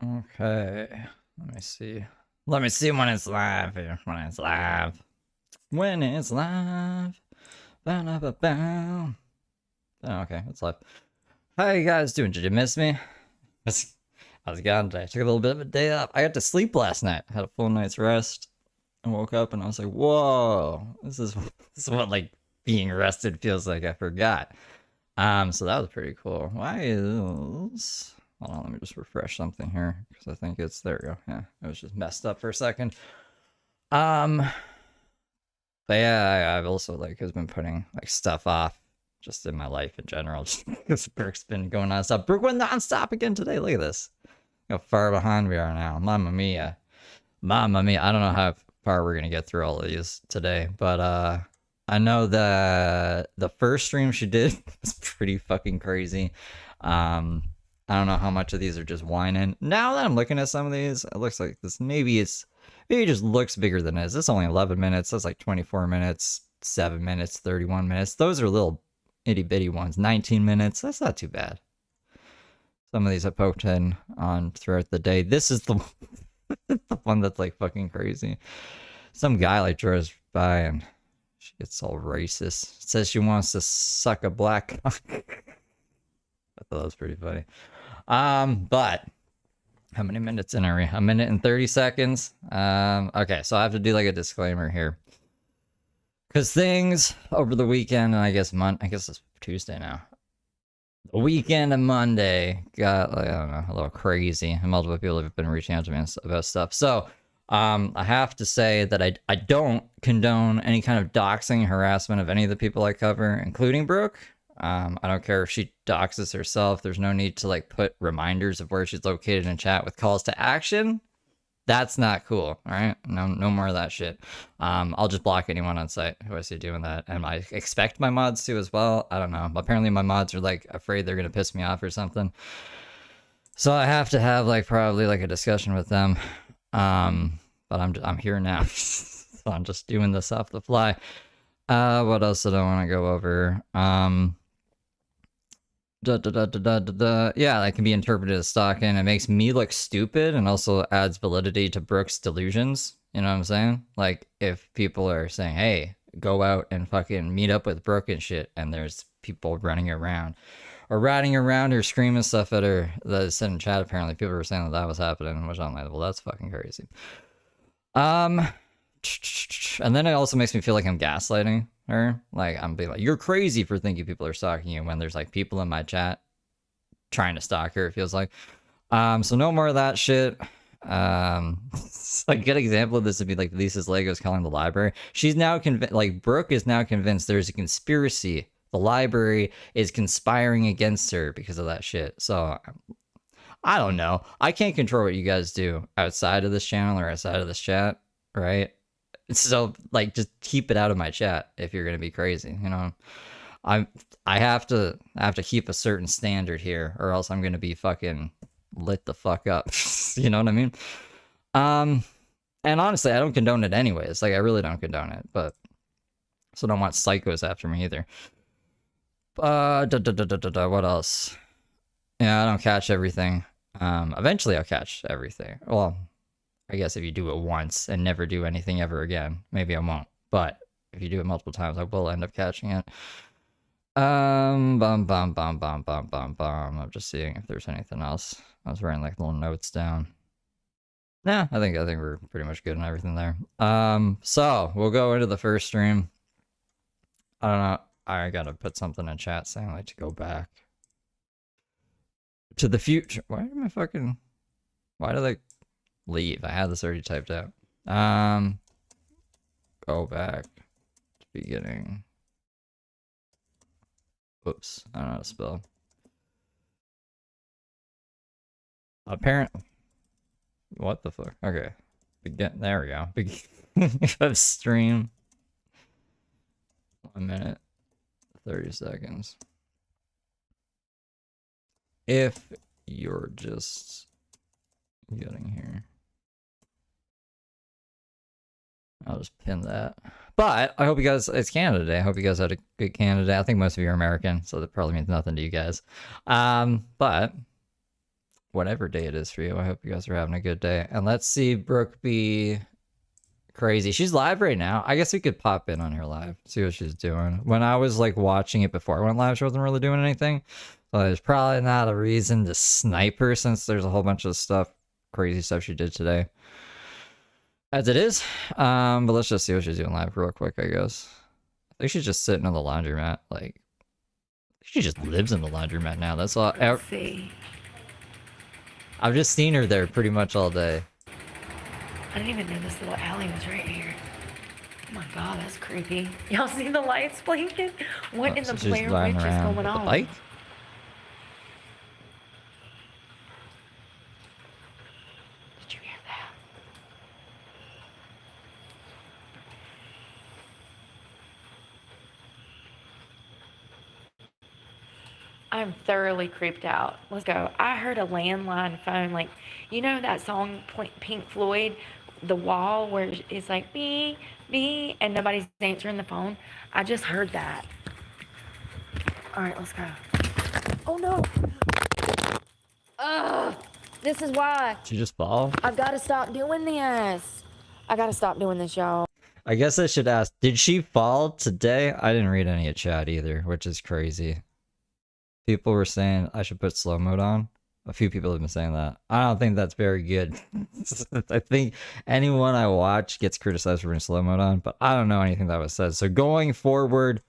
Okay, let me see. Let me see when it's live here. When it's live. When it's live. Ba-da-ba-bow. Oh, okay, it's live. How you guys doing? Did you miss me? How's it going today? I took a little bit of a day off. I got to sleep last night. Had a full night's rest. I woke up and I was like, whoa, this is what like being rested feels like. I forgot. So that was pretty cool. Why is hold on, let me just refresh something here because I think it's there we go. Yeah, it was just messed up for a second. Um, but yeah, I've also like has been putting like stuff off just in my life in general. Just because Brooke's been going nonstop. Brooke went nonstop again today. Look at this. How far behind we are now. Mamma mia. Mamma mia. I don't know how far we're gonna get through all of these today, but I know that the first stream she did was pretty fucking crazy. I don't know how much of these are just whining. Now that I'm looking at some of these, it looks like this maybe it just looks bigger than it is. This is only 11 minutes. That's like 24 minutes, 7 minutes, 31 minutes. Those are little itty bitty ones. 19 minutes. That's not too bad. Some of these I poked in on throughout the day. This is the the one that's like fucking crazy. Some guy like drives by and she gets all racist. Says she wants to suck a black cock. I thought that was pretty funny. But how many minutes in are we? A minute and 30 seconds. Okay, so I have to do like a disclaimer here. Cause things over the weekend, and I guess it's Tuesday now. The weekend and Monday got like, I don't know, a little crazy. And multiple people have been reaching out to me about stuff. So I have to say that I don't condone any kind of doxing, harassment of any of the people I cover, including Brooke. I don't care if she doxes herself. There's no need to like put reminders of where she's located in chat with calls to action. That's not cool. All right, no more of that shit. I'll just block anyone on site who I see doing that, and I expect my mods to as well. I don't know. Apparently, my mods are like afraid they're gonna piss me off or something. So I have to have like probably like a discussion with them. But I'm here now, so I'm just doing this off the fly. What else did I want to go over? Yeah, that can be interpreted as stalking. It makes me look stupid and also adds validity to Brooke's delusions. You know what I'm saying? Like, if people are saying, hey, go out and fucking meet up with Brooke and shit, and there's people running around or riding around or screaming stuff at her that is said in chat, apparently. People were saying that was happening, which I'm like, well, that's fucking crazy. And then it also makes me feel like I'm gaslighting her. Like, I'm being like, you're crazy for thinking people are stalking you when there's like people in my chat trying to stalk her, it feels like. So no more of that shit. Like, a good example of this would be like Lisa's Legos calling the library. She's now convinced, like, Brooke is now convinced there's a conspiracy. The library is conspiring against her because of that shit. So I don't know. I can't control what you guys do outside of this channel or outside of this chat, right? So like, just keep it out of my chat if you're gonna be crazy. You know, I have to keep a certain standard here, or else I'm gonna be fucking lit the fuck up. You know what I mean? And honestly, I don't condone it anyways. Like, I really don't condone it, but so don't want psychos after me either. What else? Yeah, I don't catch everything. Eventually I'll catch everything. Well, I guess if you do it once and never do anything ever again, maybe I won't. But if you do it multiple times, I will end up catching it. I'm just seeing if there's anything else. I was writing like little notes down. Nah, I think we're pretty much good on everything there. So we'll go into the first stream. I don't know. I gotta put something in chat saying like to go back to the future. Why did I leave? I had this already typed out. Go back to beginning. Whoops, I don't know how to spell. Apparently, what the fuck? Okay, there we go. Begin of stream. 1 minute, 30 seconds. If you're just getting here, I'll just pin that. But I hope you guys, it's Canada Day. I hope you guys had a good Canada Day. I think most of you are American, so that probably means nothing to you guys. But whatever day it is for you. I hope you guys are having a good day. And let's see Brooke be crazy. She's live right now. I guess we could pop in on her live, see what she's doing. When I was like watching it before I went live, she wasn't really doing anything. So there's probably not a reason to snipe her since there's a whole bunch of stuff, crazy stuff she did today. As it is. But let's just see what she's doing live real quick, I guess. I think she's just sitting on the laundromat. Like, she just lives in the laundromat now. That's all. Let's see. I've just seen her there pretty much all day. I didn't even know this little alley was right here. Oh my god, that's creepy. Y'all see the lights blinking? What in the Blair Witch is going on? The bike? Did you hear that? I'm thoroughly creeped out. Let's go. I heard a landline phone, like, you know that song Pink Floyd, The Wall, where it's like beep, beep, and nobody's answering the phone? I just heard that. All right, let's go. Oh no. Ugh, this is why. Did you just fall? I've got to stop doing this. I got to stop doing this, y'all. I guess I should ask, did she fall today? I didn't read any of chat either, which is crazy. People were saying I should put slow mode on. A few people have been saying that. I don't think that's very good. I think anyone I watch gets criticized for putting slow mode on, but I don't know anything that was said. So going forward,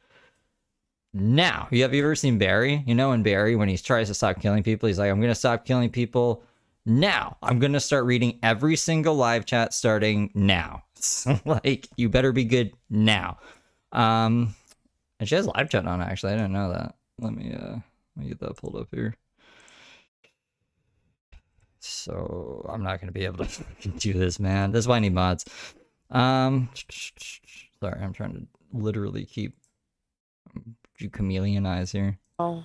now, have you ever seen Barry? You know, in Barry, when he tries to stop killing people, he's like, I'm going to stop killing people now. I'm going to start reading every single live chat starting now. So, like, you better be good now. And she has live chat on, actually. I didn't know that. Let me get that pulled up here. So I'm not going to be able to do this, man. That's why I need mods. Sorry, I'm trying to literally keep you chameleon eyes here. Oh.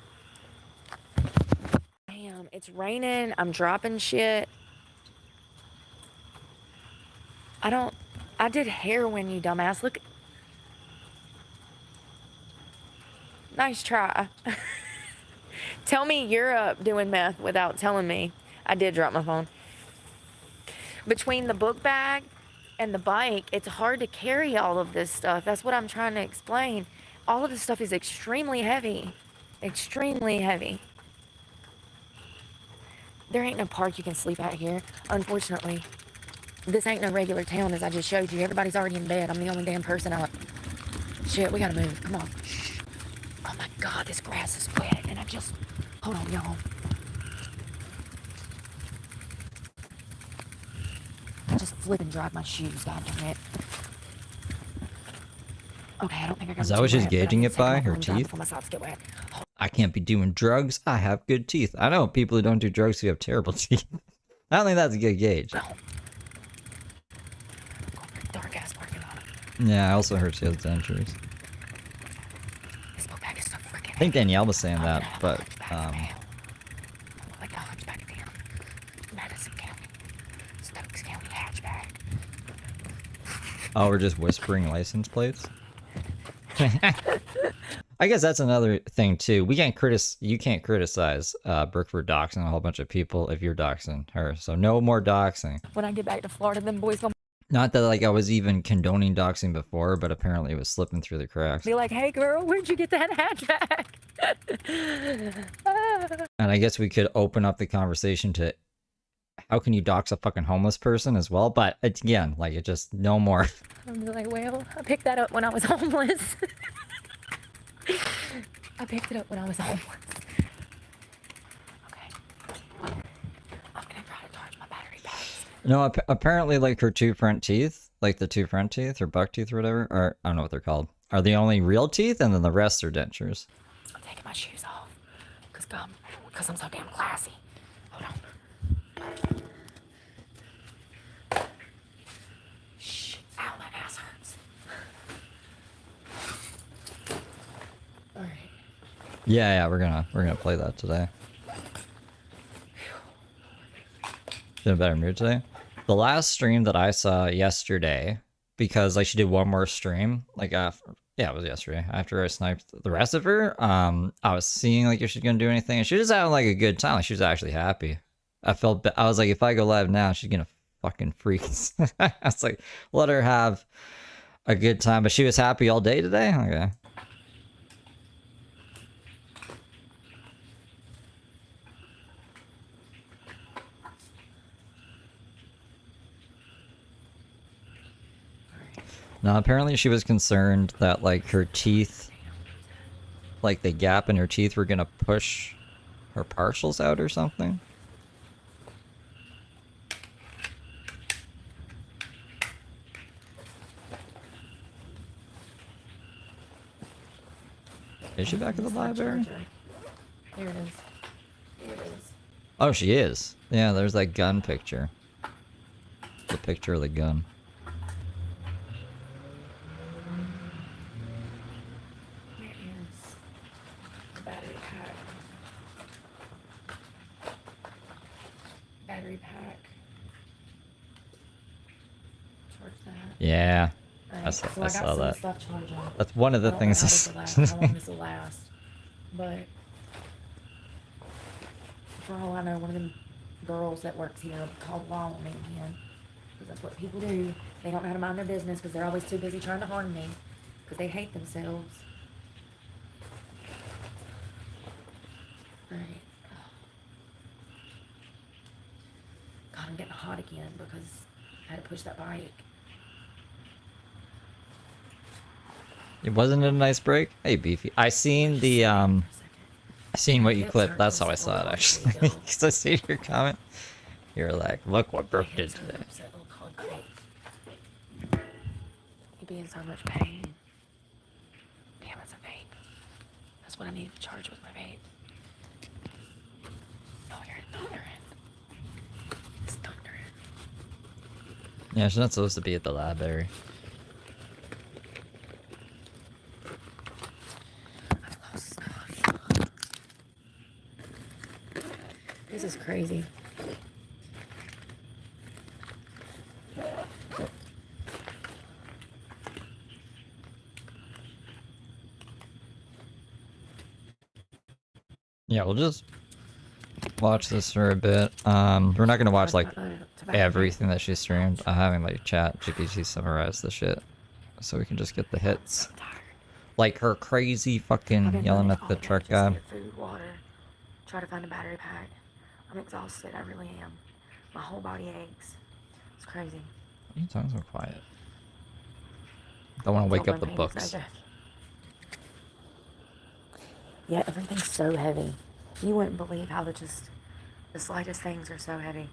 Damn, it's raining. I'm dropping shit. I did heroin, you dumbass. Look. Nice try. Tell me you're up doing meth without telling me. I did drop my phone. Between the book bag and the bike, it's hard to carry all of this stuff. That's what I'm trying to explain. All of this stuff is extremely heavy. Extremely heavy. There ain't no park you can sleep at here, unfortunately. This ain't no regular town, as I just showed you. Everybody's already in bed. I'm the only damn person up. Shit, we gotta move. Come on. Oh my god, this grass is wet, and hold on, y'all. I just flip and drive my shoes, god damn it. Okay, I don't think I got. Is that what she's gauging it by? Her teeth? I can't be doing drugs. I have good teeth. I know people who don't do drugs who have terrible teeth. I don't think that's a good gauge. No. Dark ass parking lot. Yeah, I also heard she has dentures. I think Danielle was saying that, but like the hunchback of Madison County, Stokes County hatchback. Oh, we're just whispering license plates. I guess that's another thing too. You can't criticize Brooke for doxing a whole bunch of people if you're doxing her. So no more doxing. When I get back to Florida, them boys gonna not that like I was even condoning doxing before, but apparently it was slipping through the cracks. be like, hey girl, where'd you get that hatchback? And I guess we could open up the conversation to how can you dox a fucking homeless person as well? But again, like it just no more. I'm like, well, I picked that up when I was homeless. I picked it up when I was homeless. Okay. I'm gonna try to charge my battery packs. No, apparently like her two front teeth, like the two front teeth or buck teeth or whatever, or I don't know what they're called, are the only real teeth, and then the rest are dentures. I'm taking my shoes off because I'm so damn classy. Hold on. Shh. Ow, my ass hurts. All right. Yeah, we're gonna play that today. In a better mood today. The last stream that I saw yesterday, because like she did one more stream, like after, yeah, it was yesterday. After I sniped the rest of her, I was seeing like if she's gonna do anything, and she was having like a good time. Like she was actually happy. I was like, if I go live now, she's gonna fucking freeze. I was like, let her have a good time. But she was happy all day today? Okay. No, apparently she was concerned that, like, her teeth, like, the gap in her teeth were gonna push her partials out or something. Is she back at the library? Here it is. Here it is. Oh, she is. Yeah, there's that gun picture. The picture of the gun. Where is the battery pack? Battery pack. Charge that. Yeah. Right, I so saw I got that. some stuff charging. That's one of the I don't know things. how long this will last, but for all I know, one of them girls that works here called law on me again, because that's what people do. They don't know how to mind their business because they're always too busy trying to harm me because they hate themselves. Right. God, I'm getting hot again because I had to push that bike. It wasn't a nice break. Hey, Beefy. I seen the I seen what you clipped. That's how I saw it actually. Because I seen your comment. You're like, look what Brooke did today. You'd be in so much pain. Damn, it's a vape. That's what I need to charge with my vape. No, you're in thunder in. It's thunder in. Yeah, she's not supposed to be at the library. I love stuff. This is crazy. Yeah, we'll just watch this for a bit. We're not gonna watch like everything that she streamed. I'm having like chat GPT summarize the shit, so we can just get the hits. Like her crazy fucking yelling at the truck guy. Food, water. Try to find a battery pack. I'm exhausted. I really am. My whole body aches. It's crazy. Why are you talking so quiet? Don't want to wake up the books. Yeah, everything's so heavy. You wouldn't believe how the slightest things are so heavy.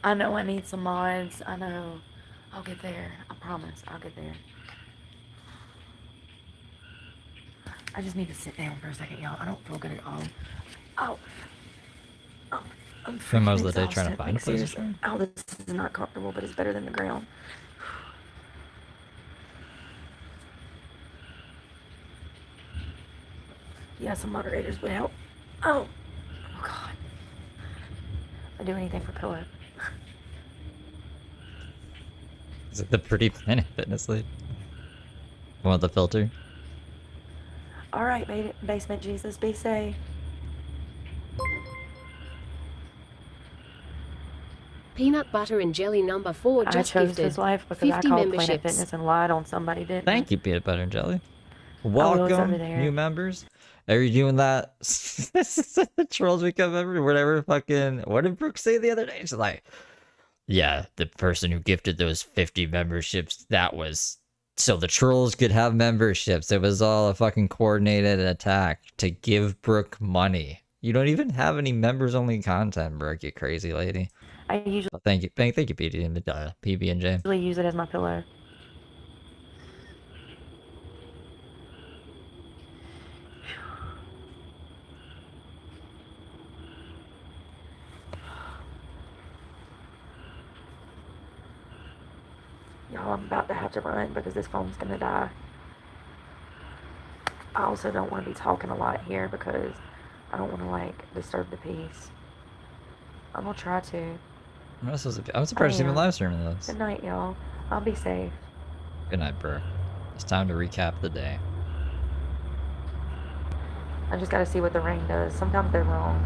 I know I need some mods. I know. I'll get there. I promise. I'll get there. I just need to sit down for a second, y'all. I don't feel good at all. I'm Spend most freaking of the day trying to exhausted. find a place to Seriously. Oh, this is not comfortable, but it's better than the ground. Yeah, some moderators would help. Oh God. I'd do anything for pillow. Is it the Pretty Planet Fitness League? Want the filter? All right, basement Jesus, be safe. Peanut butter and jelly number 4 just I chose gifted this life because I 50 called Planet memberships. Fitness and lied on somebody, didn't I? Thank you, Peanut Butter and Jelly. was Welcome, over there. new members. Are you doing that? The trolls become member, whatever fucking. What did Brooke say the other day? She's like, yeah, the person who gifted those 50 memberships, that was so the trolls could have memberships. It was all a fucking coordinated attack to give Brooke money. You don't even have any members only content, Brooke, you crazy lady. I usually Well, thank you, PB and J. use it as my pillow. Y'all, I'm about to have to run because this phone's gonna die. I also don't want to be talking a lot here because I don't want to, like, disturb the peace. I'm gonna try to. I'm surprised you even live streaming this. Good night, y'all. I'll be safe. Good night, Brooke. It's time to recap the day. I just gotta see what the rain does. Sometimes they're wrong.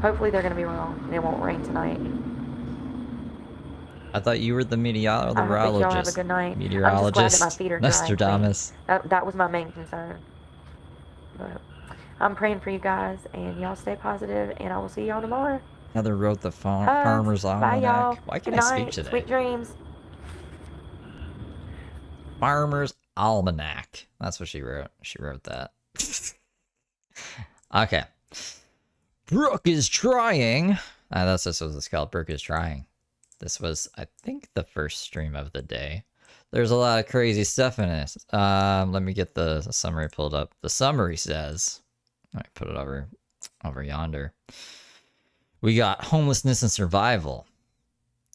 Hopefully they're gonna be wrong and it won't rain tonight. I thought you were the meteorologist. I hope y'all have a good night. Meteorologist. I'm just glad that my feet are dry. Nostradamus. That was my main concern. But I'm praying for you guys, and y'all stay positive, and I will see y'all tomorrow. Heather wrote the Farmer's Almanac. Bye, y'all. Why can't Good I night. speak today? Sweet dreams. Farmer's Almanac. That's what she wrote. She wrote that. Okay. Brooke is trying. That's just what it's called. Brooke is trying. This was, I think, the first stream of the day. There's a lot of crazy stuff in it. Let me get the summary pulled up. The summary says, let me put it over yonder. We got homelessness and survival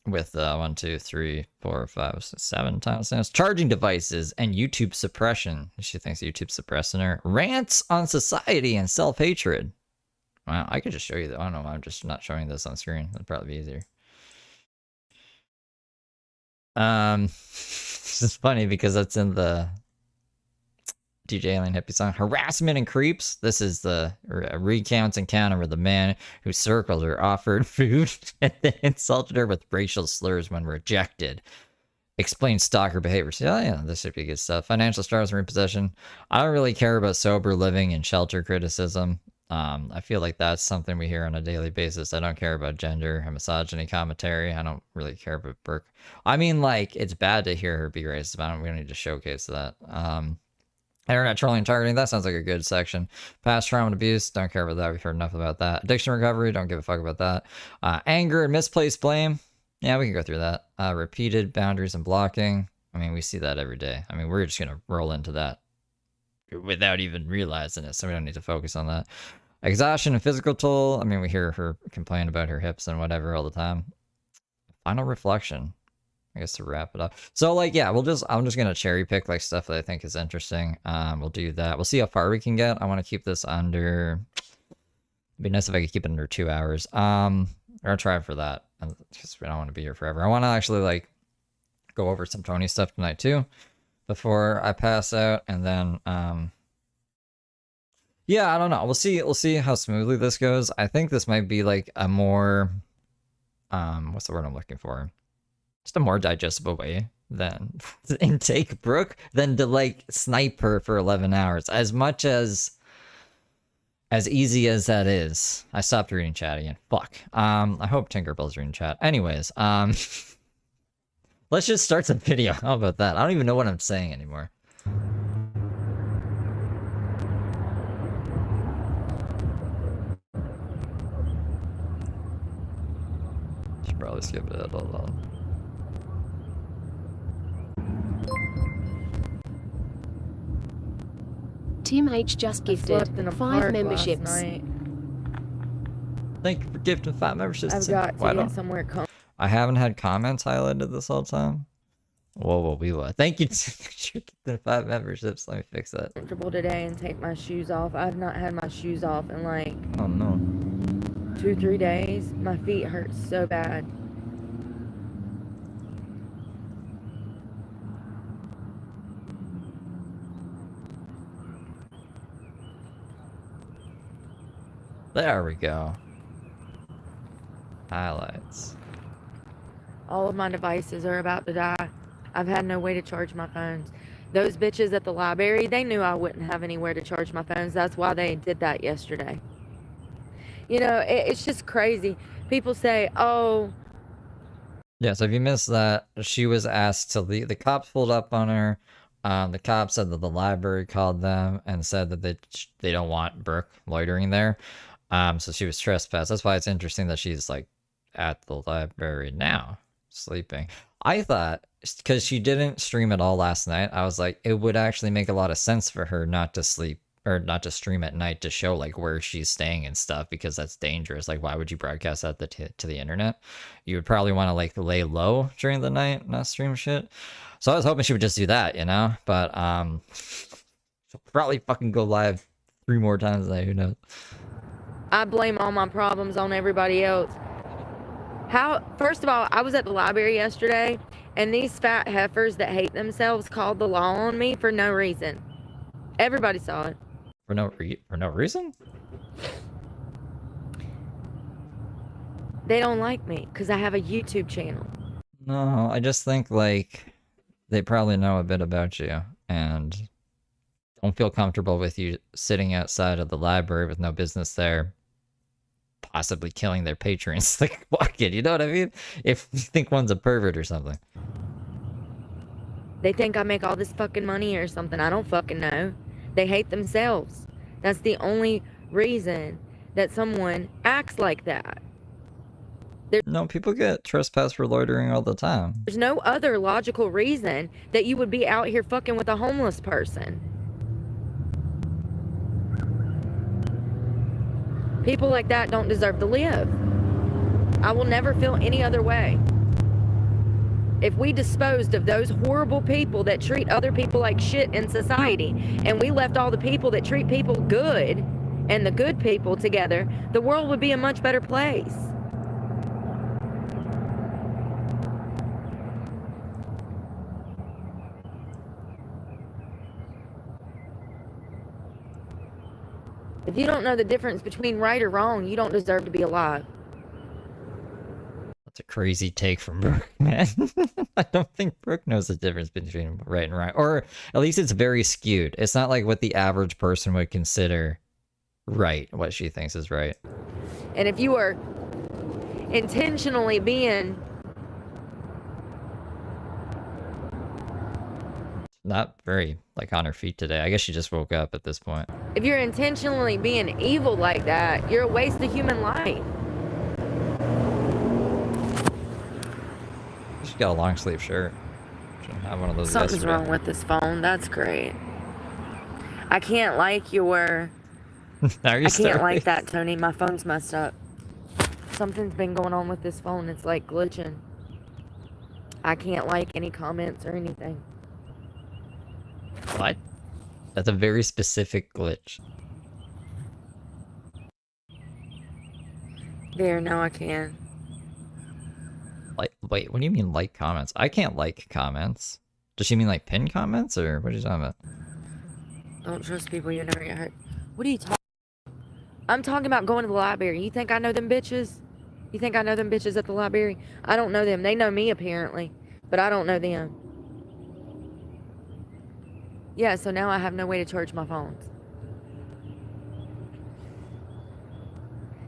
with 1, 2, 3, 4, 5, 6, 7 timestamps. Charging devices and YouTube suppression. She thinks YouTube's suppressing her. Rants on society and self-hatred. Wow, I could just show you that. I don't know. I'm just not showing this on screen. That'd probably be easier. This is funny because that's in the DJ Alien Hippie song. Harassment and creeps. This is the recounts encounter where the man who circled her offered food and then insulted her with racial slurs when rejected. Explain stalker behavior. See, oh yeah, this should be good stuff. Financial stars and repossession. I don't really care about sober living and shelter criticism. I feel like that's something we hear on a daily basis. I don't care about gender and misogyny commentary. I don't really care about Brooke. I mean, like, it's bad to hear her be racist about it. We don't need to showcase that. Internet trolling and targeting. That sounds like a good section. Past trauma and abuse. Don't care about that. We've heard enough about that. Addiction recovery. Don't give a fuck about that. Anger and misplaced blame. Yeah, we can go through that. Repeated boundaries and blocking. I mean, we see that every day. I mean, we're just going to roll into that without even realizing it. So we don't need to focus on that. Exhaustion and physical toll. I mean, we hear her complain about her hips and whatever all the time. Final reflection, I guess, to wrap it up. So, like, yeah, I'm just gonna cherry pick like stuff that I think is interesting. We'll do that. We'll see how far we can get. I want to keep this under. It'd be nice if I could keep it under 2 hours. I'll try for that because we don't want to be here forever. I want to actually like go over some Tony stuff tonight too, before I pass out, and then yeah, I don't know. We'll see how smoothly this goes. I think this might be like a more what's the word I'm looking for? Just a more digestible way than to intake Brooke than to like snipe her for 11 hours. As much as easy as that is. I stopped reading chat again. Fuck. I hope Tinkerbell's reading chat. Anyways, let's just start the video. How about that? I don't even know what I'm saying anymore. Should probably skip it. Hold on. Tim H just gifted 5 memberships. Thank you for gifting 5 memberships. I've got to get somewhere I haven't had comments highlighted this whole time. Whoa, we will. Thank you for gifting 5 memberships. Let me fix that. Comfortable today and take my shoes off. I've not had my shoes off in like, oh no, 2-3 days. My feet hurt so bad. There we go. Highlights. All of my devices are about to die. I've had no way to charge my phones. Those bitches at the library, they knew I wouldn't have anywhere to charge my phones. That's why they did that yesterday. You know, it's just crazy. People say, oh. Yeah, so if you missed that, she was asked to leave. The cops pulled up on her. The cops said that the library called them and said that they don't want Brooke loitering there. So she was trespassed. That's why it's interesting that she's like at the library now, sleeping. I thought, because she didn't stream at all last night, I was like, it would actually make a lot of sense for her not to sleep or not to stream at night to show like where she's staying and stuff, because that's dangerous. Like, why would you broadcast that to the internet? You would probably want to like lay low during the night, not stream shit. So I was hoping she would just do that, you know. But she'll probably fucking go live 3 more times a day. Who knows? I blame all my problems on everybody else. First of all, I was at the library yesterday, and these fat heifers that hate themselves called the law on me for no reason. Everybody saw it. For no reason? They don't like me because I have a YouTube channel. No, I just think like they probably know a bit about you and don't feel comfortable with you sitting outside of the library with no business there, possibly killing their patrons. Like, fuck it, you know what I mean? If you think one's a pervert or something. They think I make all this fucking money or something. I don't fucking know. They hate themselves. That's the only reason that someone acts like that. No, people get trespassed for loitering all the time. There's no other logical reason that you would be out here fucking with a homeless person. People like that don't deserve to live. I will never feel any other way. If we disposed of those horrible people that treat other people like shit in society, and we left all the people that treat people good and the good people together, the world would be a much better place. If you don't know the difference between right or wrong, you don't deserve to be alive. That's a crazy take from Brooke, man. I don't think Brooke knows the difference between right and right. Or at least it's very skewed. It's not like what the average person would consider right, what she thinks is right. And if you are intentionally being... Not very, like, on her feet today. I guess she just woke up at this point. If you're intentionally being evil like that, you're a waste of human life. She got a long sleeve shirt. Shouldn't have one of those. Something's wrong with this phone. That's great. I can't like your... I can't like that, Tony. My phone's messed up. Something's been going on with this phone. It's like glitching. I can't like any comments or anything. What? That's a very specific glitch. There, now I can. Like, wait, what do you mean like comments? I can't like comments. Does she mean like pin comments, or what are you talking about? Don't trust people, you never get hurt. What are you talking about? I'm talking about going to the library. You think I know them bitches? You think I know them bitches at the library? I don't know them. They know me, apparently. But I don't know them. Yeah, so now I have no way to charge my phones.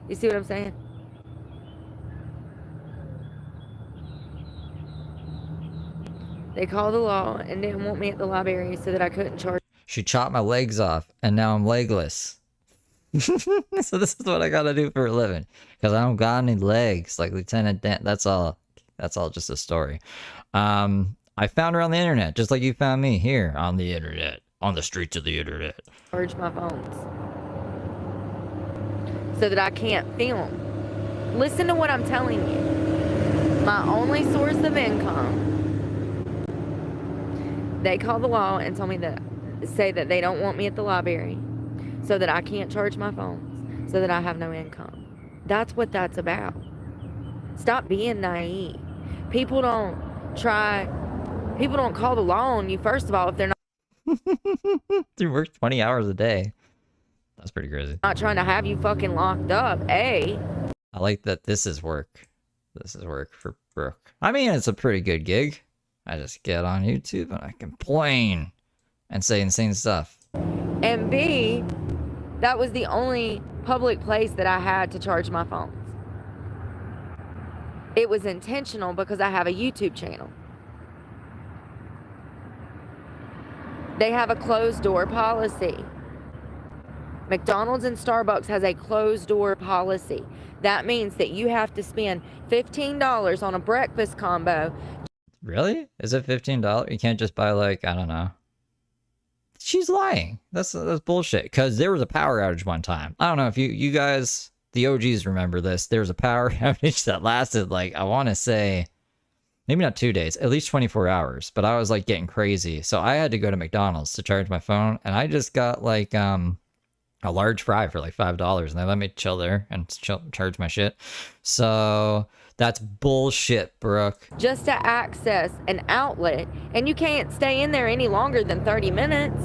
You see what I'm saying? They called the law and didn't want me at the library so that I couldn't charge. She chopped my legs off, and now I'm legless. So this is what I gotta do for a living, because I don't got any legs like Lieutenant Dan. That's all just a story. I found her on the internet, just like you found me here on the internet, on the streets of the internet. Charge my phones so that I can't film. Listen to what I'm telling you. My only source of income. They called the law and told me that, say that they don't want me at the library so that I can't charge my phones, so that I have no income. That's what that's about. Stop being naive. People don't call the law on you, first of all, if they're not. You work 20 hours a day. That's pretty crazy. Not trying to have you fucking locked up, I like that this is work. This is work for Brooke. I mean, it's a pretty good gig. I just get on YouTube and I complain and say insane stuff. And B, that was the only public place that I had to charge my phones. It was intentional because I have a YouTube channel. They have a closed door policy. McDonald's and Starbucks has a closed door policy. That means that you have to spend $15 on a breakfast combo. Really? Is it $15? You can't just buy, like, I don't know, she's lying. That's bullshit. Because there was a power outage one time. I don't know if you guys, the OGs, remember this. There was a power outage that lasted like, I want to say, maybe not 2 days, at least 24 hours. But I was like getting crazy, so I had to go to McDonald's to charge my phone, and I just got like a large fry for like $5, and they let me chill there and charge my shit. So that's bullshit, Brooke. Just to access an outlet, and you can't stay in there any longer than 30 minutes.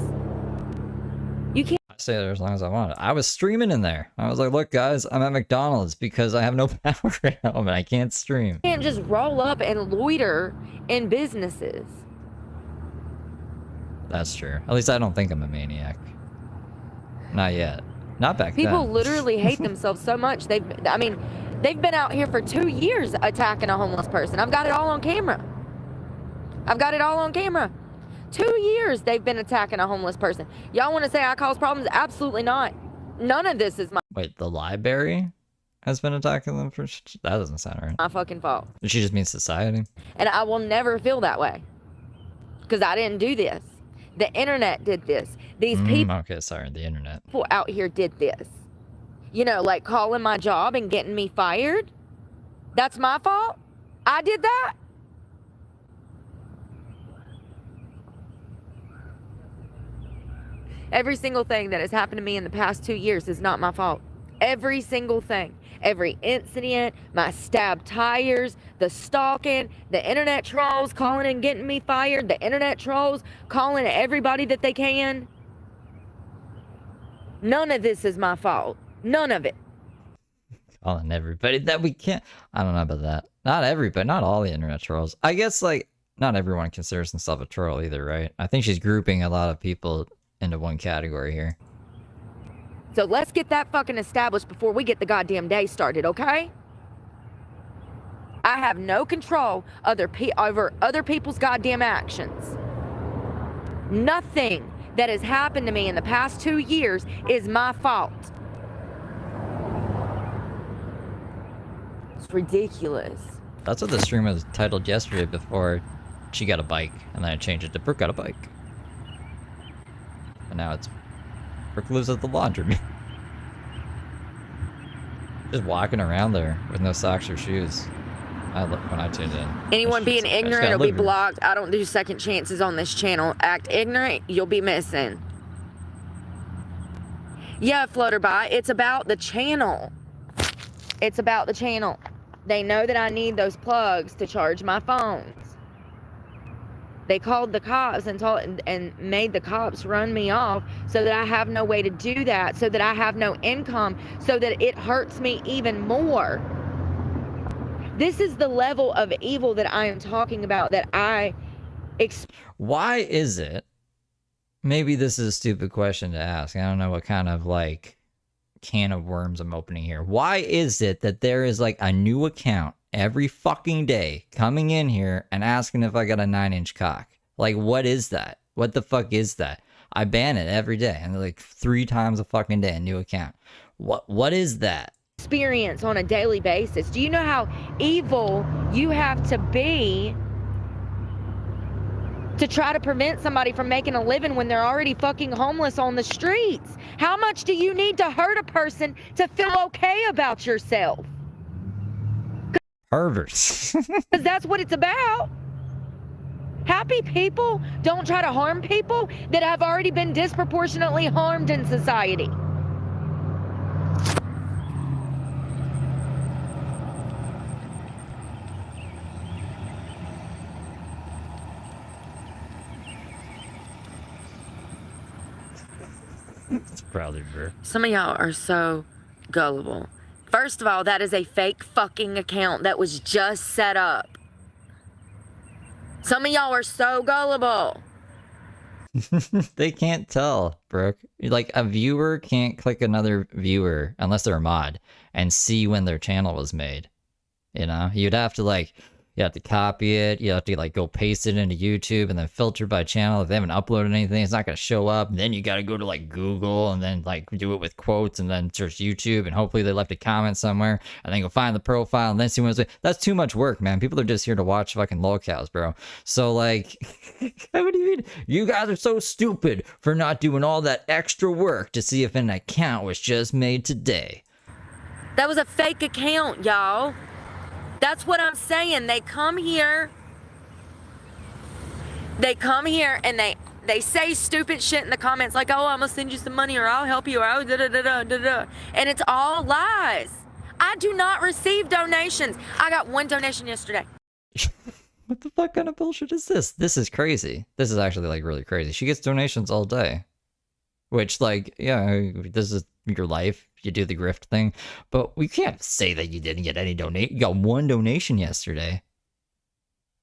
You can't I stay there as long as I want. I was streaming in there. I was like, look, guys, I'm at McDonald's because I have no power at home and I can't stream. just roll up and loiter in businesses. That's true. At least I don't think I'm a maniac. Not yet. Not back then. People literally hate themselves so much. They've been out here for 2 years attacking a homeless person. I've got it all on camera. 2 years they've been attacking a homeless person. Y'all want to say I cause problems? Absolutely not. None of this is Wait, the library has been attacking them for... That doesn't sound right. my fucking fault. She just means society. And I will never feel that way. Because I didn't do this. The internet did this. These people Okay, sorry, the internet. out here did this. You know, like calling my job and getting me fired. That's my fault? I did that? Every single thing that has happened to me in the past 2 years is not my fault. Every single thing. Every incident, my stabbed tires, the stalking, the internet trolls calling and getting me fired, the internet trolls calling everybody that they can. None of this is my fault. None of it. Calling everybody that we can't... I don't know about that. Not everybody, not all the internet trolls. I guess, like, not everyone considers themselves a troll either, right? I think she's grouping a lot of people into one category here. So let's get that fucking established before we get the goddamn day started, okay? I have no control over other people's goddamn actions. Nothing that has happened to me in the past 2 years is my fault. It's ridiculous. That's what the stream was titled yesterday before she got a bike. And then I changed it to Brooke got a bike. And now it's Brooke lives at the laundry. Just walking around there with no socks or shoes. When I tuned in. Anyone being ignorant will be blocked. I don't do second chances on this channel. Act ignorant, you'll be missing. Yeah, Flutterby, it's about the channel. It's about the channel. They know that I need those plugs to charge my phones. They called the cops and made the cops run me off so that I have no way to do that, so that I have no income, so that it hurts me even more. This is the level of evil that I am talking about that I... Why is it? Maybe this is a stupid question to ask. I don't know what kind of, like, can of worms I'm opening here. Why is it that there is, like, a new account every fucking day coming in here and asking if I got a 9-inch cock? Like, what is that? What the fuck is that? I ban it every day, and like 3 times a fucking day, a new account. What is that? Experience on a daily basis. Do you know how evil you have to be to try to prevent somebody from making a living when they're already fucking homeless on the streets? How much do you need to hurt a person to feel okay about yourself? Perverts. Because that's what it's about. Happy people don't try to harm people that have already been disproportionately harmed in society. It's probably Brooke. Some of y'all are so gullible. First of all, that is a fake fucking account that was just set up. Some of y'all are so gullible. They can't tell, Brooke. Like, a viewer can't click another viewer unless they're a mod and see when their channel was made. You know, you'd have to, like, You have to copy it. You have to like go paste it into YouTube and then filter by channel. If they haven't uploaded anything, it's not gonna show up. And then you got to go to like Google and then like do it with quotes and then search YouTube and hopefully they left a comment somewhere and then go find the profile and then see what it's. That's too much work, man. People are just here to watch fucking lolcows, bro. So like, what do you mean? You guys are so stupid for not doing all that extra work to see if an account was just made today. That was a fake account, y'all. That's what I'm saying. They come here and they say stupid shit in the comments like, oh, I'm gonna send you some money or I'll help you or oh, da da da da da da. And it's all lies. I do not receive donations. I got one donation yesterday. What the fuck kind of bullshit is this? This is crazy. This is actually like really crazy. She gets donations all day. Which like, yeah, this is your life. You do the grift thing. But we can't say that you didn't get any donate. You got one donation yesterday.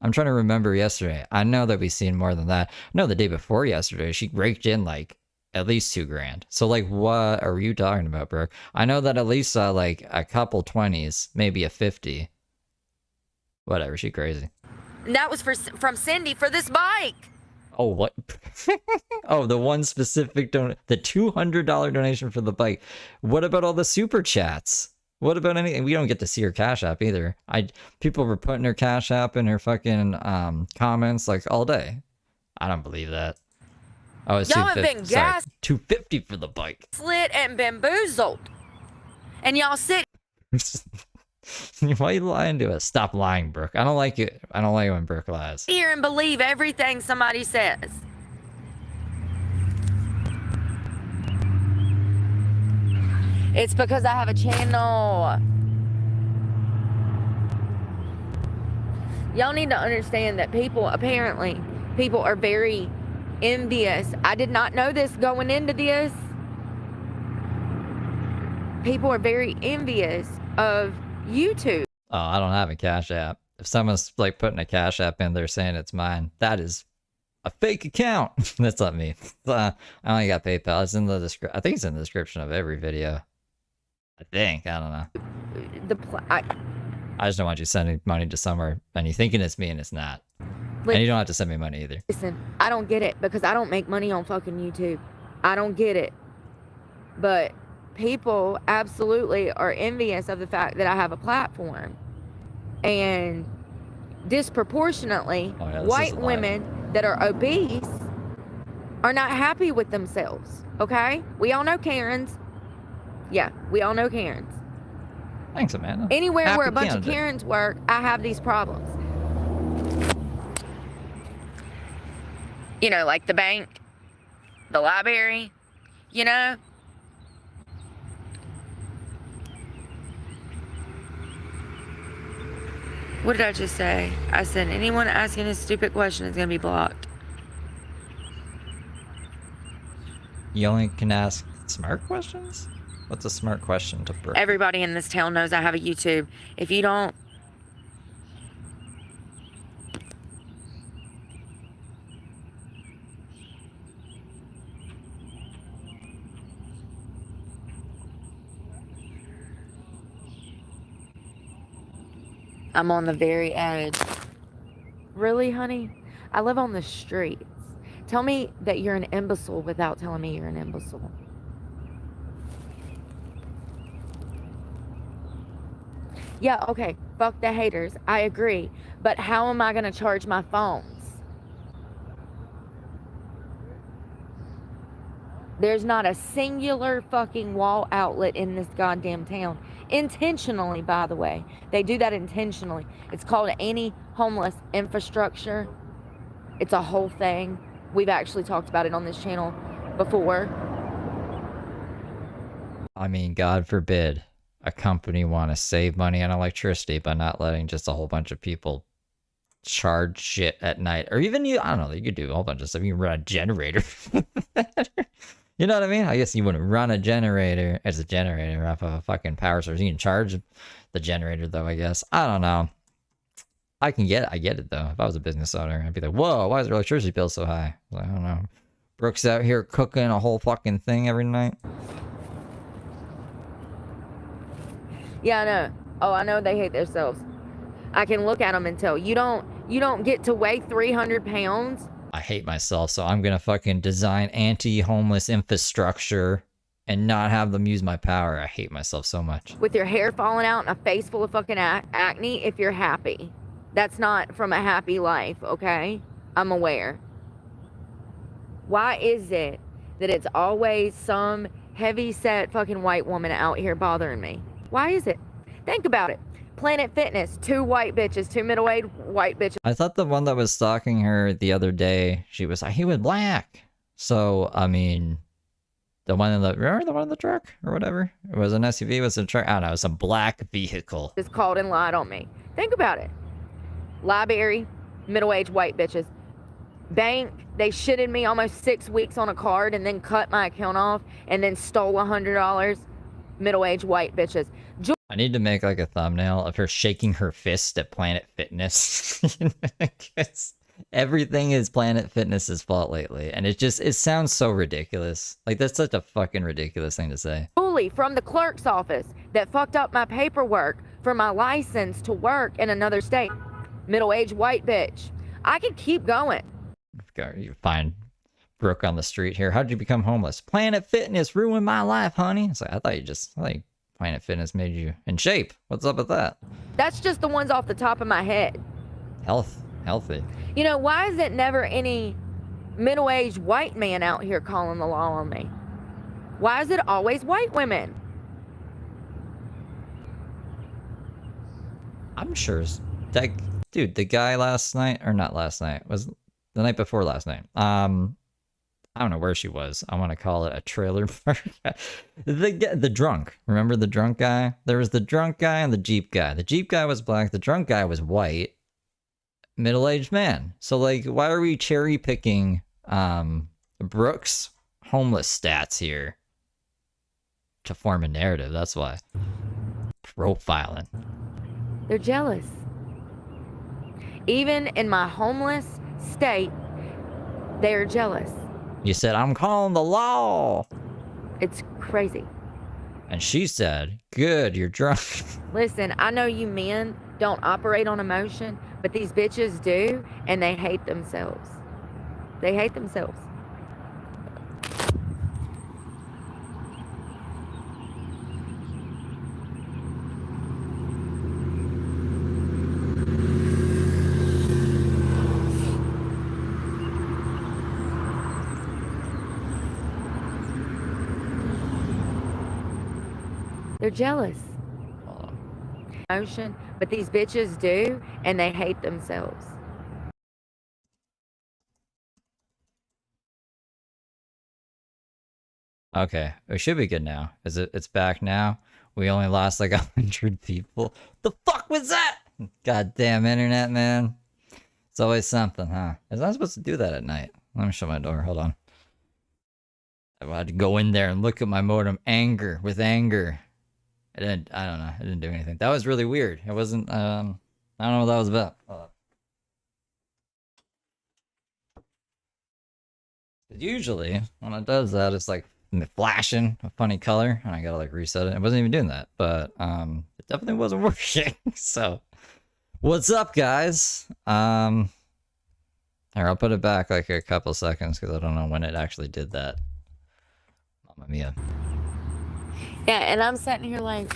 I'm trying to remember yesterday. I know that we've seen more than that. No, the day before yesterday, she raked in like at least $2,000. So like, what are you talking about, Brooke? I know that at least saw like a couple 20s, maybe a 50. Whatever, she crazy. And that was from Cindy for this bike. Oh, what? Oh, the one specific the $200 donation for the bike. What about all the super chats? What about anything? We don't get to see her Cash App either. People were putting her Cash App in her fucking comments like all day. I don't believe that. Oh, it's y'all have been $250 for the bike. Slit and bamboozled, and y'all sit. Why are you lying to us? Stop lying, Brooke. I don't like it. I don't like it when Brooke lies. Here and believe everything somebody says. It's because I have a channel. Y'all need to understand that people are very envious. I did not know this going into this. People are very envious of YouTube. Oh, I don't have a Cash App. If someone's like putting a Cash App in there saying it's mine, that is a fake account. That's not me. I only got PayPal. It's in the description. I think it's in the description of every video. I think. I don't know. I just don't want you sending money to somewhere and you thinking it's me and it's not. And you don't have to send me money either. Listen, I don't get it because I don't make money on fucking YouTube. I don't get it. But people absolutely are envious of the fact that I have a platform. And disproportionately, white women that are obese are not happy with themselves. Okay? We all know Karens. Yeah, we all know Karens. Thanks, Amanda. Anywhere where a bunch of Karens work, I have these problems. You know, like the bank, the library, you know? What did I just say? I said anyone asking a stupid question is going to be blocked. You only can ask smart questions? What's a smart question to Brooke? Everybody in this town knows I have a YouTube. If you don't... I'm on the very edge. Really, honey? I live on the streets. Tell me that you're an imbecile without telling me you're an imbecile. Yeah, okay, fuck the haters. I agree. But how am I going to charge my phones? There's not a singular fucking wall outlet in this goddamn town. Intentionally, by the way. They do that intentionally. It's called anti-homeless infrastructure. It's a whole thing. We've actually talked about it on this channel before. I mean, God forbid a company want to save money on electricity by not letting just a whole bunch of people charge shit at night. Or even you, I don't know, you could do a whole bunch of stuff. You can run a generator. You know what I mean? I guess you wouldn't run a generator as a generator off of a fucking power source. You can charge the generator though, I guess. I don't know. I get it though. If I was a business owner, I'd be like, whoa, why is their electricity bill so high? I don't know. Brooke's out here cooking a whole fucking thing every night. Yeah, I know. Oh, I know they hate themselves. I can look at them and tell. You don't get to weigh 300 pounds. I hate myself, so I'm gonna fucking design anti-homeless infrastructure and not have them use my power. I hate myself so much. With your hair falling out and a face full of fucking acne if you're happy. That's not from a happy life, okay? I'm aware. Why is it that it's always some heavy-set fucking white woman out here bothering me? Why is it? Think about it. Planet Fitness, 2 white bitches, 2 middle-aged white bitches. I thought the one that was stalking her the other day, she was like, he was black. So, I mean, the one in the, remember the one in the truck or whatever? It was an SUV, it was a truck, I don't know, it was a black vehicle. Just called and lied on me. Think about it. Library, middle-aged white bitches. Bank, they shitted me almost 6 weeks on a card and then cut my account off and then stole $100. Middle-aged white bitches. I need to make like a thumbnail of her shaking her fist at Planet Fitness. Because everything is Planet Fitness's fault lately. And it sounds so ridiculous. Like, that's such a fucking ridiculous thing to say. Julie from the clerk's office that fucked up my paperwork for my license to work in another state. Middle-aged white bitch. I could keep going. You find Brooke on the street here. How did you become homeless? Planet Fitness ruined my life, honey. It's like, I thought Planet Fitness made you in shape. What's up with that? That's just the ones off the top of my head. Healthy. You know, why is it never any middle-aged white man out here calling the law on me? Why is it always white women? I'm sure that dude, the guy last night, or not last night, was the night before last night. I don't know where she was. I want to call it a trailer park. The drunk. Remember the drunk guy? There was the drunk guy and the Jeep guy. The Jeep guy was black. The drunk guy was white. Middle-aged man. So, like, why are we cherry picking Brooke's homeless stats here to form a narrative? That's why. Profiling. They're jealous. Even in my homeless state, they're jealous. You said, I'm calling the law. It's crazy. And she said, good, you're drunk. Listen, I know you men don't operate on emotion, but these bitches do, and they hate themselves. They hate themselves. They're jealous. Emotion, but these bitches do, and they hate themselves. Okay, it should be good now. It's back now? We only lost like 100 people. The fuck was that? Goddamn internet, man. It's always something, huh? Is I supposed to do that at night? Let me shut my door. Hold on. I had to go in there and look at my modem. With anger. I don't know. It didn't do anything. That was really weird. It wasn't, I don't know what that was about. Usually, when it does that, it's like flashing a funny color, and I gotta like reset it. It wasn't even doing that, but it definitely wasn't working. So, what's up, guys? Here, I'll put it back like a couple seconds because I don't know when it actually did that. Mamma mia. Yeah, and I'm sitting here like,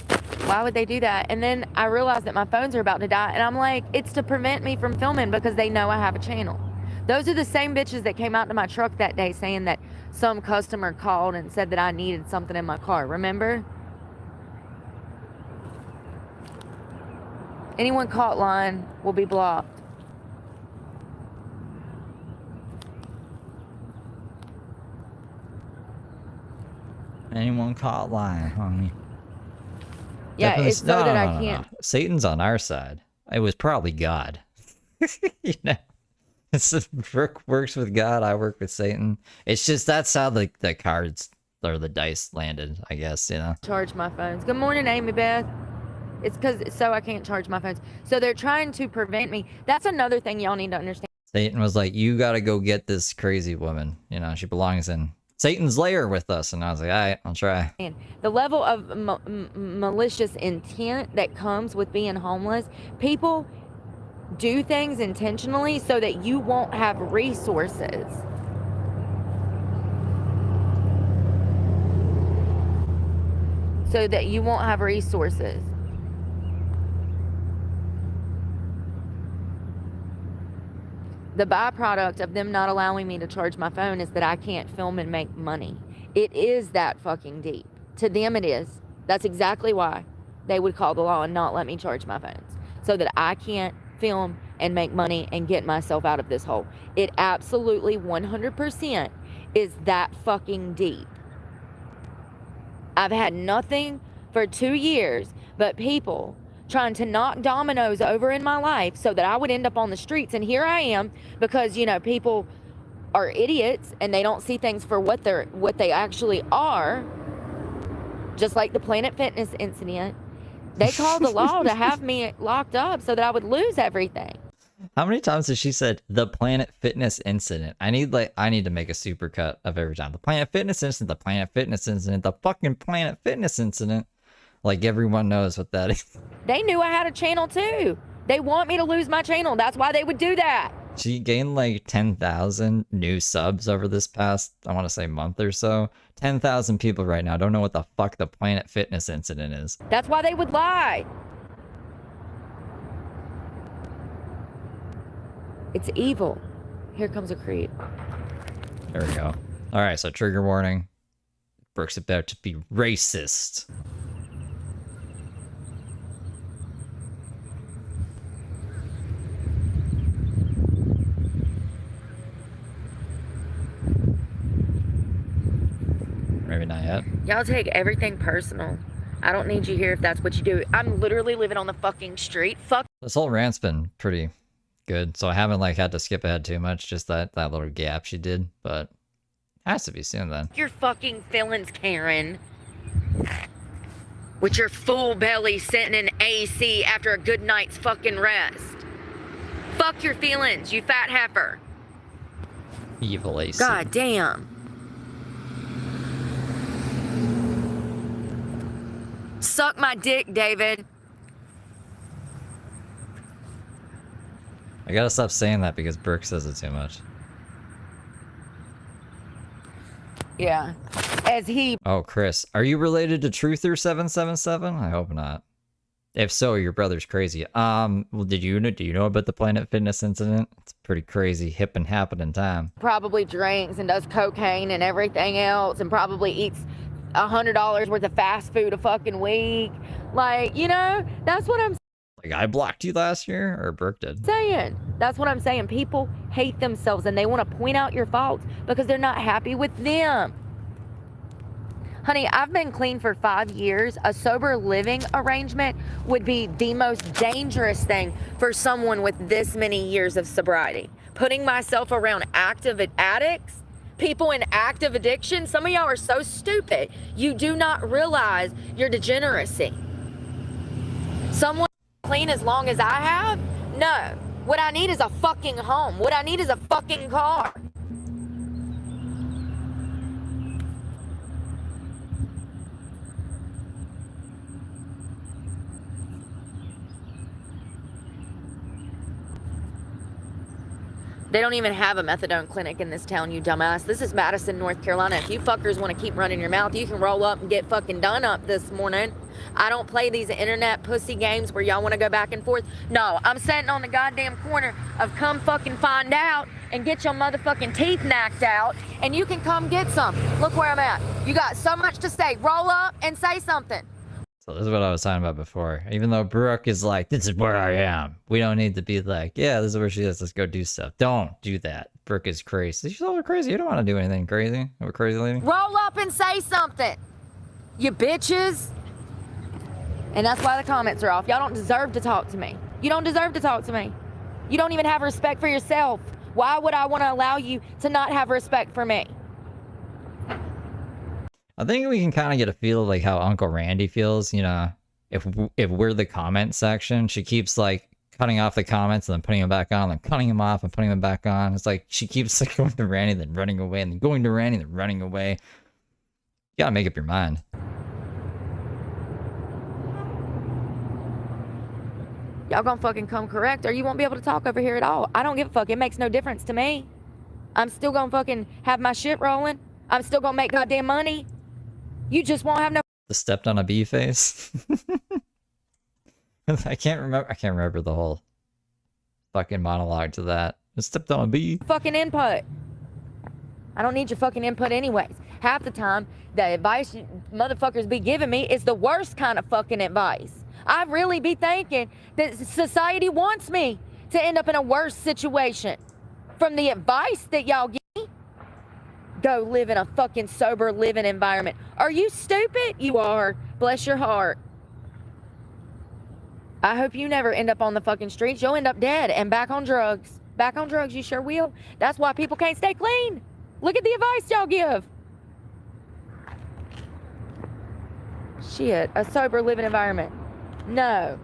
why would they do that? And then I realized that my phones are about to die, and I'm like, it's to prevent me from filming because they know I have a channel. Those are the same bitches that came out to my truck that day saying that some customer called and said that I needed something in my car. Remember? Anyone caught lying will be blocked. Anyone caught lying, honey? Yeah, Definitely, it's so that I can't. No. Satan's on our side. It was probably God. You know, Brooke works with God. I work with Satan. It's just that's how the cards or the dice landed, I guess. You know. Charge my phones. Good morning, Amy Beth. It's because so I can't charge my phones. So they're trying to prevent me. That's another thing y'all need to understand. Satan was like, "You got to go get this crazy woman. You know, she belongs in Satan's lair with us." And I was like, all right, I'll try. And the level of malicious intent that comes with being homeless, people do things intentionally so that you won't have resources. So that you won't have resources. The byproduct of them not allowing me to charge my phone is that I can't film and make money. It is that fucking deep. To them it is. That's exactly why they would call the law and not let me charge my phones. So that I can't film and make money and get myself out of this hole. It absolutely 100% is that fucking deep. I've had nothing for 2 years but people trying to knock dominoes over in my life so that I would end up on the streets. And here I am because, you know, people are idiots and they don't see things for what they actually are. Just like the Planet Fitness incident. They called the law to have me locked up so that I would lose everything. How many times has she said the Planet Fitness incident? I need to make a supercut of every time. The Planet Fitness incident, the Planet Fitness incident, the fucking Planet Fitness incident. Like everyone knows what that is. They knew I had a channel too. They want me to lose my channel. That's why they would do that. She gained like 10,000 new subs over this past, I want to say, month or so. 10,000 people right now don't know what the fuck the Planet Fitness incident is. That's why they would lie. It's evil. Here comes a creep. There we go. All right, so trigger warning. Brooke's about to be racist. Maybe not yet. Y'all take everything personal. I don't need you here if that's what you do. I'm literally living on the fucking street. Fuck. This whole rant's been pretty good, so I haven't like had to skip ahead too much. Just that little gap she did, but has to be soon then. Your fucking feelings, Karen. With your full belly sitting in AC after a good night's fucking rest. Fuck your feelings, you fat heifer. Evil AC. God damn. Suck my dick, David. I gotta stop saying that because Brooke says it too much. Yeah. As he... Oh, Chris, are you related to Truther777? I hope not. If so, your brother's crazy. Well, do you know about the Planet Fitness incident? It's pretty crazy, hip and happening time. probably drinks and does cocaine and everything else and probably eats $100 worth of fast food a fucking week. Like, you know, that's what I'm Like, I blocked you last year? Or Brooke did? saying. That's what I'm saying. People hate themselves and they want to point out your faults because they're not happy with them. Honey, I've been clean for 5 years. A sober living arrangement would be the most dangerous thing for someone with this many years of sobriety. Putting myself around active addicts, people in active addiction, some of y'all are so stupid. You do not realize your degeneracy. Someone clean as long as I have? No. What I need is a fucking home. What I need is a fucking car. They don't even have a methadone clinic in this town, you dumbass. This is Madison, North Carolina. If you fuckers want to keep running your mouth, you can roll up and get fucking done up this morning. I don't play these internet pussy games where y'all want to go back and forth. No, I'm sitting on the goddamn corner of come fucking find out and get your motherfucking teeth knocked out, and you can come get some. Look where I'm at. You got so much to say. Roll up and say something. So this is what I was talking about before. Even though Brooke is like, this is where I am. We don't need to be like, yeah, this is where she is. Let's go do stuff. Don't do that. Brooke is crazy. She's all crazy. You don't want to do anything crazy. We're crazy lady. Roll up and say something, you bitches. And that's why the comments are off. Y'all don't deserve to talk to me. You don't deserve to talk to me. You don't even have respect for yourself. Why would I want to allow you to not have respect for me? I think we can kind of get a feel of like how Uncle Randy feels, you know, if we're the comment section. She keeps like cutting off the comments and then putting them back on, then cutting them off and putting them back on. It's like she keeps like going to Randy, then running away, and then going to Randy, then running away. You gotta make up your mind. y'all gonna fucking come correct, or you won't be able to talk over here at all. I don't give a fuck. It makes no difference to me. I'm still gonna fucking have my shit rolling. I'm still gonna make goddamn money. You just won't have no The stepped on a bee face. I can't remember the whole fucking monologue to that. I stepped on a bee. fucking input. I don't need your fucking input anyways. Half the time, the advice you motherfuckers be giving me is the worst kind of fucking advice. I really be thinking that society wants me to end up in a worse situation from the advice that y'all give me. Go live in a fucking sober living environment. Are you stupid? You are. Bless your heart. I hope you never end up on the fucking streets. You'll end up dead and back on drugs. Back on drugs, you sure will. That's why people can't stay clean. Look at the advice y'all give. Shit, a sober living environment. No.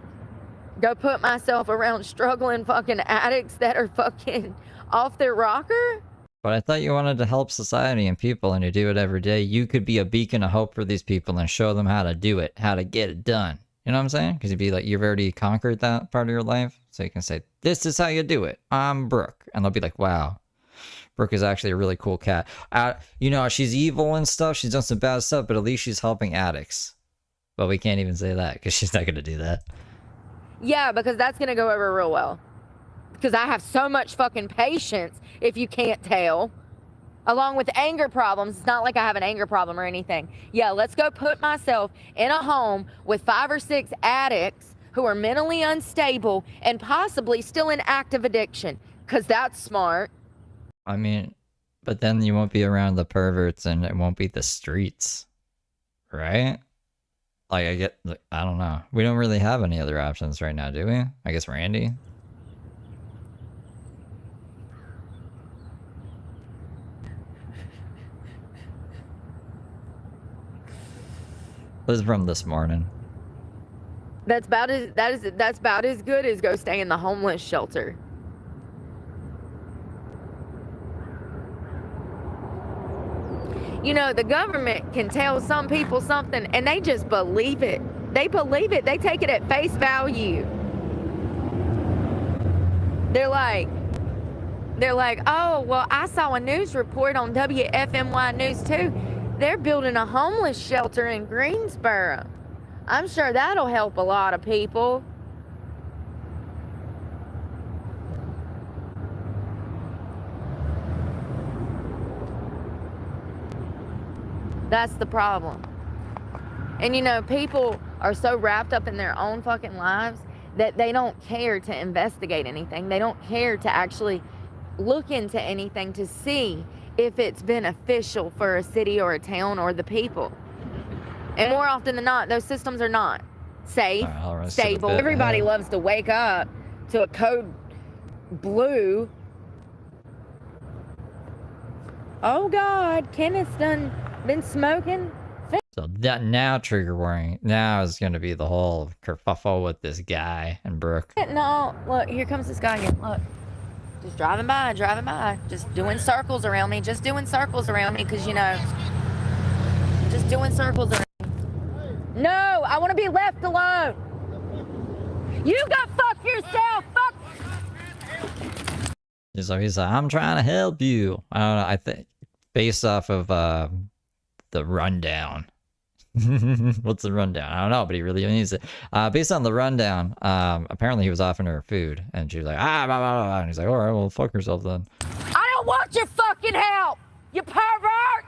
Go put myself around struggling fucking addicts that are fucking off their rocker? But I thought you wanted to help society and people, and you do it every day. You could be a beacon of hope for these people and show them how to do it, how to get it done. You know what I'm saying? Because you'd be like, you've already conquered that part of your life. So you can say, this is how you do it. I'm Brooke. And they'll be like, wow, Brooke is actually a really cool cat. You know, she's evil and stuff. She's done some bad stuff, but at least she's helping addicts. But we can't even say that because she's not going to do that. Yeah, because that's going to go over real well. Because I have so much fucking patience, if you can't tell. Along with anger problems. It's not like I have an anger problem or anything. Yeah, let's go put myself in a home with 5 or 6 addicts who are mentally unstable and possibly still in active addiction. Because that's smart. I mean, but then you won't be around the perverts and it won't be the streets. Right? Like, I don't know. We don't really have any other options right now, do we? I guess Randy? This is from this morning. That's about as good as go stay in the homeless shelter. You know, the government can tell some people something and they just believe it. They believe it. They take it at face value. They're like, oh, well, I saw a news report on WFMY News 2. They're building a homeless shelter in Greensboro. I'm sure that'll help a lot of people. That's the problem. And you know, people are so wrapped up in their own fucking lives that they don't care to investigate anything. They don't care to actually look into anything to see if it's beneficial for a city or a town or the people. And more often than not, those systems are not safe, stable. Everybody loves to wake up to a code blue. Oh God, Kenneth's been smoking. So that now trigger warning. Now is going to be the whole kerfuffle with this guy and Brooke. No, look, here comes this guy again. Look, just driving by, just doing circles around me, because you know, just doing circles around me. No, I want to be left alone. You go fuck yourself. Fuck. So he's like, I'm trying to help you. I don't know. I think based off of the rundown. What's the rundown? I don't know, but he really needs it. Based on the rundown, apparently he was offering her food, and she was like, blah, blah, blah. And he's like, all right, well, fuck yourself then. I don't want your fucking help, you pervert!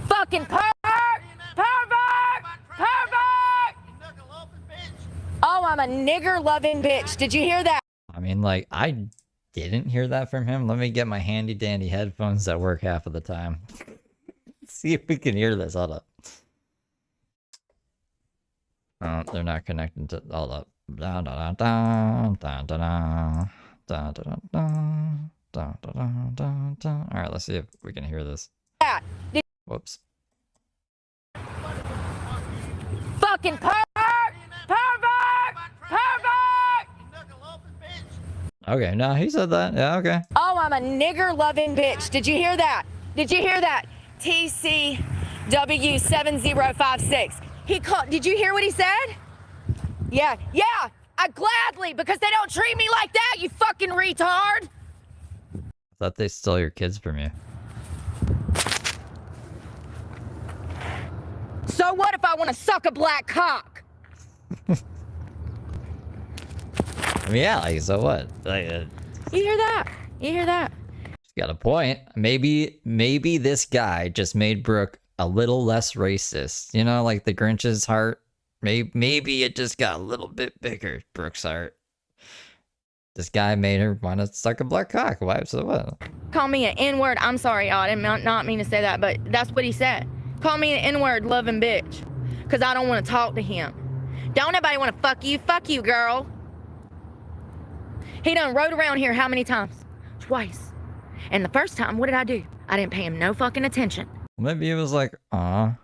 Fucking pervert! Oh, I'm a nigger-loving bitch. Did you hear that? I mean, like, I didn't hear that from him. Let me get my handy-dandy headphones that work half of the time. See if we can hear this. Hold up. Oh, they're not connected to... Hold up. Da, da, da, da, da, da, da, da, da, da, da, da, da. All right, let's see if we can hear this. Whoops. Fucking pervert! Okay, no, he said that. Yeah, okay. Oh, I'm a nigger-loving bitch. Did you hear that? TCW7056. He called. Did you hear what he said? Yeah, I gladly, because they don't treat me like that, you fucking retard. I thought they stole your kids from you. So what if I want to suck a black cock? I mean, yeah, like, so what? Like, You hear that? You hear that? she's got a point. Maybe this guy just made Brooke a little less racist. You know, like the Grinch's heart. Maybe it just got a little bit bigger, Brooke's heart. This guy made her want to suck a black cock. Why? So what? Call me an N-word. I'm sorry, y'all. I did not mean to say that, but that's what he said. Call me an N-word loving bitch. Because I don't want to talk to him. Don't nobody want to fuck you. Fuck you, girl. He done rode around here how many times? Twice. And the first time, what did I do? I didn't pay him no fucking attention. Maybe it was like, aw,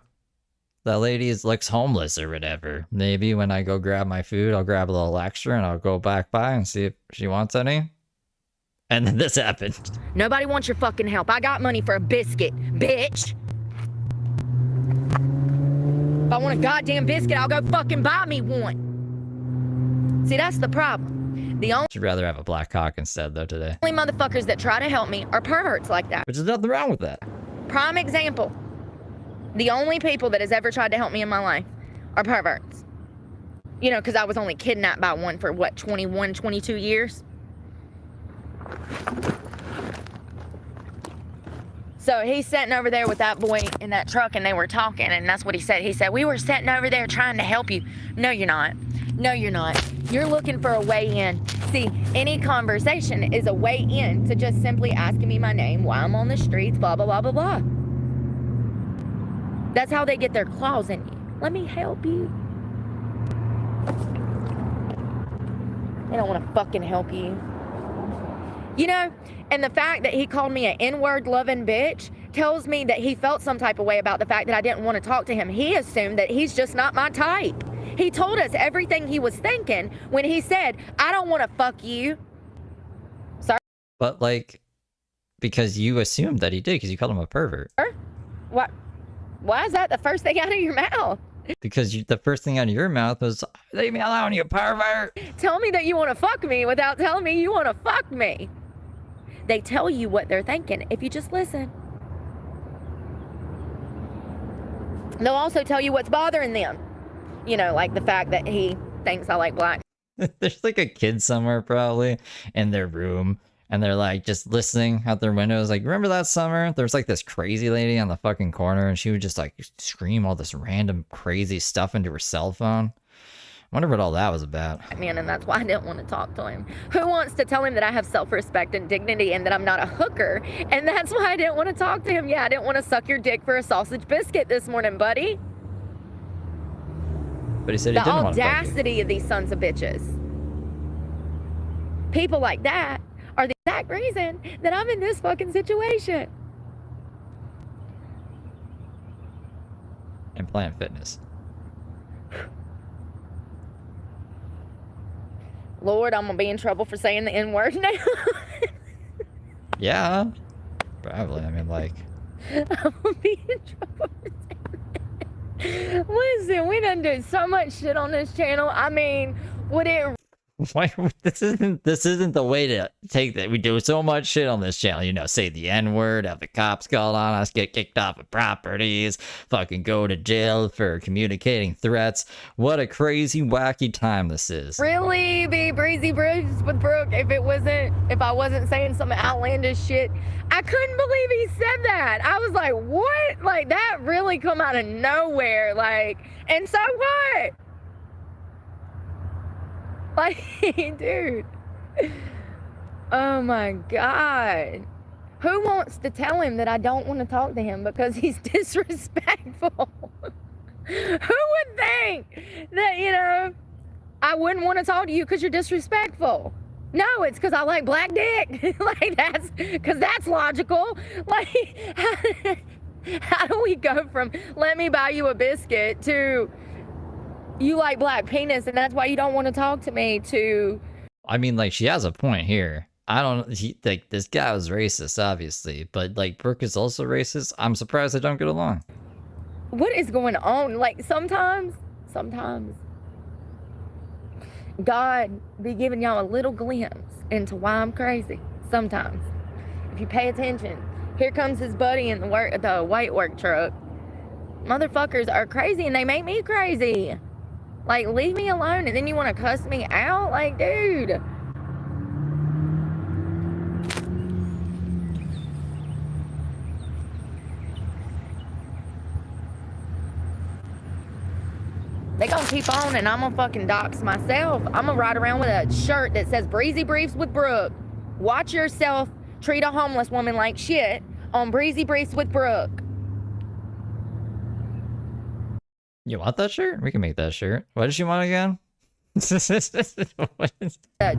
that lady looks homeless or whatever. Maybe when I go grab my food, I'll grab a little extra and I'll go back by and see if she wants any. And then this happened. Nobody wants your fucking help. I got money for a biscuit, bitch. If I want a goddamn biscuit, I'll go fucking buy me one. See, that's the problem. The only She'd rather have a black cock instead, though, today. motherfuckers that try to help me are perverts like that. Which is nothing wrong with that. Prime example. The only people that has ever tried to help me in my life are perverts. You know, because I was only kidnapped by one for, what, 21, 22 years? So he's sitting over there with that boy in that truck, and they were talking, and that's what he said. He said, we were sitting over there trying to help you. No, you're not. No, you're not. You're looking for a way in. See, any conversation is a way in to just simply asking me my name, why I'm on the streets, blah, blah, blah, blah, blah. That's how they get their claws in you. Let me help you. They don't want to fucking help you. You know, and the fact that he called me an N-word loving bitch tells me that he felt some type of way about the fact that I didn't want to talk to him. He assumed that he's just not my type. He told us everything he was thinking when he said, I don't want to fuck you. Sorry? But, like, because you assumed that he did, because you called him a pervert. What? Why is that the first thing out of your mouth? Because the first thing out of your mouth was, leave me alone, you pervert! Tell me that you want to fuck me without telling me you want to fuck me. They tell you what they're thinking if you just listen. They'll also tell you what's bothering them. You know, like the fact that he thinks I like black. There's like a kid somewhere probably in their room, and they're like just listening out their windows. Like, remember that summer? There's like this crazy lady on the fucking corner, and she would just like scream all this random crazy stuff into her cell phone. I wonder what all that was about. Man, and that's why I didn't want to talk to him. Who wants to tell him that I have self-respect and dignity and that I'm not a hooker? And that's why I didn't want to talk to him. Yeah, I didn't want to suck your dick for a sausage biscuit this morning, buddy. But he said he The didn't want to fuck you. audacity of these sons of bitches. People like that are the exact reason that I'm in this fucking situation. And Planet Fitness. Lord, I'm gonna be in trouble for saying the N-word now. Yeah, probably. I mean, like, I'm gonna be in trouble for saying that. Listen, we done did so much shit on this channel. I mean, would it... why this isn't the way to take that. We do so much shit on this channel, you know, say the N-word, have the cops called on us, get kicked off of properties, fucking go to jail for communicating threats. What a crazy, wacky time this is. really be breezy breeze with Brooke if I wasn't saying some outlandish shit. I couldn't believe he said that. I was like, what? Like, that really come out of nowhere. Like, and so what? Like, dude. Oh my God. Who wants to tell him that I don't want to talk to him because he's disrespectful? Who would think that, you know, I wouldn't want to talk to you because you're disrespectful? No, it's because I like black dick. Like, that's because that's logical. Like, how do we go from let me buy you a biscuit to you like black penis and that's why you don't want to talk to me to... I mean, like, she has a point here. I don't, like, this guy was racist, obviously, but, like, Brooke is also racist. I'm surprised they don't get along. What is going on? Like, sometimes God be giving y'all a little glimpse into why I'm crazy sometimes. If you pay attention, here comes his buddy in the white work truck. Motherfuckers are crazy and they make me crazy. Like, leave me alone, and then you want to cuss me out? Like, dude. They gonna keep on, and I'm gonna fucking dox myself. I'm gonna ride around with a shirt that says Breezy Briefs with Brooke. Watch yourself treat a homeless woman like shit on Breezy Briefs with Brooke. You want that shirt? We can make that shirt. What does she want again? A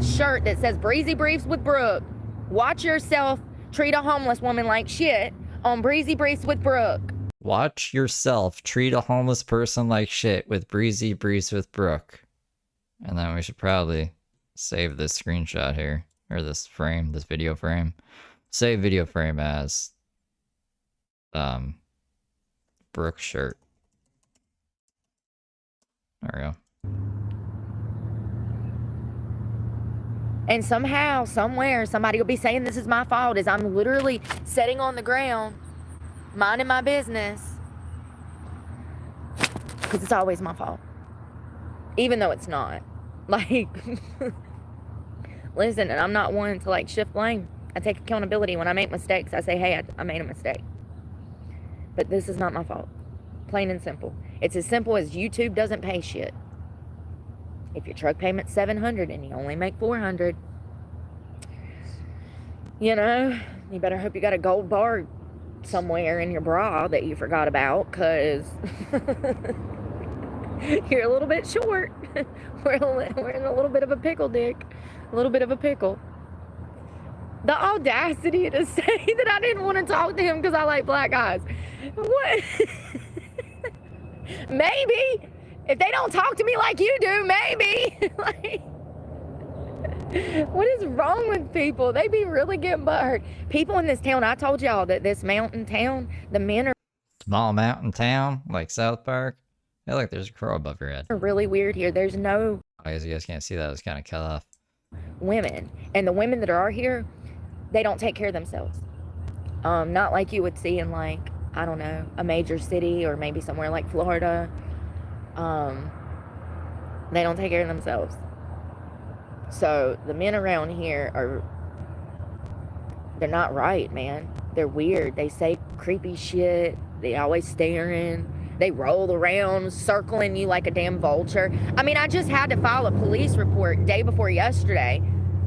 shirt that says Breezy Briefs with Brooke. Watch yourself treat a homeless woman like shit on Breezy Briefs with Brooke. Watch yourself treat a homeless person like shit with Breezy Briefs with Brooke. And then we should probably save this screenshot here. Or this frame, this video frame. Save video frame as Brooke shirt. There we go. And somehow, somewhere, somebody will be saying this is my fault as I'm literally sitting on the ground, minding my business. Because it's always my fault. Even though it's not. Like, listen, and I'm not one to like shift blame. I take accountability. When I make mistakes, I say, hey, I made a mistake. But this is not my fault. Plain and simple. It's as simple as YouTube doesn't pay shit. If your truck payment's $700 and you only make $400, you know, you better hope you got a gold bar somewhere in your bra that you forgot about, because you're a little bit short. We're in a little bit of a pickle, Dick. A little bit of a pickle. The audacity to say that I didn't want to talk to him because I like black guys. What? Maybe. If they don't talk to me like you do, maybe. Like, what is wrong with people? They be really getting butthurt. People in this town, I told y'all that this mountain town, the men are... Small mountain town, like South Park. Hey, look, there's a crow above your head. Really weird here. There's no... I guess you guys can't see that. It's kind of cut off. Women. And the women that are here, they don't take care of themselves. Not like you would see in, like, I don't know, a major city or maybe somewhere like Florida. They don't take care of themselves. So the men around here they're not right, man. They're weird. They say creepy shit. They always staring. They roll around, circling you like a damn vulture. I mean, I just had to file a police report day before yesterday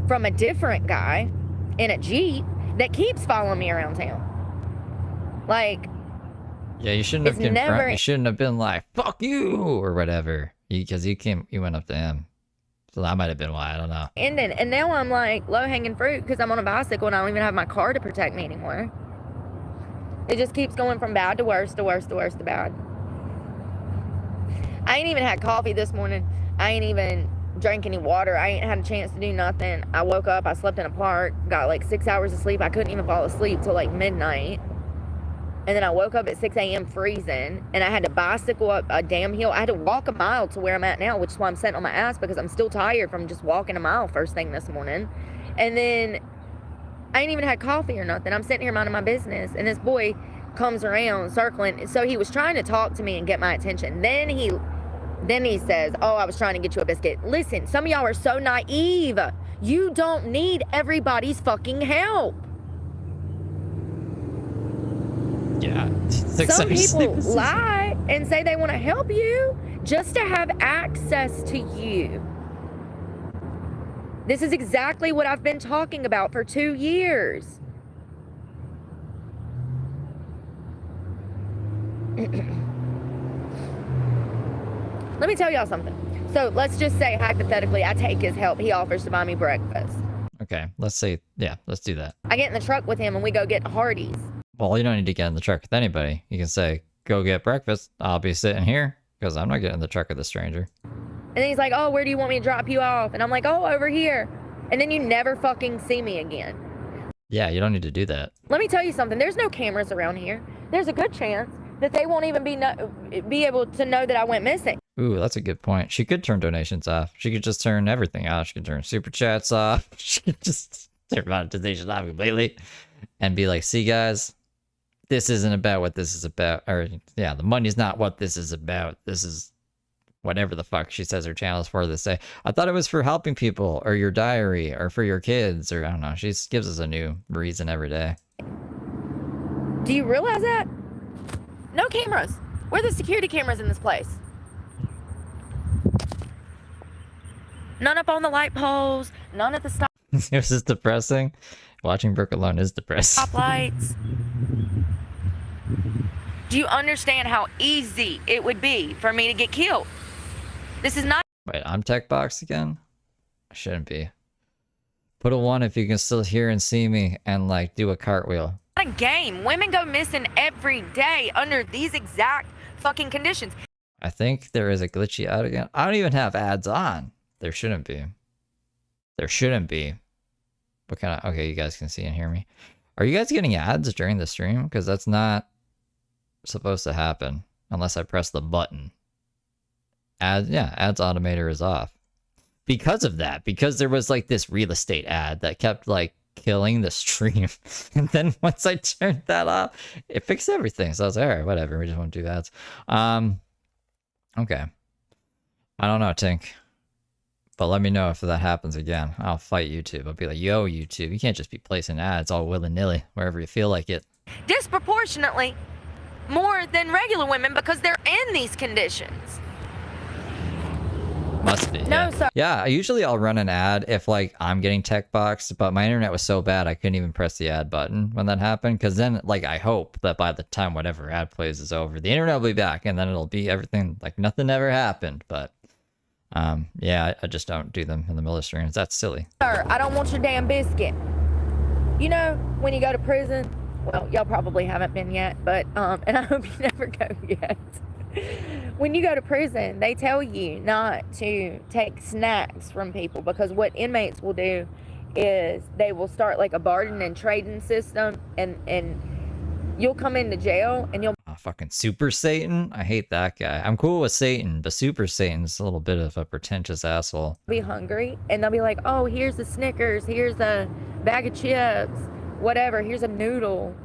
from a different guy in a Jeep that keeps following me around town. Like, yeah, you shouldn't have you shouldn't have been like, fuck you, or whatever. Because you went up to him. So that might have been why, I don't know. And now I'm like low-hanging fruit because I'm on a bicycle and I don't even have my car to protect me anymore. It just keeps going from bad to worse to worse to worse to bad. I ain't even had coffee this morning. I ain't even drank any water. I ain't had a chance to do nothing. I woke up, I slept in a park, got like 6 hours of sleep. I couldn't even fall asleep till like midnight. And then I woke up at 6 a.m. freezing, and I had to bicycle up a damn hill. I had to walk a mile to where I'm at now, which is why I'm sitting on my ass, because I'm still tired from just walking a mile first thing this morning. And then I ain't even had coffee or nothing. I'm sitting here minding my business, and this boy comes around circling. So he was trying to talk to me and get my attention. Then he says, oh, I was trying to get you a biscuit. Listen, some of y'all are so naive. You don't need everybody's fucking help. Yeah. Some people lie and say they want to help you just to have access to you. This is exactly what I've been talking about for 2 years. Let me tell y'all something. So let's just say, hypothetically, I take his help. He offers to buy me breakfast. Okay, let's do that. I get in the truck with him and we go get Hardee's. Well, you don't need to get in the truck with anybody. You can say, go get breakfast. I'll be sitting here because I'm not getting in the truck with a stranger. And then he's like, oh, where do you want me to drop you off? And I'm like, oh, over here. And then you never fucking see me again. Yeah, you don't need to do that. Let me tell you something. There's no cameras around here. There's a good chance that they won't even be able to know that I went missing. Ooh, that's a good point. She could turn donations off. She could just turn everything off. She could turn super chats off. She could just turn monetization off completely and be like, see, guys, this isn't about what this is about. Or, yeah, the money's not what this is about. This is whatever the fuck she says her channel is for this day. I thought it was for helping people or your diary or for your kids or I don't know. She gives us a new reason every day. Do you realize that? No cameras. Where are the security cameras in this place? None up on the light poles. None at the This is depressing. Watching Brooke alone is depressing. stoplights. Do you understand how easy it would be for me to get killed? This is not. Wait, I'm tech box again? I shouldn't be. Put a 1 if you can still hear and see me and like do a cartwheel. a game. Women go missing every day under these exact fucking conditions. I think there is a glitchy ad again. I don't even have ads on. There shouldn't be. There shouldn't be. What kind of... Okay, you guys can see and hear me. Are you guys getting ads during the stream? Because that's not supposed to happen unless I press the button. Ads automator is off. Because of that. Because there was like this real estate ad that kept like killing the stream. And then once I turned that off, it fixed everything. So I was like, all right, whatever. We just want to do ads. Okay. I don't know, Tink. But let me know if that happens again. I'll fight YouTube. I'll be like, yo, YouTube, you can't just be placing ads all willy-nilly wherever you feel like it. Disproportionately more than regular women because they're in these conditions. Must be. No, yeah. sir. Yeah, usually I'll run an ad if like I'm getting tech boxed, but my internet was so bad I couldn't even press the ad button when that happened. Because then like I hope that by the time whatever ad plays is over, the internet will be back and then it'll be everything like nothing ever happened. But yeah, I just don't do them in the middle of streams. That's silly. Sir, I don't want your damn biscuit. You know, when you go to prison, well, y'all probably haven't been yet, but, and I hope you never go yet. When you go to prison, they tell you not to take snacks from people because what inmates will do is they will start like a bartering and trading system and you'll come into jail and you'll Fucking Super Satan. I hate that guy. I'm cool with Satan, but Super Satan's a little bit of a pretentious asshole. be hungry and they'll be like, oh, here's the Snickers, here's a bag of chips, whatever, here's a noodle,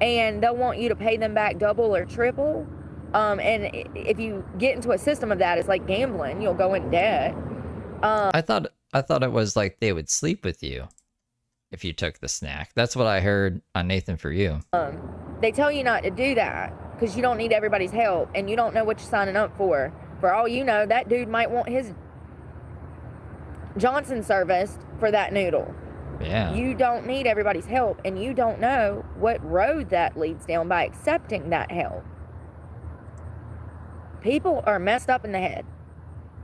and they'll want you to pay them back double or triple. And if you get into a system of that, it's like gambling. You'll go in debt. I thought it was like they would sleep with you if you took the snack. That's what I heard on Nathan For You. They tell you not to do that because you don't need everybody's help and you don't know what you're signing up for. For all you know, that dude might want his Johnson serviced for that noodle. Yeah. You don't need everybody's help and you don't know what road that leads down by accepting that help. People are messed up in the head.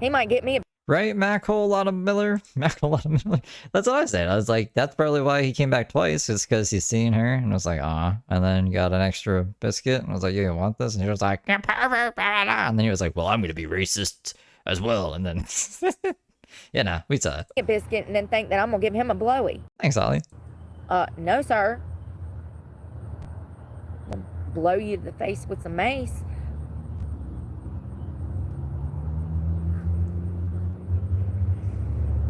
He might get me a Right, Mac Hole Lot of Miller? Mac Hole Lot of Miller. That's what I said. I was like, that's probably why he came back twice, is because he's seen her and was like, aw. And then got an extra biscuit and was like, you want this? And he was like, and then he was like, well, I'm going to be racist as well. And then, yeah, nah, we saw it. biscuit and then think that I'm going to give him a blowy. Thanks, Ollie. No, sir. I'll blow you to the face with some mace.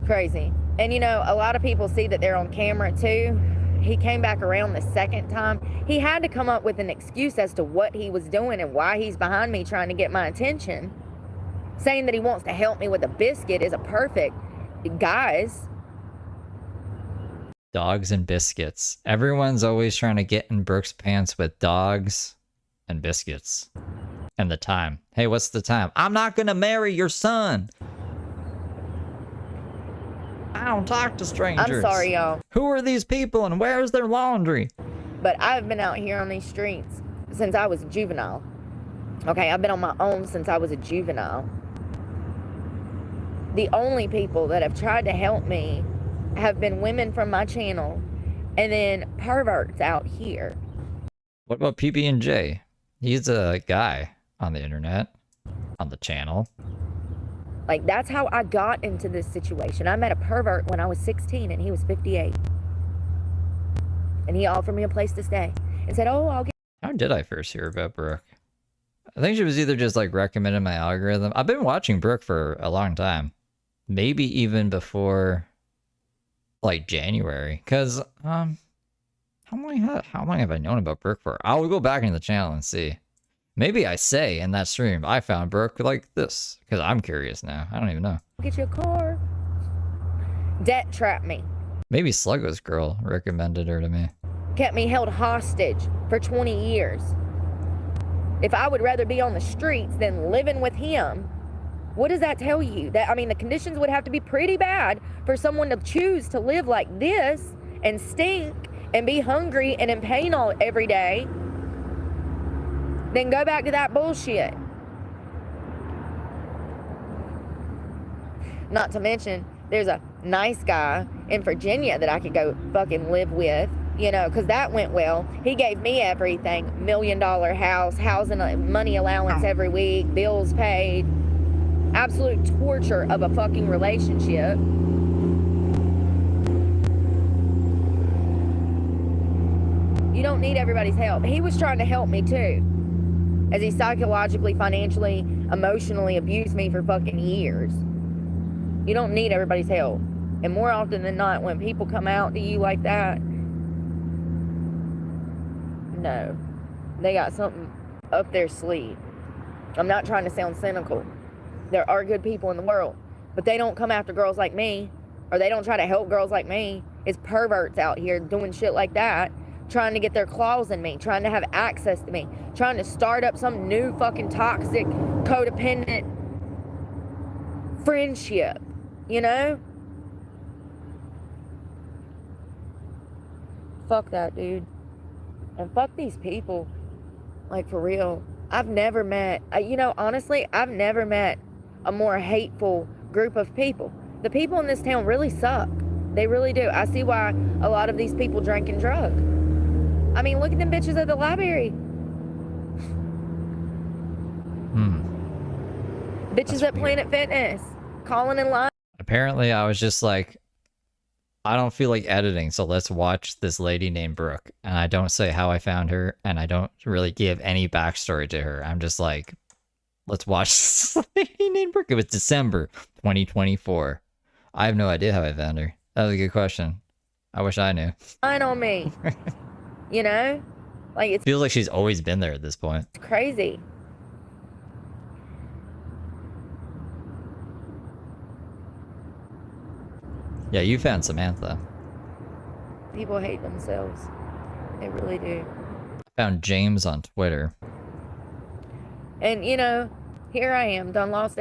Crazy. And you know, a lot of people see that they're on camera too. He came back around the second time. He had to come up with an excuse as to what he was doing and why he's behind me trying to get my attention. Saying that he wants to help me with a biscuit is a perfect... Guys. Dogs and biscuits. Everyone's always trying to get in Brooke's pants with dogs and biscuits. And the time. Hey, what's the time? I'm not gonna marry your son. I don't talk to strangers. I'm sorry, y'all. Who are these people and where's their laundry? But I've been out here on these streets since I was a juvenile. Okay, I've been on my own since I was a juvenile. The only people that have tried to help me have been women from my channel and then perverts out here. What about PB&J? He's a guy on the internet, on the channel. Like, that's how I got into this situation. I met a pervert when I was 16 and he was 58. And he offered me a place to stay and said, oh, I'll get... How did I first hear about Brooke? I think she was either just like recommending my algorithm. I've been watching Brooke for a long time. Maybe even before like January. Cause how long have I known about Brooke for? I'll go back into the channel and see. Maybe I say in that stream I found Brooke like this. Cause I'm curious now. I don't even know. Get your car. Debt trapped me. Maybe Sluggo's girl recommended her to me. Kept me held hostage for 20 years. If I would rather be on the streets than living with him, what does that tell you? That, I mean, the conditions would have to be pretty bad for someone to choose to live like this and stink and be hungry and in pain all every day. Then go back to that bullshit. Not to mention, there's a nice guy in Virginia that I could go fucking live with. You know, because that went well. He gave me everything. $1 million house, housing, money allowance every week, bills paid. Absolute torture of a fucking relationship. You don't need everybody's help. He was trying to help me too. As he psychologically, financially, emotionally abused me for fucking years. You don't need everybody's help. And more often than not, when people come out to you like that, no, they got something up their sleeve. I'm not trying to sound cynical. There are good people in the world, but they don't come after girls like me, or they don't try to help girls like me. It's perverts out here doing shit like that, trying to get their claws in me, trying to have access to me, trying to start up some new fucking toxic, codependent friendship, you know? Fuck that, dude. And fuck these people. Like, for real. I've never met, you know, honestly, I've never met a more hateful group of people. The people in this town really suck. They really do. I see why a lot of these people drink and drug. I mean, look at them bitches at the library. Bitches at Planet Fitness. Calling in line. Apparently, I was just like, I don't feel like editing, so let's watch this lady named Brooke. And I don't say how I found her, and I don't really give any backstory to her. I'm just like, let's watch this lady named Brooke. It was December 2024. I have no idea how I found her. That was a good question. I wish I knew. Line on me. You know? Like, it feels like she's always been there at this point. It's crazy. Yeah, you found Samantha. People hate themselves. They really do. I found James on Twitter. And, you know, here I am, done lost.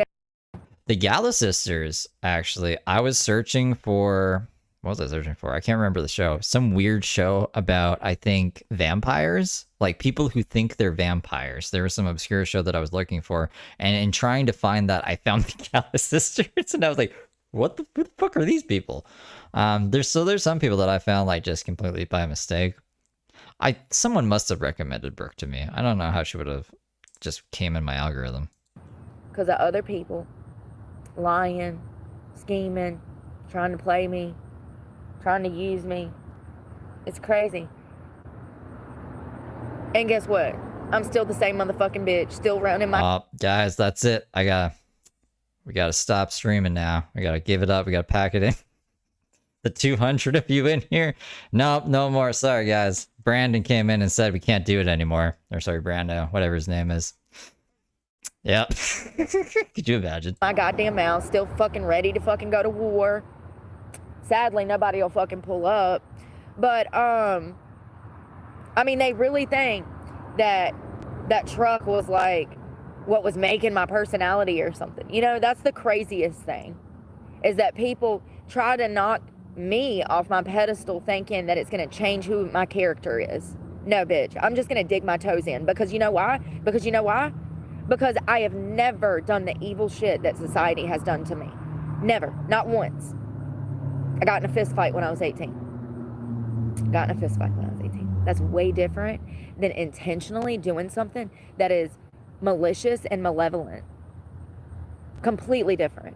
The Gala Sisters, actually, I was searching for... What was I searching for? I can't remember the show. Some weird show about, I think, vampires. Like, people who think they're vampires. There was some obscure show that I was looking for. And in trying to find that, I found the Gala Sisters. And I was like, who the fuck are these people? There's some people that I found like just completely by mistake. Someone must have recommended Brooke to me. I don't know how she would have just came in my algorithm. Because of other people lying, scheming, trying to play me, trying to use me. It's crazy. And guess what? I'm still the same motherfucking bitch, still running my... Guys, that's it. We gotta stop streaming now. We gotta give it up. We gotta pack it in. The 200 of you in here. Nope, no more. Sorry, guys. Brandon came in and said we can't do it anymore. Or sorry, Brando, whatever his name is. Yep. Could you imagine? My goddamn mouth, still fucking ready to fucking go to war. Sadly, nobody will fucking pull up. But, I mean, they really think that that truck was like what was making my personality or something. You know, that's the craziest thing, is that people try to knock me off my pedestal thinking that it's going to change who my character is. No, bitch. I'm just going to dig my toes in. Because you know why? Because I have never done the evil shit that society has done to me. Never. Not once. I got in a fist fight when I was 18. That's way different than intentionally doing something that is malicious and malevolent. Completely different.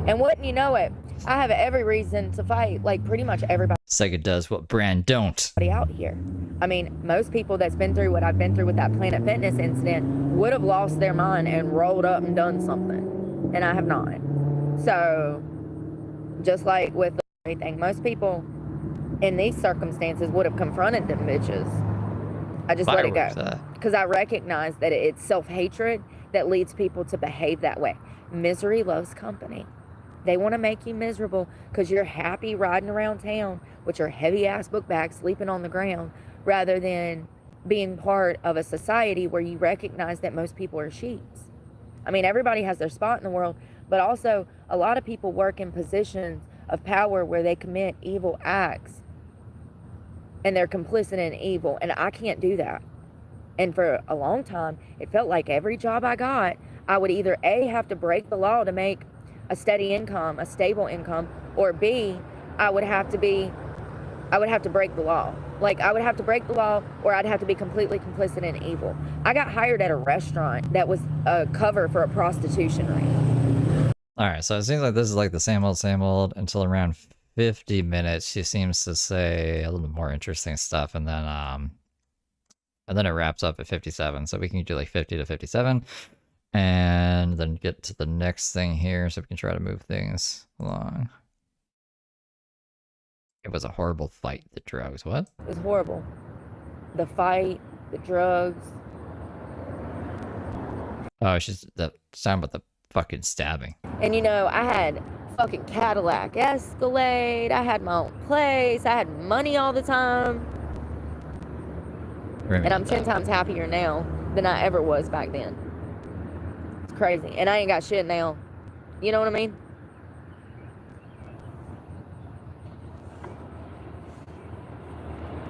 And wouldn't you know it, I have every reason to fight like pretty much everybody. Sega does what brand don't. Out here. I mean, most people that's been through what I've been through with that Planet Fitness incident would have lost their mind and rolled up and done something. And I have not. So, just like with everything, most people in these circumstances would have confronted them bitches. I just let it go. Because I recognize that it's self-hatred that leads people to behave that way. Misery loves company. They want to make you miserable because you're happy riding around town with your heavy-ass book bag sleeping on the ground, rather than being part of a society where you recognize that most people are sheets. I mean, everybody has their spot in the world, but also a lot of people work in positions of power where they commit evil acts and they're complicit in evil, and I can't do that. And for a long time, it felt like every job I got, I would either A, have to break the law to make a steady income, a stable income, or B, I would have to break the law. Like, I would have to break the law, or I'd have to be completely complicit in evil. I got hired at a restaurant that was a cover for a prostitution ring. Alright, so it seems like this is like the same old until around 50 minutes. She seems to say a little bit more interesting stuff, and then it wraps up at 57. So we can do like 50 to 57. And then get to the next thing here so we can try to move things along. It was a horrible fight, the drugs. What? It was horrible. The fight, the drugs. Oh, she's talking about the fucking stabbing. And you know, I had fucking Cadillac Escalade. I had my own place. I had money all the time. And I'm 10 times happier now than I ever was back then. Crazy. And I ain't got shit now. You know what I mean?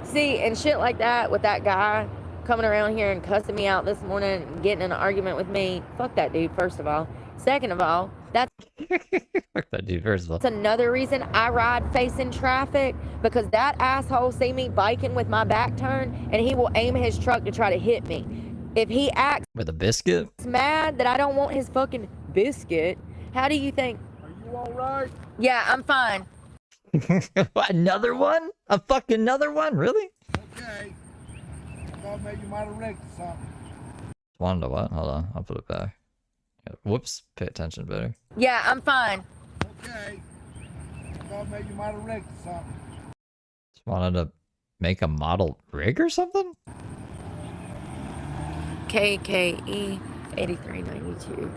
See, and shit like that with that guy coming around here and cussing me out this morning and getting in an argument with me. Fuck that dude, first of all. Second of all, that's fuck that dude, first of all. That's another reason I ride facing traffic, because that asshole see me biking with my back turned and he will aim his truck to try to hit me. If he acts with a biscuit, mad that I don't want his fucking biscuit, how do you think? Are you all right? Yeah, I'm fine. Another one? A fucking another one? Really? Okay. I thought maybe you might have wrecked something. Wanted to what? Hold on, I'll put it back. Whoops, pay attention better. Yeah, I'm fine. Okay. I thought maybe you might have wrecked something. Just wanted to make a model rig or something? KKE 8392.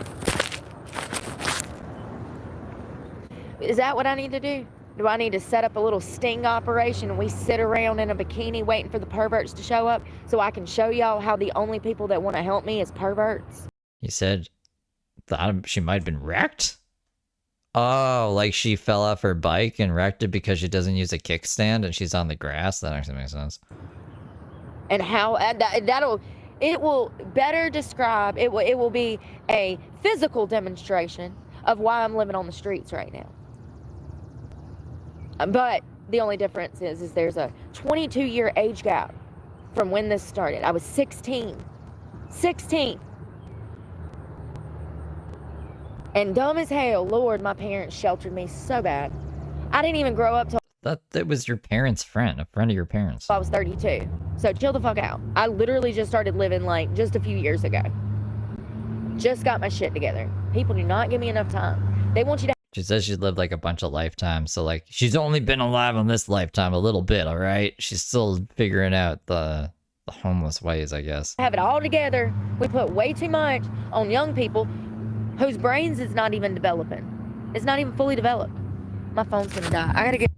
Is that what I need to do? Do I need to set up a little sting operation and we sit around in a bikini waiting for the perverts to show up so I can show y'all how the only people that want to help me is perverts? He said that she might have been wrecked? Oh, like she fell off her bike and wrecked it because she doesn't use a kickstand and she's on the grass? That actually makes sense. And how it will better describe, it will be a physical demonstration of why I'm living on the streets right now. But the only difference is there's a 22-year age gap from when this started. I was 16. 16. And dumb as hell, Lord, my parents sheltered me so bad. I didn't even grow up till That was your parents' friend, a friend of your parents. I was 32. So chill the fuck out. I literally just started living like just a few years ago. Just got my shit together. People do not give me enough time. They want you to. She says she lived like a bunch of lifetimes, so like she's only been alive on this lifetime a little bit, all right? She's still figuring out the homeless ways, I guess. Have it all together. We put way too much on young people whose brains is not even developing. It's not even fully developed. My phone's gonna die. I gotta get.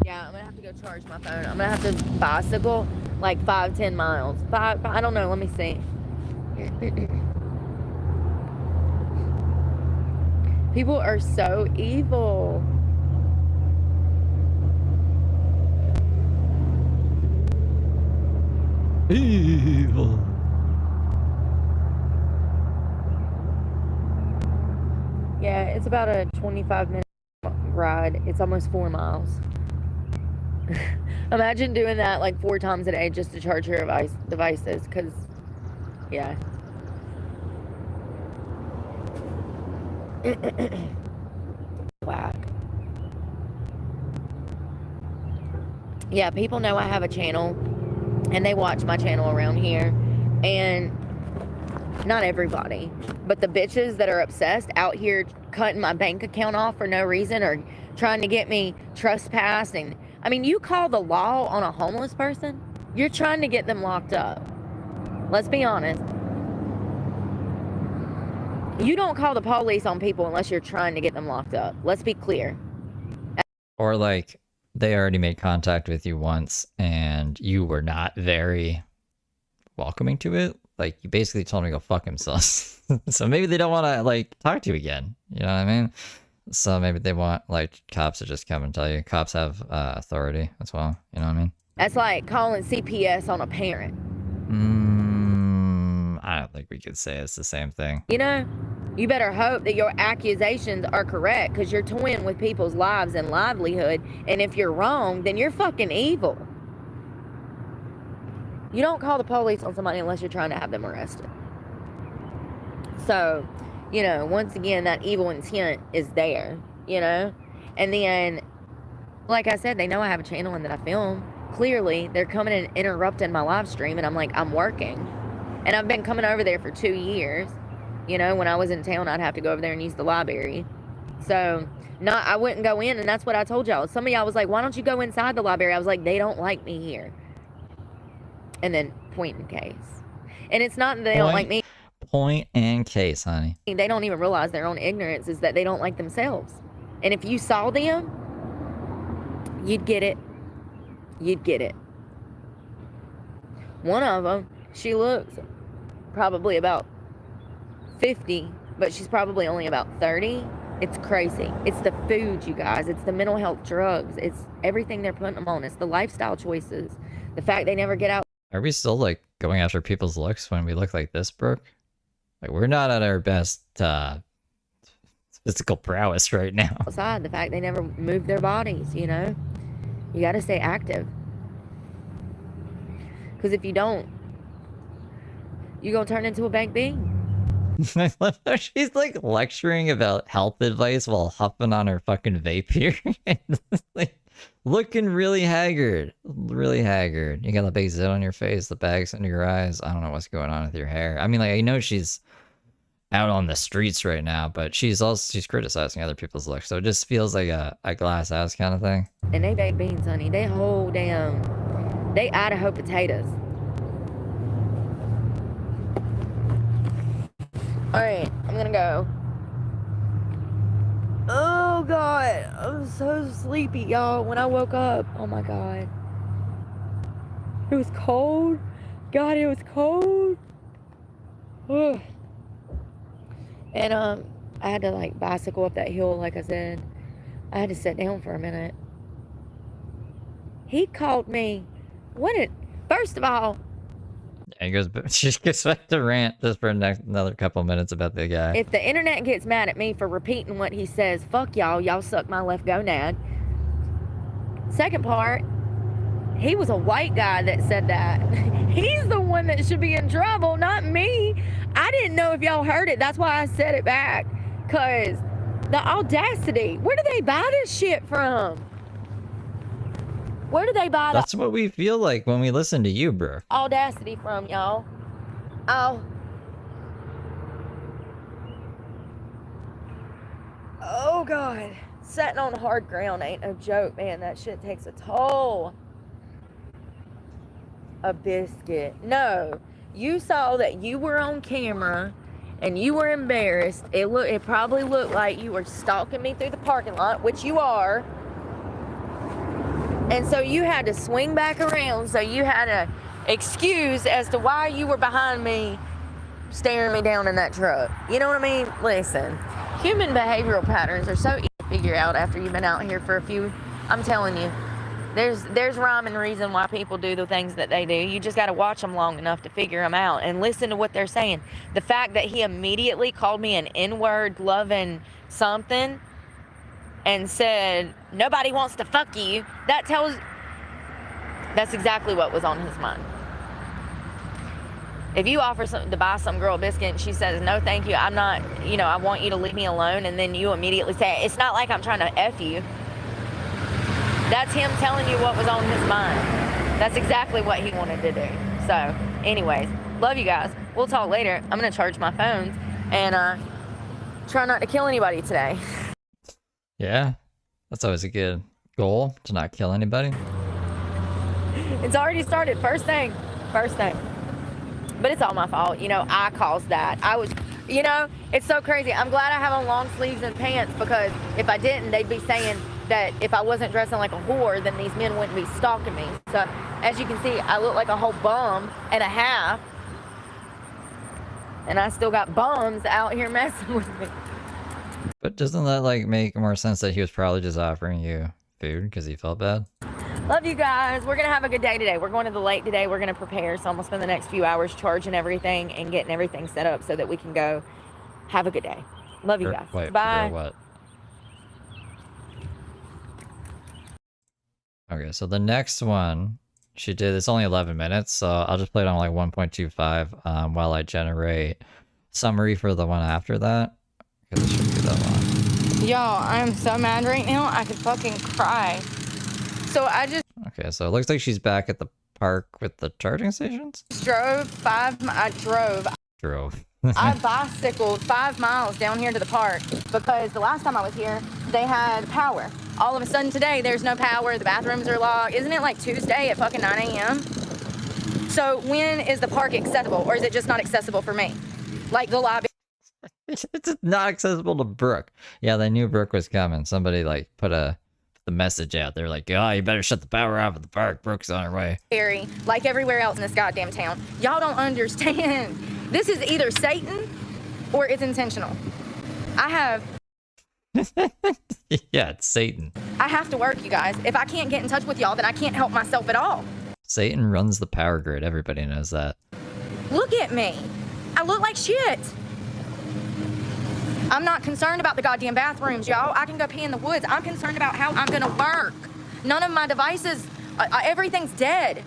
Yeah, I'm gonna have to go charge my phone. I'm gonna have to bicycle like 5-10 miles. I don't know, let me see. People are so evil. Evil. Yeah, it's about a 25-minute ride. It's almost 4 miles. Imagine doing that like 4 times a day just to charge your devices, because, yeah. Whack. Yeah, people know I have a channel, and they watch my channel around here, and not everybody, but the bitches that are obsessed out here cutting my bank account off for no reason or trying to get me trespassed. And I mean, you call the law on a homeless person, you're trying to get them locked up. Let's be honest. You don't call the police on people unless you're trying to get them locked up. Let's be clear. Or like they already made contact with you once and you were not very welcoming to it. Like, you basically told him to go fuck himself. So maybe they don't want to, like, talk to you again. You know what I mean? So maybe they want, like, cops to just come and tell you. Cops have authority as well. You know what I mean? That's like calling CPS on a parent. I don't think we could say it's the same thing. You know, you better hope that your accusations are correct, because you're toying with people's lives and livelihood. And if you're wrong, then you're fucking evil. You don't call the police on somebody unless you're trying to have them arrested. So, you know, once again, that evil intent is there, you know? And then, like I said, they know I have a channel and that I film. Clearly, they're coming and interrupting my live stream, and I'm like, I'm working. And I've been coming over there for 2 years. You know, when I was in town, I'd have to go over there and use the library. So, I wouldn't go in, and that's what I told y'all. Some of y'all was like, why don't you go inside the library? I was like, they don't like me here. And then point in case. And it's not that they don't like me. Point in case, honey. They don't even realize their own ignorance is that they don't like themselves. And if you saw them, you'd get it. You'd get it. One of them, she looks probably about 50, but she's probably only about 30. It's crazy. It's the food, you guys. It's the mental health drugs. It's everything they're putting them on. It's the lifestyle choices. The fact they never get out. Are we still, like, going after people's looks when we look like this, Brooke? Like, we're not at our best physical prowess right now. Outside, the fact they never move their bodies, you know? You got to stay active. Because if you don't, you're going to turn into a baked bean. I love how she's, like, lecturing about health advice while huffing on her fucking vape here. Like, looking really haggard. Really haggard. You got the big zit on your face, the bags under your eyes. I don't know what's going on with your hair. I mean, like, I know she's out on the streets right now, but she's criticizing other people's looks. So it just feels like a glass house kind of thing. And they baked beans, honey. They whole damn, they Idaho potatoes. All right, I'm gonna go. Oh God, I'm so sleepy, y'all. When I woke up, oh my God, it was cold. God, it was cold. Ugh. And I had to like bicycle up that hill, like I said. I had to sit down for a minute. He called me. First of all. And she gets back to rant just for another couple minutes about the guy. If the internet gets mad at me for repeating what he says, fuck y'all. Y'all suck my left gonad. Second part, he was a white guy that said that. He's the one that should be in trouble, not me. I didn't know if y'all heard it. That's why I said it back. Because the audacity. Where do they buy this shit from? Where do they buy That's what we feel like when we listen to you, bro. Audacity from, y'all? Oh, God. Sitting on hard ground ain't no joke, man. That shit takes a toll. A biscuit. No. You saw that you were on camera and you were embarrassed. It probably looked like you were stalking me through the parking lot, which you are. And so you had to swing back around. So you had an excuse as to why you were behind me staring me down in that truck. You know what I mean? Listen, human behavioral patterns are so easy to figure out after you've been out here for a few. I'm telling you, there's rhyme and reason why people do the things that they do. You just got to watch them long enough to figure them out and listen to what they're saying. The fact that he immediately called me an N-word loving something and said, nobody wants to fuck you, that's exactly what was on his mind. If you offer to buy some girl a biscuit and she says, no, thank you, I'm not, you know, I want you to leave me alone, and then you immediately say, it's not like I'm trying to F you. That's him telling you what was on his mind. That's exactly what he wanted to do. So, anyways, love you guys. We'll talk later. I'm going to charge my phones and try not to kill anybody today. Yeah, that's always a good goal, to not kill anybody. It's already started. First thing. But it's all my fault. You know, I caused that. You know, it's so crazy. I'm glad I have on long sleeves and pants, because if I didn't, they'd be saying that if I wasn't dressing like a whore, then these men wouldn't be stalking me. So, as you can see, I look like a whole bum and a half. And I still got bums out here messing with me. But doesn't that, like, make more sense that he was probably just offering you food because he felt bad? Love you guys. We're going to have a good day today. We're going to the lake today. We're going to prepare. So I'm going to spend the next few hours charging everything and getting everything set up so that we can go have a good day. Love you guys. Wait, bye. What? Okay, so the next one she did, it's only 11 minutes, so I'll just play it on like 1.25 while I generate summary for the one after that, because it shouldn't be that long. Y'all, I'm so mad right now. I could fucking cry. So I just Okay, so it looks like she's back at the park with the charging stations? drove. I bicycled 5 miles down here to the park because the last time I was here, they had power. All of a sudden today, there's no power. The bathrooms are locked. Isn't it like Tuesday at fucking 9 a.m.? So when is the park accessible, or is it just not accessible for me? Like the lobby. It's not accessible to Brooke. Yeah, they knew Brooke was coming. Somebody like put the message out there like, oh, you better shut the power off at the park. Brooke's on her way. Like everywhere else in this goddamn town. Y'all don't understand. This is either Satan or it's intentional. Yeah, it's Satan. I have to work, you guys. If I can't get in touch with y'all, then I can't help myself at all. Satan runs the power grid. Everybody knows that. Look at me. I look like shit. I'm not concerned about the goddamn bathrooms, y'all. I can go pee in the woods. I'm concerned about how I'm gonna work. None of my devices, everything's dead.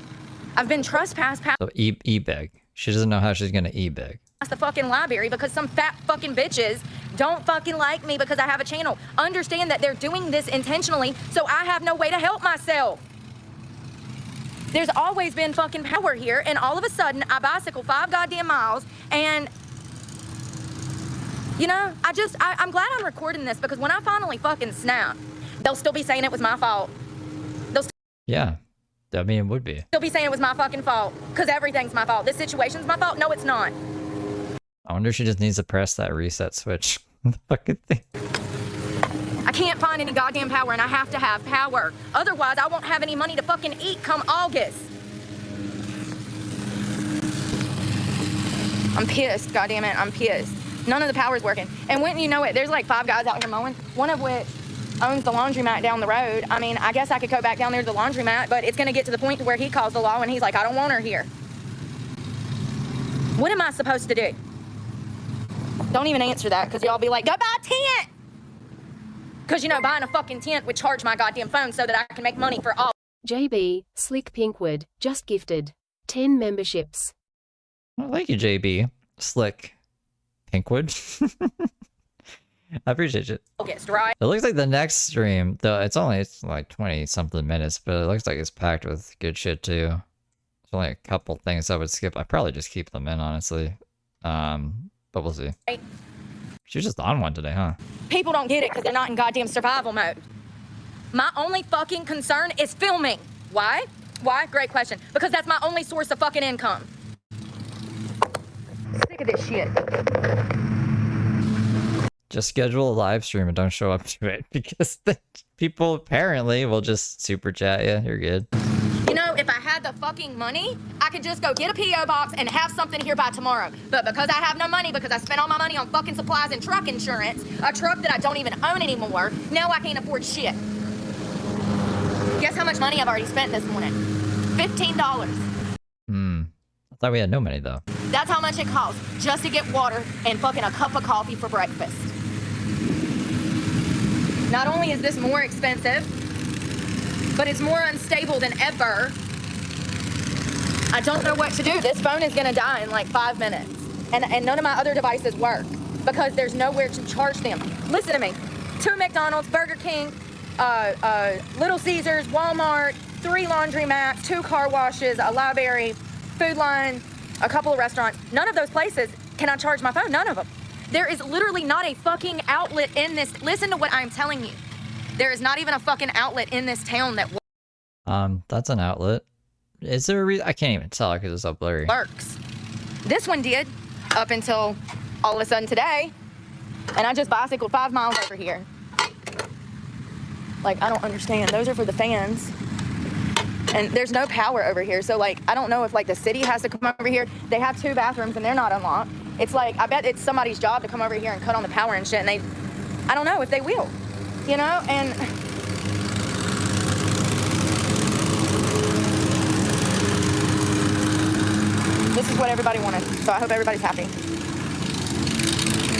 I've been trespassed past So e-beg. She doesn't know how she's gonna e-beg. the fucking library because some fat fucking bitches don't fucking like me because I have a channel. Understand that they're doing this intentionally, so I have no way to help myself. There's always been fucking power here, and all of a sudden, I bicycle 5 goddamn miles, and you know, I'm glad I'm recording this because when I finally fucking snap, they'll still be saying it was my fault. Yeah, I mean, it would be. Still be saying it was my fucking fault because everything's my fault. This situation's my fault. No, it's not. I wonder if she just needs to press that reset switch. The fucking thing. I can't find any goddamn power, and I have to have power. Otherwise, I won't have any money to fucking eat come August. I'm pissed, goddammit, I'm pissed. None of the power's working. And wouldn't you know it, there's like 5 guys out here mowing, one of which owns the laundromat down the road. I mean, I guess I could go back down there to the laundromat, but it's gonna get to the point to where he calls the law and he's like, I don't want her here. What am I supposed to do? Don't even answer that, because y'all be like, go buy a tent! Because, you know, buying a fucking tent would charge my goddamn phone so that I can make money for all. JB, Slick Pinkwood, just gifted 10 memberships. Well, thank you, JB. Slick Pinkwood. I appreciate it. August, right? It looks like the next stream, though it's like 20-something minutes, but it looks like it's packed with good shit too. There's only a couple things I would skip. I'd probably just keep them in, honestly. But we'll see. Right. She was just on one today, huh? People don't get it because they're not in goddamn survival mode. My only fucking concern is filming. Why? Why? Great question. Because that's my only source of fucking income. Sick of this shit. Just schedule a live stream and don't show up to it because the people apparently will just super chat you. You're good. You know, if I had the fucking money, I could just go get a P.O. box and have something here by tomorrow. But because I have no money, because I spent all my money on fucking supplies and truck insurance, a truck that I don't even own anymore, now I can't afford shit. Guess how much money I've already spent this morning? $15. I thought we had no money though. That's how much it costs just to get water and fucking a cup of coffee for breakfast. Not only is this more expensive, but it's more unstable than ever. I don't know what to do. This phone is gonna die in like 5 minutes. And none of my other devices work because there's nowhere to charge them. Listen to me. 2 McDonald's, Burger King, Little Caesars, Walmart, 3 laundromats, 2 car washes, a library, Food Line, a couple of restaurants. None of those places can I charge my phone. None of them. There is literally not a fucking outlet in this. Listen to what I'm telling you. There is not even a fucking outlet in this town that That's an outlet. Is there a reason? I can't even tell because it's so blurry. works. This one did up until all of a sudden today, and I just bicycled 5 miles over here. Like, I don't understand. Those are for the fans. And there's no power over here. So, like, I don't know if, like, the city has to come over here. They have 2 bathrooms, and they're not unlocked. It's like, I bet it's somebody's job to come over here and cut on the power and shit. And I don't know if they will, you know? And this is what everybody wanted. So I hope everybody's happy.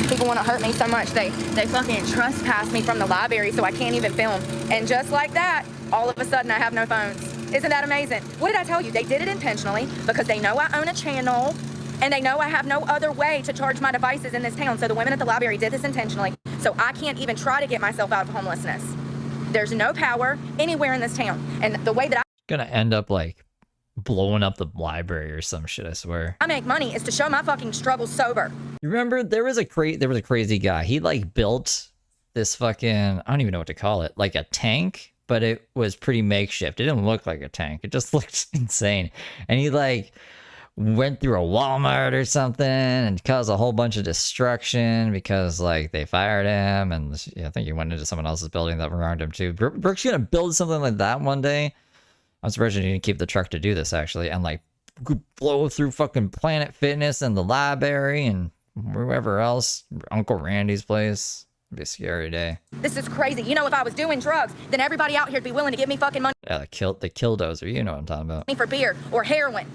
People want to hurt me so much. They fucking trespass me from the library so I can't even film. And just like that, all of a sudden I have no phones. Isn't that amazing? What did I tell you? They did it intentionally because they know I own a channel and they know I have no other way to charge my devices in this town. So the women at the library did this intentionally so I can't even try to get myself out of homelessness. There's no power anywhere in this town. And the way that Gonna end up like blowing up the library or some shit, I swear. I make money is to show my fucking struggle sober. You remember there was a crazy guy. He like built this fucking, I don't even know what to call it, like a tank, but it was pretty makeshift. It didn't look like a tank. It just looked insane. And he like went through a Walmart or something and caused a whole bunch of destruction because like they fired him, and yeah, I think he went into someone else's building that wronged him too. Brooke's gonna build something like that one day. I'm surprised you didn't keep the truck to do this actually, and like blow through fucking Planet Fitness and the library and whoever else, Uncle Randy's place. It'd be a scary day. This is crazy. You know, if I was doing drugs, then everybody out here would be willing to give me fucking money Yeah, the killdozer, you know what I'm talking about. for beer or heroin.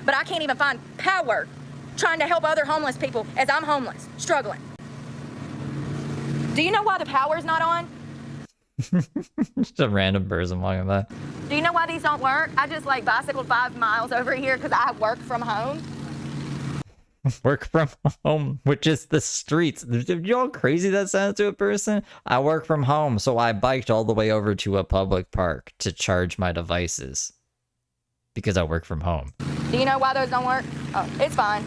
But I can't even find power trying to help other homeless people as I'm homeless, struggling. Do you know why the power's not on? Just a random person walking by. Do you know why these don't work? I just like bicycled 5 miles over here because I work from home. Work from home, which is the streets. You know how crazy that sounds to a person? I work from home, so I biked all the way over to a public park to charge my devices because I work from home. Do you know why those don't work? Oh, it's fine.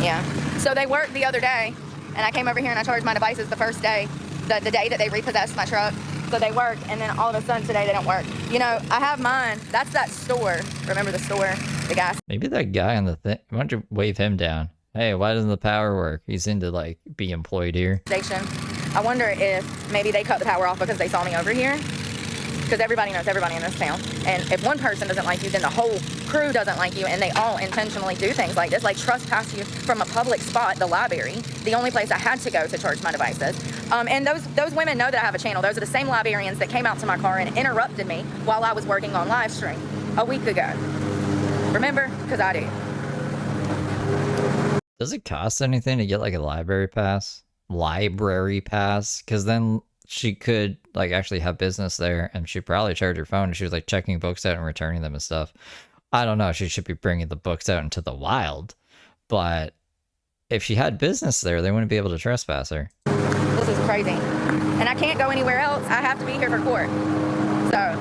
Yeah. So they worked the other day, and I came over here and I charged my devices the first day, the day that they repossessed my truck. So they worked, and then all of a sudden today they don't work. You know, I have mine. That's that store. Remember the store? The gas Maybe that guy on the thing, why don't you wave him down? Hey, why doesn't the power work? He's into like be employed here. station. I wonder if maybe they cut the power off because they saw me over here. Because everybody knows everybody in this town. And if one person doesn't like you, then the whole crew doesn't like you, and they all intentionally do things like this, like trespass you from a public spot, the library, the only place I had to go to charge my devices. And those women know that I have a channel. Those are the same librarians that came out to my car and interrupted me while I was working on live stream a week ago. Remember? Because I do. Does it cost anything to get like a library pass? Because then she could like actually have business there, and she'd probably charge her phone. She was like checking books out and returning them and stuff. I don't know. She should be bringing the books out into the wild, but if she had business there, they wouldn't be able to trespass her. This is crazy. And I can't go anywhere else. I have to be here for court. So,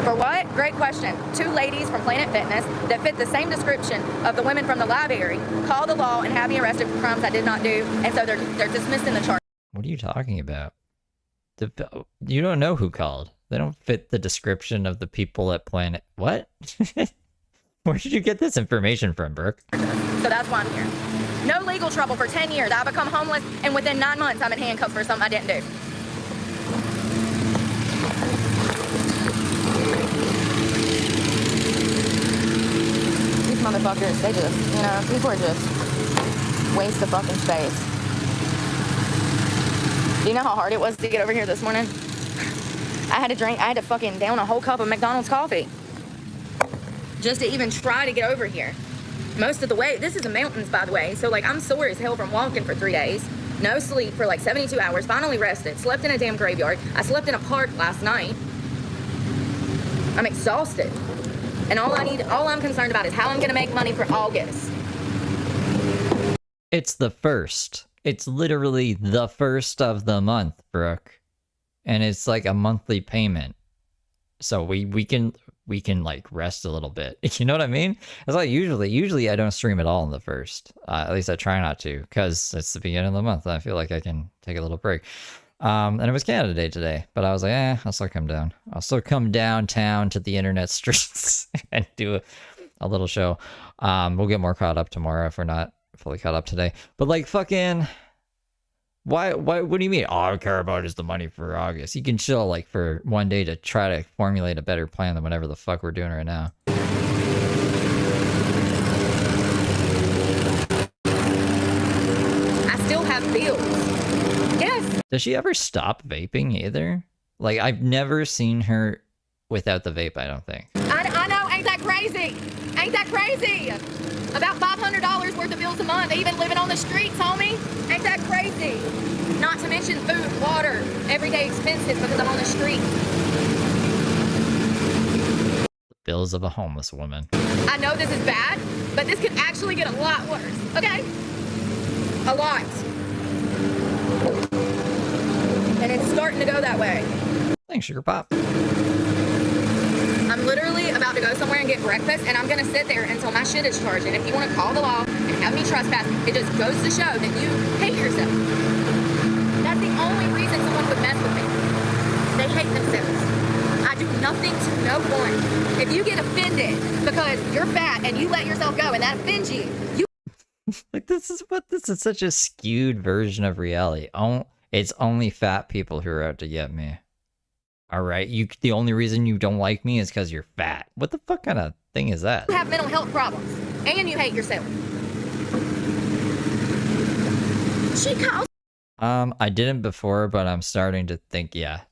for what? Great question. 2 ladies from Planet Fitness that fit the same description of the women from the library called the law and had me arrested for crimes I did not do, and so they're dismissing the charge. What are you talking about? You don't know who called. They don't fit the description of the people at Planet. What? Where did you get this information from, Brooke? So that's why I'm here. No legal trouble for 10 years. I become homeless, and within 9 months, I'm in handcuffs for something I didn't do. These motherfuckers, they just, you know, people are just waste of fucking space. Do you know how hard it was to get over here this morning? I had to fucking down a whole cup of McDonald's coffee just to even try to get over here. Most of the way, this is the mountains, by the way, so like I'm sore as hell from walking for 3 days. No sleep for like 72 hours, finally rested, slept in a damn graveyard. I slept in a park last night. I'm exhausted. And all I'm concerned about is how I'm gonna make money for August. It's the first. It's literally the first of the month, Brooke. And it's like a monthly payment. So we can like rest a little bit. You know what I mean? It's like usually I don't stream at all in the first. At least I try not to, because it's the beginning of the month. I feel like I can take a little break. And it was Canada Day today, but I was like, I'll still come down. I'll still come downtown to the internet streets and do a little show. We'll get more caught up tomorrow if we're not fully caught up today. But like fucking, why, what do you mean? All I care about is the money for August. You can chill like for one day to try to formulate a better plan than whatever the fuck we're doing right now. I still have bills. Yes. Does she ever stop vaping either? Like, I've never seen her without the vape, I don't think. I know, ain't that crazy? Ain't that crazy? About $500 worth of bills a month, even living on the streets, homie. Ain't that crazy? Not to mention food, water, everyday expenses because I'm on the street. Bills of a homeless woman. I know this is bad, but this could actually get a lot worse, okay? A lot. And it's starting to go that way. Thanks, Sugar Pop. I'm literally about to go somewhere and get breakfast, and I'm gonna sit there until my shit is charged. And if you want to call the law and have me trespass, it just goes to show that you hate yourself. That's the only reason someone would mess with me. They hate themselves. I do nothing to no one. If you get offended because you're fat and you let yourself go and that offends you, Like, this is such a skewed version of reality. It's only fat people who are out to get me. All right, the only reason you don't like me is because you're fat. What the fuck kind of thing is that? you have mental health problems and you hate yourself. She calls. I didn't before, but I'm starting to think, yeah,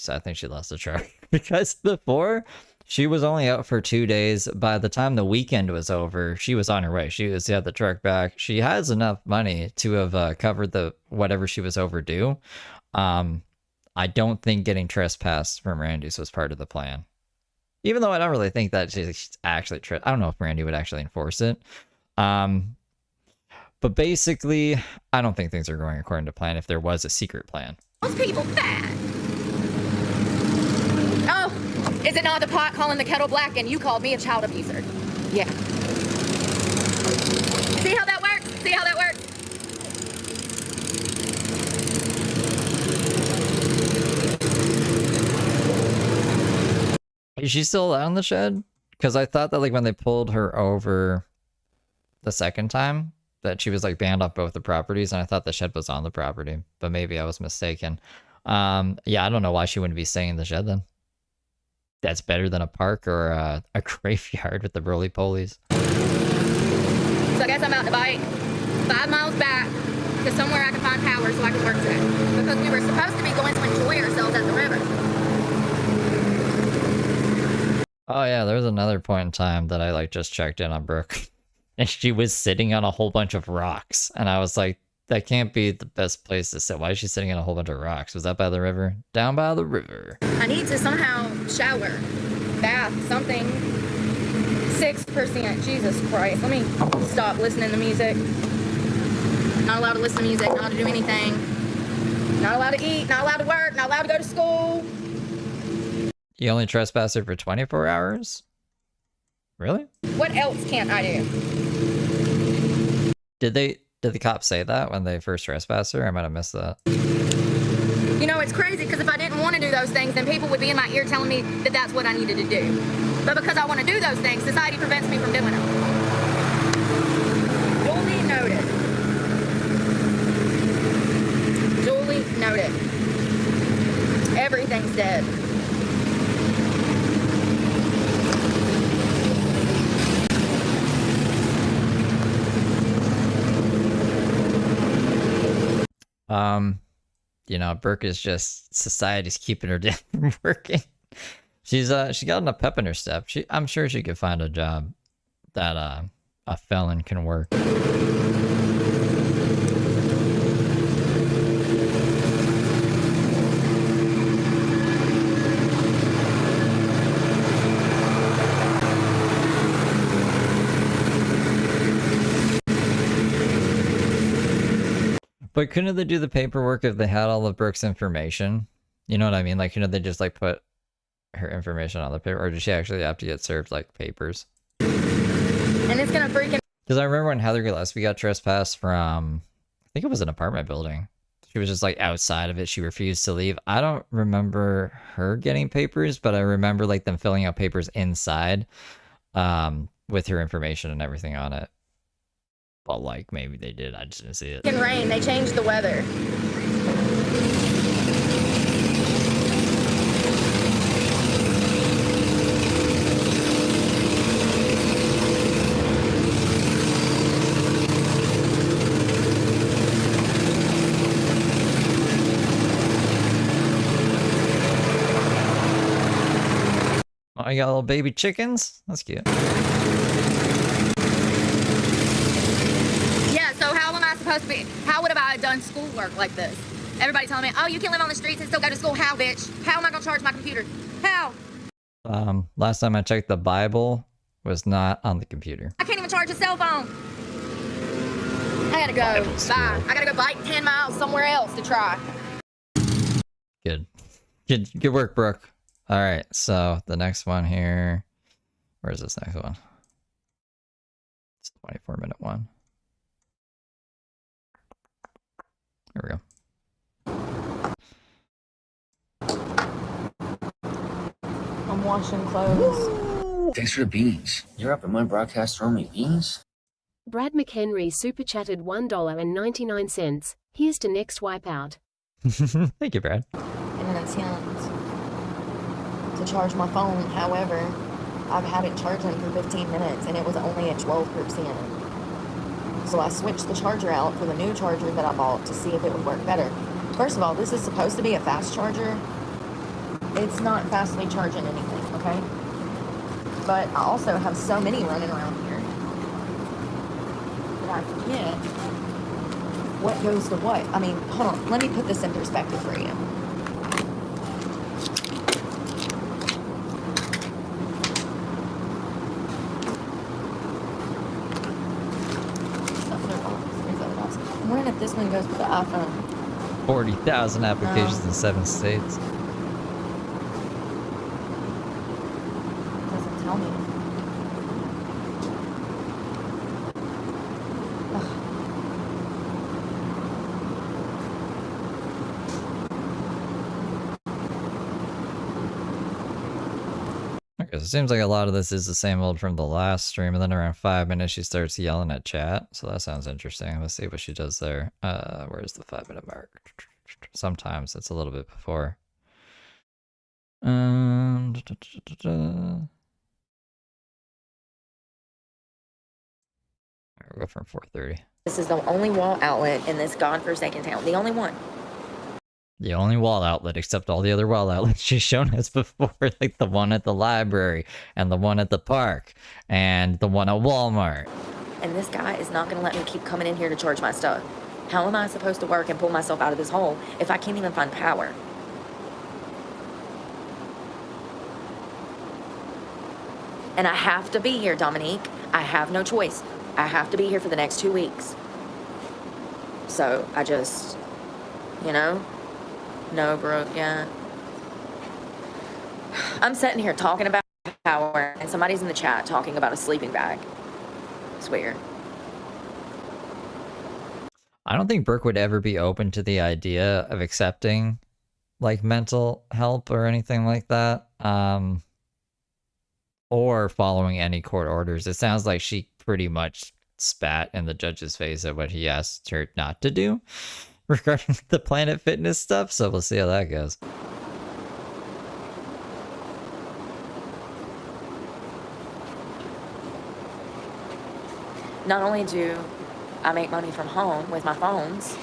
I think she lost the track. Because before, she was only out for 2 days. By the time the weekend was over, she was on her way. She had the truck back. She has enough money to have covered whatever she was overdue. I don't think getting trespassed from Randy's was part of the plan. Even though I don't really think that she's actually I don't know if Randy would actually enforce it. But basically, I don't think things are going according to plan if there was a secret plan. Most people fat. Oh, is it not the pot calling the kettle black and you called me a child abuser? Yeah. See how that works? See how that works? Is she still out in the shed? Because I thought that like when they pulled her over the second time, that she was like banned off both the properties, and I thought the shed was on the property, but maybe I was mistaken. Yeah, I don't know why she wouldn't be staying in the shed then. That's better than a park or a graveyard with the roly-polies. So I guess I'm out to bike 5 miles back to somewhere I can find power so I can work today. Because we were supposed to be going to enjoy ourselves at the river. Oh yeah, there was another point in time that I like just checked in on Brooke. And she was sitting on a whole bunch of rocks. And I was like, that can't be the best place to sit. Why is she sitting on a whole bunch of rocks? Was that by the river? Down by the river. I need to somehow shower, bath, something. 6%. Jesus Christ. Let me stop listening to music. Not allowed to listen to music, not allowed to do anything. Not allowed to eat, not allowed to work, not allowed to go to school. You only trespass her for 24 hours? Really? What else can't I do? Did the cops say that when they first trespassed her? I might have missed that. You know, it's crazy because if I didn't want to do those things, then people would be in my ear telling me that that's what I needed to do. But because I want to do those things, society prevents me from doing them. Duly noted. Duly noted. Everything's dead. You know, Brooke is just, society's keeping her down from working. She got enough pep in her step. I'm sure she could find a job that a felon can work. But couldn't they do the paperwork if they had all of Brooke's information? You know what I mean? Like, couldn't they just like put her information on the paper, or did she actually have to get served like papers? And it's gonna freaking. Because I remember when Heather Gillespie got trespassed from, I think it was an apartment building. She was just like outside of it. She refused to leave. I don't remember her getting papers, but I remember like them filling out papers inside, with her information and everything on it. But like maybe they did. I just didn't see it. Rain. They changed the weather. Oh, you got little baby chickens? That's cute. Yeah, so how am I supposed to be? How would have I done schoolwork like this? Everybody telling me, oh, you can live on the streets and still go to school. How, bitch? How am I going to charge my computer? How? Last time I checked, the Bible was not on the computer. I can't even charge a cell phone. I gotta go. Bible Bye. school. I gotta go bike 10 miles somewhere else to try. Good. Good work, Brooke. All right, so the next one here. Where's this next one? It's a 24-minute one. Here we go. I'm washing clothes. Thanks for the beans. You're up at my broadcast throwing me beans? Brad McHenry super chatted $1.99. Here's to next wipeout. Thank you, Brad. And then it's to charge my phone. However, I've had it charging for 15 minutes and it was only at 12%. So I switched the charger out for the new charger that I bought to see if it would work better. First of all, this is supposed to be a fast charger. It's not fastly charging anything, okay? But I also have so many running around here that I forget what goes to what. I mean, hold on, let me put this in perspective for you. I'm wondering if this one goes with the iPhone. 40,000 applications in 7 states. Doesn't tell me. Ugh. Okay, so it seems like a lot of this is the same old from the last stream, and then around 5 minutes she starts yelling at chat. So that sounds interesting. Let's see what she does there. Where's the 5-minute mark? Sometimes it's a little bit before. We'll go from 4:30. This is the only wall outlet in this godforsaken town. The only one. The only wall outlet, except all the other wall outlets she's shown us before, like the one at the library, and the one at the park, and the one at Walmart. And this guy is not going to let me keep coming in here to charge my stuff. How am I supposed to work and pull myself out of this hole if I can't even find power? And I have to be here, Dominique. I have no choice. I have to be here for the next 2 weeks. So I just, you know, no, Brooke, yeah. I'm sitting here talking about power, and somebody's in the chat talking about a sleeping bag. It's weird. I don't think Brooke would ever be open to the idea of accepting like mental help or anything like that. Or following any court orders. It sounds like she pretty much spat in the judge's face at what he asked her not to do regarding the Planet Fitness stuff. So we'll see how that goes. Not only do I make money from home with my phones,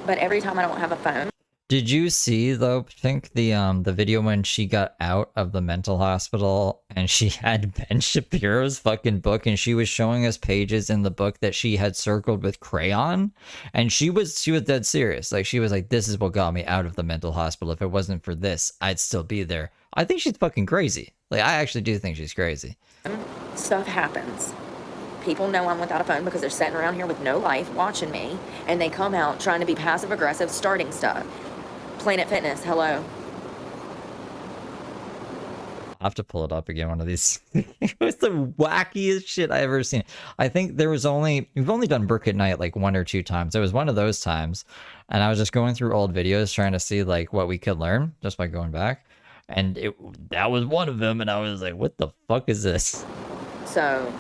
but every time I don't have a phone. Did you see though, Pink, the video when she got out of the mental hospital and she had Ben Shapiro's fucking book and she was showing us pages in the book that she had circled with crayon, and she was dead serious. Like she was like, this is what got me out of the mental hospital. If it wasn't for this, I'd still be there. I think she's fucking crazy. Like I actually do think she's crazy. Stuff happens. People know I'm without a phone because they're sitting around here with no life watching me, and they come out trying to be passive aggressive, starting stuff. Planet Fitness, hello. I'll have to pull it up again one of these. It was the wackiest shit I ever seen. I think we've only done Brooke at Night like 1 or 2 times. It was one of those times, and I was just going through old videos trying to see like what we could learn just by going back, and that was one of them, and I was like, what the fuck is this? So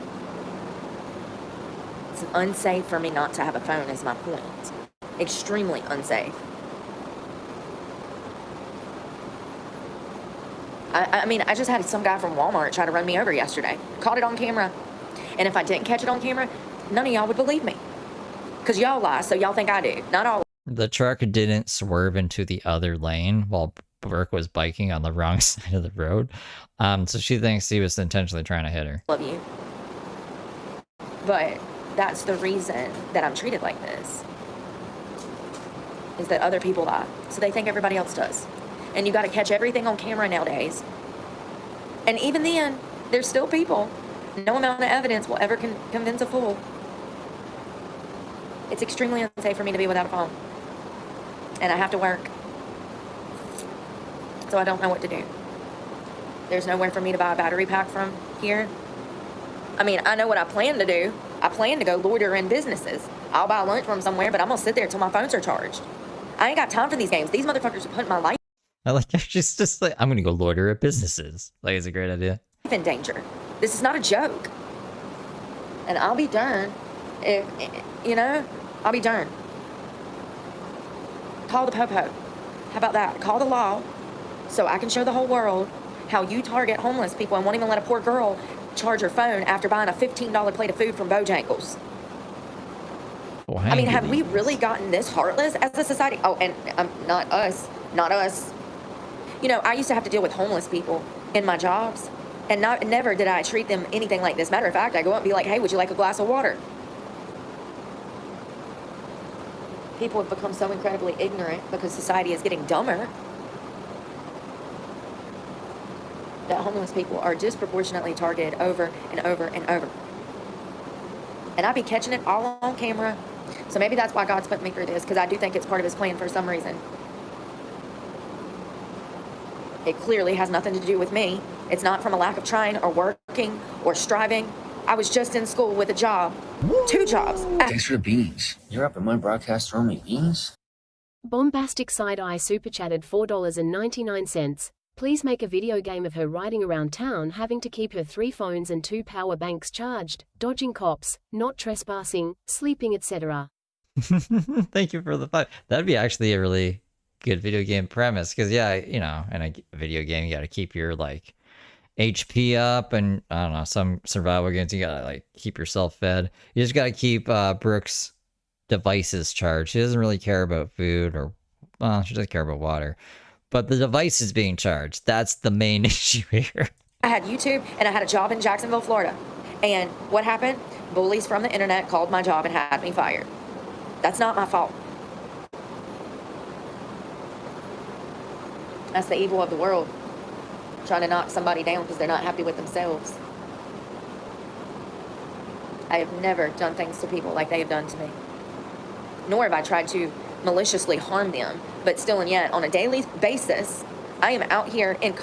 it's unsafe for me not to have a phone is my point. Extremely unsafe. I mean, I just had some guy from Walmart try to run me over yesterday. Caught it on camera. And if I didn't catch it on camera, none of y'all would believe me. Because y'all lie, so y'all think I do. Not all. The truck didn't swerve into the other lane while Brooke was biking on the wrong side of the road. So she thinks he was intentionally trying to hit her. Love you. But that's the reason that I'm treated like this. Is that other people lie. So they think everybody else does. And you got to catch everything on camera nowadays. And even then, there's still people. No amount of evidence will ever convince a fool. It's extremely unsafe for me to be without a phone. And I have to work. So I don't know what to do. There's nowhere for me to buy a battery pack from here. I mean, I know what I plan to do. I plan to go loiter in businesses. I'll buy lunch from somewhere, but I'm going to sit there until my phones are charged. I ain't got time for these games. These motherfuckers are putting my life I like she's just like, I'm gonna go loiter at businesses. Like, it's a great idea. in danger. This is not a joke. And I'll be darned if, you know, I'll be darned. Call the popo. How about that? Call the law so I can show the whole world how you target homeless people and won't even let a poor girl charge her phone after buying a $15 plate of food from Bojangles. Well, I mean, have we really gotten this heartless as a society? Oh, and not us. Not us. You know, I used to have to deal with homeless people in my jobs, and never did I treat them anything like this. Matter of fact, I go up and be like, hey, would you like a glass of water? People have become so incredibly ignorant because society is getting dumber that homeless people are disproportionately targeted over and over and over. And I be catching it all on camera. So maybe that's why God's put me through this, because I do think it's part of his plan for some reason. It clearly has nothing to do with me. It's not from a lack of trying or working or striving. I was just in school with a job. 2 jobs. Thanks for the beans. You're up at my broadcast throwing me beans? Bombastic Side Eye super chatted $4.99. Please make a video game of her riding around town having to keep her 3 phones and 2 power banks charged, dodging cops, not trespassing, sleeping, etc. Thank you for the 5. That'd be actually a really good video game premise, because yeah, you know, in a video game you got to keep your like HP up, and I don't know, some survival games you gotta like keep yourself fed. You just gotta keep Brooke's devices charged. She doesn't really care about food, or well, she doesn't care about water, but the device is being charged. That's the main issue here. I had YouTube and I had a job in Jacksonville, Florida. And what happened? Bullies from the internet called my job and had me fired. That's not my fault. That's the evil of the world. Trying to knock somebody down because they're not happy with themselves. I have never done things to people like they have done to me. Nor have I tried to maliciously harm them. But still and yet, on a daily basis, I am out here in...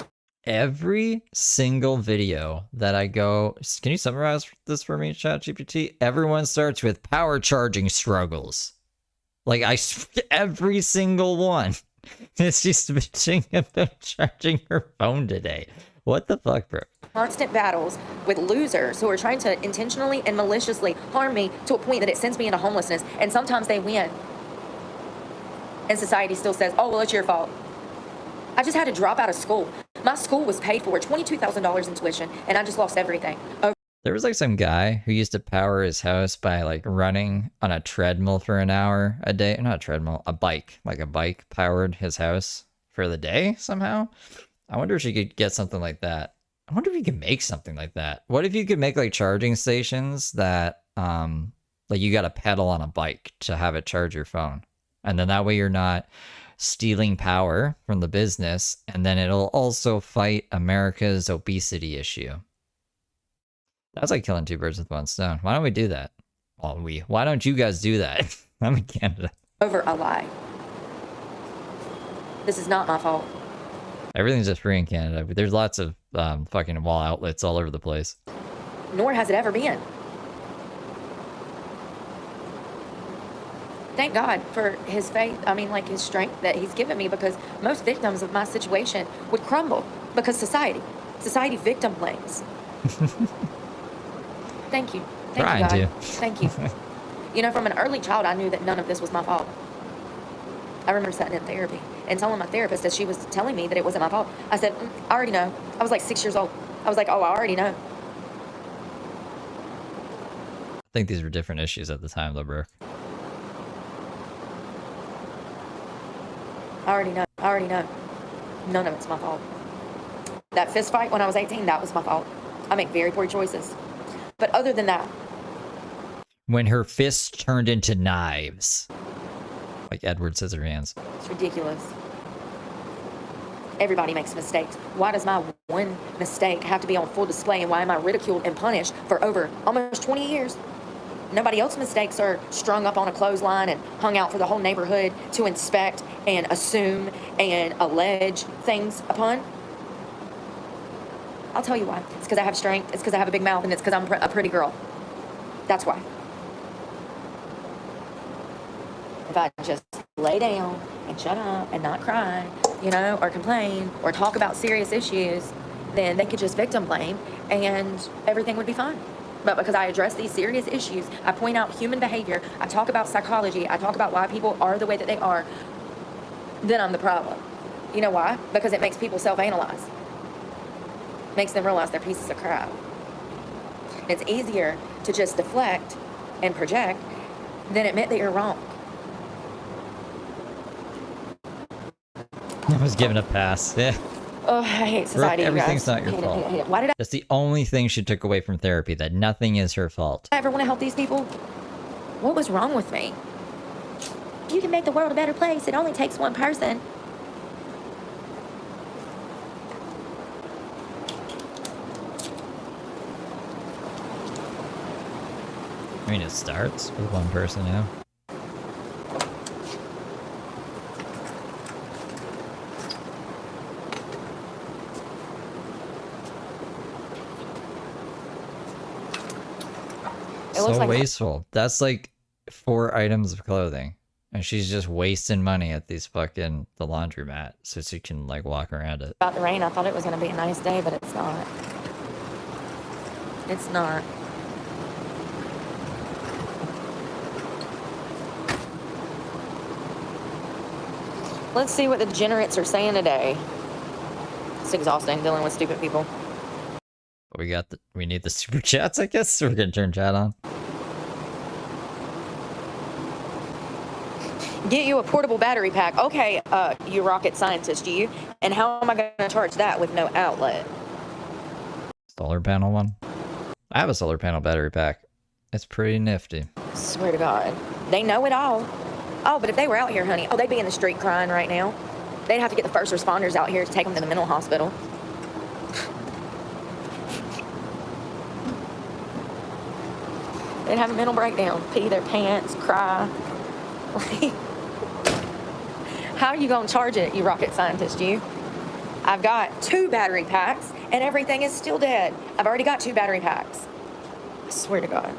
Every single video that I go... Can you summarize this for me, ChatGPT? Everyone starts with power charging struggles. Like, every single one. It's just bitching about charging her phone today. What the fuck, bro? Constant battles with losers who are trying to intentionally and maliciously harm me to a point that it sends me into homelessness. And sometimes they win. And society still says, oh, well, it's your fault. I just had to drop out of school. My school was paid for $22,000 in tuition, and I just lost everything. There was like some guy who used to power his house by like running on a treadmill for an hour a day. Not a treadmill, a bike. Like a bike powered his house for the day somehow. I wonder if you could get something like that. I wonder if you could make something like that. What if you could make like charging stations that like you got to pedal on a bike to have it charge your phone. And then that way you're not stealing power from the business. And then it'll also fight America's obesity issue. That's like killing two birds with one stone. Why don't we do that? Well, why don't you guys do that? I'm in Canada. Over a lie. This is not my fault. Everything's just free in Canada, but there's lots of fucking wall outlets all over the place. Nor has it ever been. Thank God for his faith, like his strength that he's given me, because most victims of my situation would crumble because society victim blames. Thank you. Thank you, God. Thank you. You know, from an early child, I knew that none of this was my fault. I remember sitting in therapy and telling my therapist that she was telling me that it wasn't my fault. I said, I already know. I was like 6 years old. I was like, oh, I already know. I think these were different issues at the time, though, Brooke. I already know. None of it's my fault. That fist fight when I was 18, that was my fault. I make very poor choices. But other than that... When her fists turned into knives. Like Edward Scissorhands. It's ridiculous. Everybody makes mistakes. Why does my one mistake have to be on full display, and why am I ridiculed and punished for over almost 20 years? Nobody else's mistakes are strung up on a clothesline and hung out for the whole neighborhood to inspect and assume and allege things upon. I'll tell you why. It's because I have strength. It's because I have a big mouth, and it's because I'm a pretty girl. That's why. If I just lay down and shut up and not cry, or complain or talk about serious issues, then they could just victim blame and everything would be fine. But because I address these serious issues, I point out human behavior, I talk about psychology, I talk about why people are the way that they are, then I'm the problem. You know why? Because it makes people self-analyze. Makes them realize they're pieces of crap. It's easier to just deflect and project than admit that you're wrong. I was given a pass. Yeah. Oh, I hate society. Brooke, everything's not your fault. Hate it. Why did That's the only thing she took away from therapy, that nothing is her fault. I ever want to help these people? What was wrong with me? You can make the world a better place. It only takes one person. I mean, it starts with one person, yeah. So wasteful. That's like 4 items of clothing. And she's just wasting money at these the laundromat so she can like walk around it. About the rain, I thought it was going to be a nice day, but it's not. It's not. Let's see what the degenerates are saying today. It's exhausting dealing with stupid people. We need the super chats, I guess. So we're gonna turn chat on. Get you a portable battery pack. Okay, you rocket scientist, you. And how am I gonna charge that with no outlet? Solar panel one. I have a solar panel battery pack. It's pretty nifty. Swear to God. They know it all. Oh, but if they were out here, honey, they'd be in the street crying right now. They'd have to get the first responders out here to take them to the mental hospital. They'd have a mental breakdown, pee their pants, cry. How are you going to charge it, you rocket scientist, you? I've got 2 battery packs, and everything is still dead. I've already got 2 battery packs. I swear to God.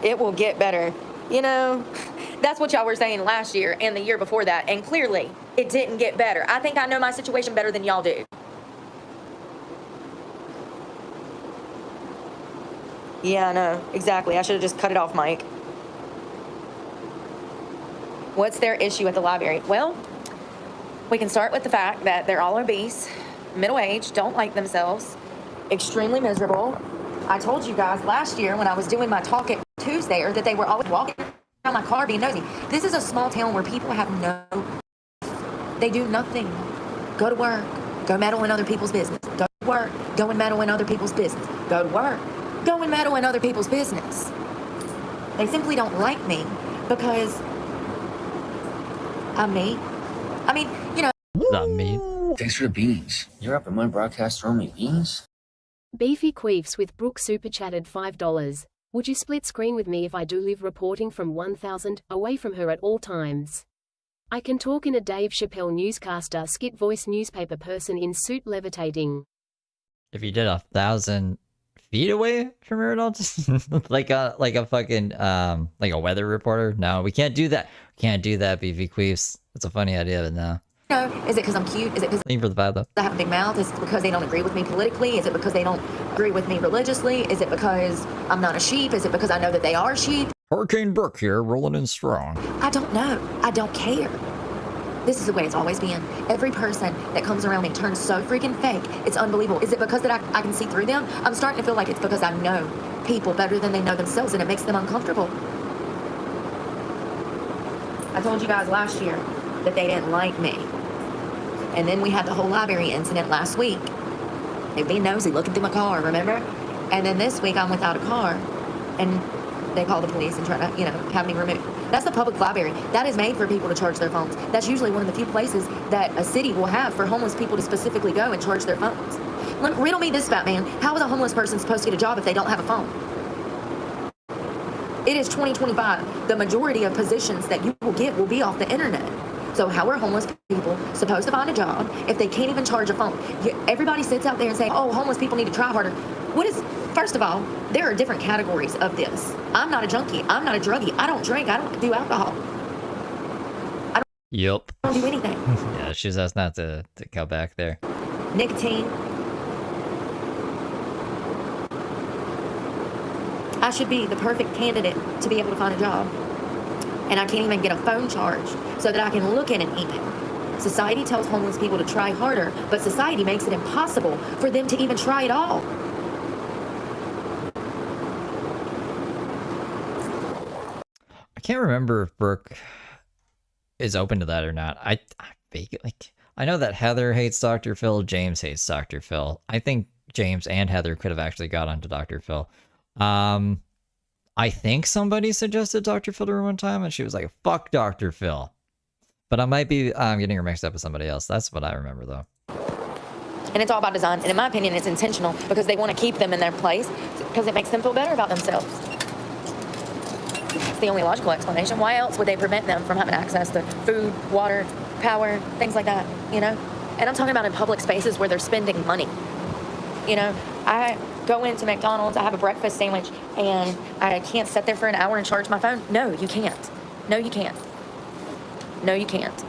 It will get better. That's what y'all were saying last year and the year before that, and clearly, it didn't get better. I think I know my situation better than y'all do. Yeah, I know. Exactly. I should have just cut it off, Mike. What's their issue at the library? Well, we can start with the fact that they're all obese, middle-aged, don't like themselves, extremely miserable. I told you guys last year when I was doing my talk at Tuesday that they were always walking around my car being nosy. This is a small town where people have they do nothing. Go to work. Go meddle in other people's business. Go to work. Go and meddle in other people's business. Go to work. Go and meddle in other people's business. They simply don't like me because I'm me. I mean, Not me. Thanks for the beans. You're up in my broadcast throwing me beans? Beefy Queefs with Brooke super chatted $5. Would you split screen with me if I do live reporting from 1000 away from her at all times? I can talk in a Dave Chappelle newscaster skit voice newspaper person in suit levitating. If you did 1,000 feet away from her at all, like a fucking like a weather reporter. No, we can't do that. Can't do that, Beefy Queefs. That's a funny idea, but no. No, is it because I'm cute? Is it because Thank you for the vibe though. I have a big mouth? Is it because they don't agree with me politically? Is it because they don't agree with me religiously? Is it because I'm not a sheep? Is it because I know that they are sheep? Hurricane Brooke here, rolling in strong. I don't know. I don't care. This is the way it's always been. Every person that comes around me turns so freaking fake. It's unbelievable. Is it because that I can see through them? I'm starting to feel like it's because I know people better than they know themselves, and it makes them uncomfortable. I told you guys last year that they didn't like me. And then we had the whole library incident last week. They'd be nosy looking through my car, remember? And then this week I'm without a car. And they call the police and try to, have me removed. That's the public library. That is made for people to charge their phones. That's usually one of the few places that a city will have for homeless people to specifically go and charge their phones. Riddle me this, fat man. How is a homeless person supposed to get a job if they don't have a phone? It is 2025. The majority of positions that you will get will be off the internet. So how are homeless people supposed to find a job if they can't even charge a phone? Everybody sits out there and say, oh, homeless people need to try harder. First of all, there are different categories of this. I'm not a junkie. I'm not a druggie. I don't drink. I don't do alcohol. Yup. I don't do anything. Yeah, she was asked not to go back there. Nicotine. I should be the perfect candidate to be able to find a job. And I can't even get a phone charge so that I can look at an email. Society tells homeless people to try harder, but society makes it impossible for them to even try at all. I can't remember if Brooke is open to that or not. I know that Heather hates Dr. Phil, James hates Dr. Phil. I think James and Heather could have actually got onto Dr. Phil. I think somebody suggested Dr. Phil to her one time, and she was like, fuck Dr. Phil. But I might be getting her mixed up with somebody else. That's what I remember, though. And it's all about design. And in my opinion, it's intentional because they want to keep them in their place because it makes them feel better about themselves. It's the only logical explanation. Why else would they prevent them from having access to food, water, power, things like that, And I'm talking about in public spaces where they're spending money. I go into McDonald's, I have a breakfast sandwich, and I can't sit there for an hour and charge my phone. No, you can't. No, you can't. No, you can't.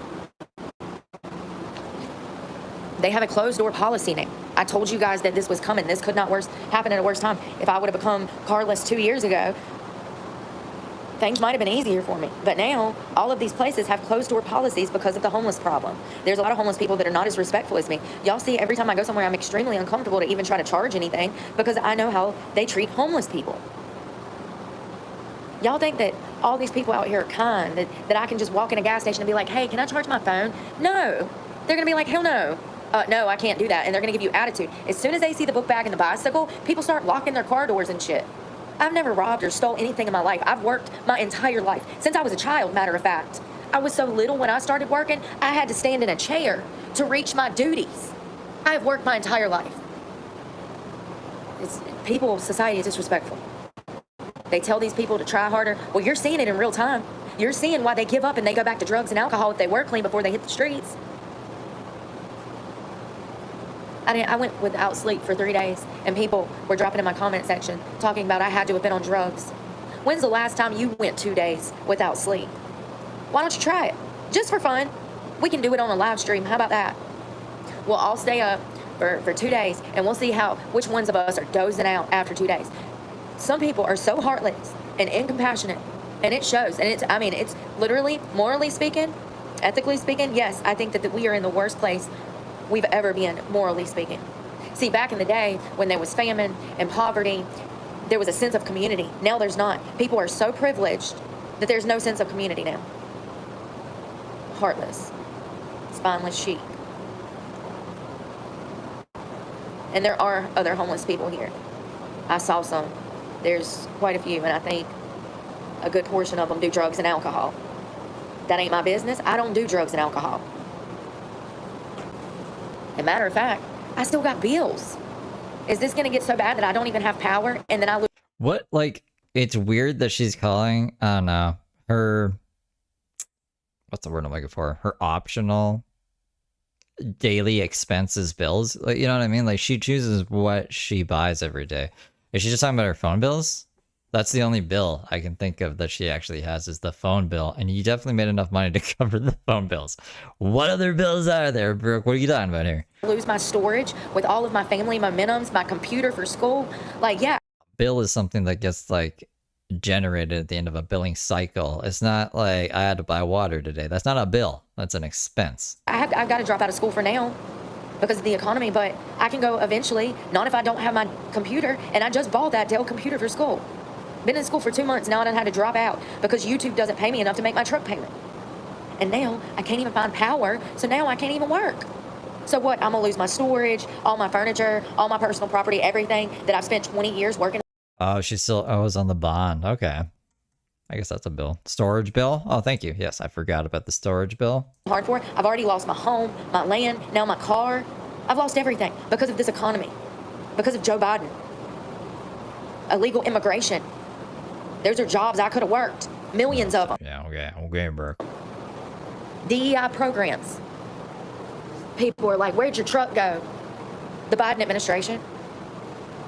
They have a closed door policy now. I told you guys that this was coming. This could not happen at a worse time. If I would have become carless 2 years ago, things might have been easier for me. But now, all of these places have closed door policies because of the homeless problem. There's a lot of homeless people that are not as respectful as me. Y'all see, every time I go somewhere, I'm extremely uncomfortable to even try to charge anything because I know how they treat homeless people. Y'all think that all these people out here are kind, that I can just walk in a gas station and be like, hey, can I charge my phone? No. They're going to be like, hell no. No, I can't do that. And they're going to give you attitude. As soon as they see the book bag and the bicycle, people start locking their car doors and shit. I've never robbed or stole anything in my life. I've worked my entire life. Since I was a child, matter of fact. I was so little when I started working, I had to stand in a chair to reach my duties. I have worked my entire life. Society is disrespectful. They tell these people to try harder. Well, you're seeing it in real time. You're seeing why they give up and they go back to drugs and alcohol if they were clean before they hit the streets. I went without sleep for 3 days, and people were dropping in my comment section talking about I had to have been on drugs. When's the last time you went 2 days without sleep? Why don't you try it? Just for fun. We can do it on a live stream. How about that? We'll all stay up for 2 days, and we'll see which ones of us are dozing out after 2 days. Some people are so heartless and incompassionate, and it shows. And it's literally, morally speaking, ethically speaking, yes, I think that we are in the worst place we've ever been, morally speaking. See, back in the day, when there was famine and poverty, there was a sense of community. Now there's not. People are so privileged that there's no sense of community now. Heartless, spineless sheep. And there are other homeless people here. I saw some. There's quite a few, and I think a good portion of them do drugs and alcohol. That ain't my business. I don't do drugs and alcohol. And matter of fact, I still got bills. Is this going to get so bad that I don't even have power and then I lose? What, like, it's weird that she's calling, I don't know, her, what's the word I'm looking for? Her optional daily expenses bills. Like, you know what I mean? Like, she chooses what she buys every day. Is she just talking about her phone bills? That's the only bill I can think of that she actually has is the phone bill. And you definitely made enough money to cover the phone bills. What other bills are there, Brooke? What are you talking about here? Lose my storage with all of my family momentums, my computer for school. Like, yeah. Bill is something that gets, like, generated at the end of a billing cycle. It's not like I had to buy water today. That's not a bill. That's an expense. I've got to drop out of school for now because of the economy, but I can go eventually, not if I don't have my computer. And I just bought that Dell computer for school. Been in school for 2 months, now I done had to drop out because YouTube doesn't pay me enough to make my truck payment. And now I can't even find power, so now I can't even work. So what, I'm gonna lose my storage, all my furniture, all my personal property, everything that I've spent 20 years working. Oh, she still owes on the bond. Okay. I guess that's a bill. Storage bill? Oh, thank you. Yes, I forgot about the storage bill. Hard for. I've already lost my home, my land, now my car. I've lost everything because of this economy, because of Joe Biden. Illegal immigration. Those are jobs I could have worked. Millions of them. Yeah, okay, Brooke. DEI programs. People are like, where'd your truck go? The Biden administration.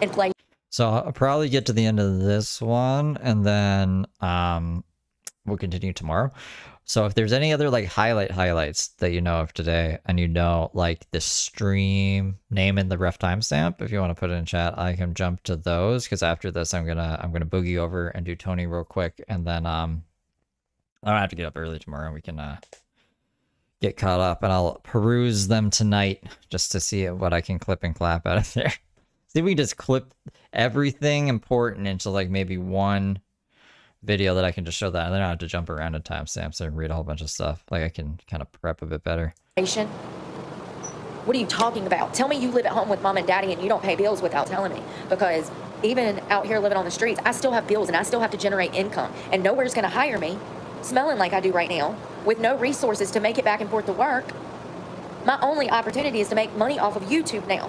Inflation. So I'll probably get to the end of this one, and then we'll continue tomorrow. So if there's any other like highlights that you know of today, and you know like the stream name and the ref timestamp, if you want to put it in chat, I can jump to those. Because after this, I'm gonna boogie over and do Tony real quick, and then I don't have to get up early tomorrow. We can get caught up, and I'll peruse them tonight just to see what I can clip and clap out of there. See if we can just clip everything important into like maybe one video that I can just show that, and then I don't have to jump around to timestamps and read a whole bunch of stuff. Like I can kind of prep a bit better. What are you talking about? Tell me you live at home with mom and daddy and you don't pay bills without telling me. Because even out here living on the streets, I still have bills and I still have to generate income. And nowhere's going to hire me, smelling like I do right now, with no resources to make it back and forth to work. My only opportunity is to make money off of YouTube now,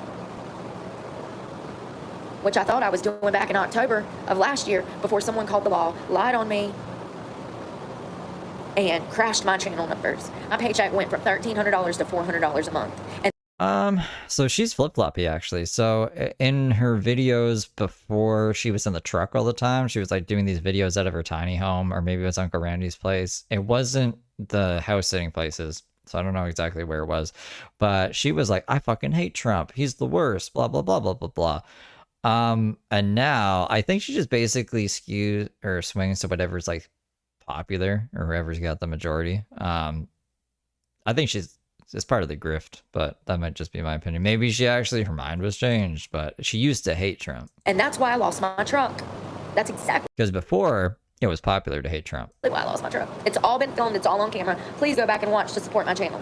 which I thought I was doing back in October of last year before someone called the law, lied on me, and crashed my channel numbers. My paycheck went from $1,300 to $400 a month. And so she's flip-floppy actually. So in her videos before she was in the truck all the time, she was like doing these videos out of her tiny home, or maybe it was Uncle Randy's place. It wasn't the house sitting places. So I don't know exactly where it was, but she was like, I fucking hate Trump. He's the worst, blah, blah, blah, blah, blah, blah. And now I think she just basically skews or swings to whatever's like popular or whoever's got the majority. I think it's part of the grift, but that might just be my opinion. Maybe her mind was changed, but she used to hate Trump. And that's why I lost my truck. That's exactly because before it was popular to hate Trump. why I lost my truck. It's all been filmed. It's all on camera. Please go back and watch to support my channel.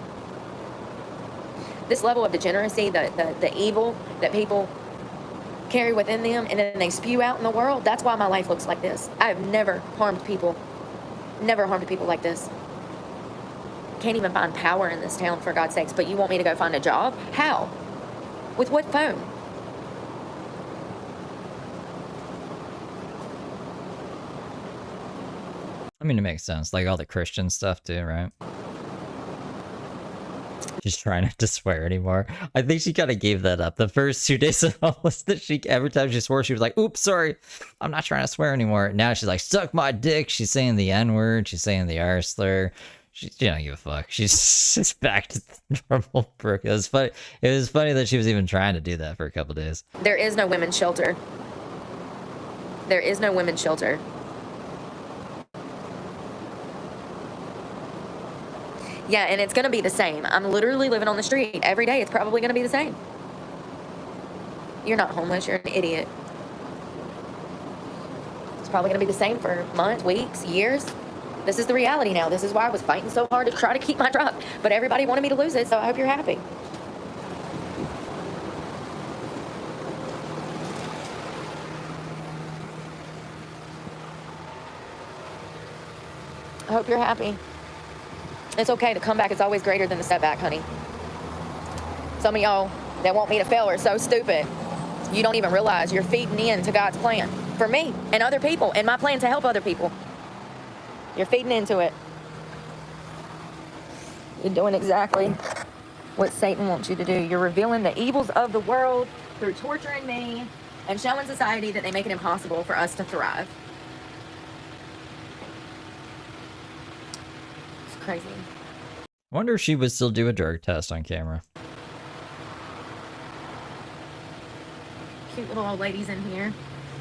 This level of degeneracy, the evil that people carry within them and then they spew out in the world, that's why my life looks like this. I have never harmed people like this. Can't even find power in this town, for God's sakes, but you want me to go find a job? How? With what phone? I mean, it makes sense, like all the Christian stuff too, right? She's trying not to swear anymore. I think she kind of gave that up. The first 2 days of homelessness, every time she swore, she was like, oops, sorry, I'm not trying to swear anymore. Now she's like, suck my dick. She's saying the N-word. She's saying the R slur. She don't give a fuck. She's just back to the normal Brooke. It was funny. It was funny that she was even trying to do that for a couple days. There is no women's shelter. There is no women's shelter. Yeah, and it's going to be the same. I'm literally living on the street every day. It's probably going to be the same. You're not homeless. You're an idiot. It's probably going to be the same for months, weeks, years. This is the reality now. This is why I was fighting so hard to try to keep my truck. But everybody wanted me to lose it, so I hope you're happy. I hope you're happy. It's okay. The comeback is always greater than the setback, honey. Some of y'all that want me to fail are so stupid. You don't even realize you're feeding into God's plan for me and other people, and my plan to help other people. You're feeding into it. You're doing exactly what Satan wants you to do. You're revealing the evils of the world through torturing me and showing society that they make it impossible for us to thrive. It's crazy. I wonder if she would still do a drug test on camera. Cute little old ladies in here.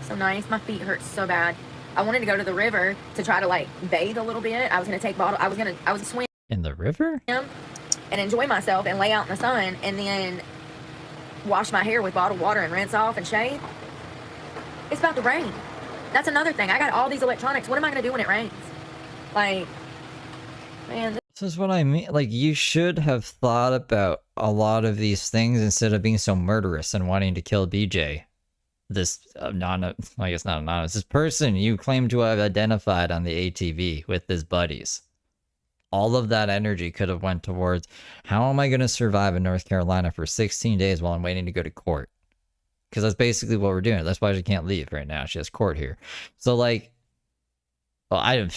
So nice. My feet hurt so bad. I wanted to go to the river to try to like bathe a little bit. I was gonna take bottle. I was swim In the river? and enjoy myself and lay out in the sun and then wash my hair with bottled water and rinse off and shave. It's about to rain. That's another thing. I got all these electronics. What am I gonna do when it rains? Like, man. This is what I mean. Like, you should have thought about a lot of these things instead of being so murderous and wanting to kill BJ. This I guess not anonymous, this person you claim to have identified on the ATV with his buddies. All of that energy could have went towards, how am I going to survive in North Carolina for 16 days while I'm waiting to go to court? Because that's basically what we're doing. That's why she can't leave right now. She has court here. So, like, well, I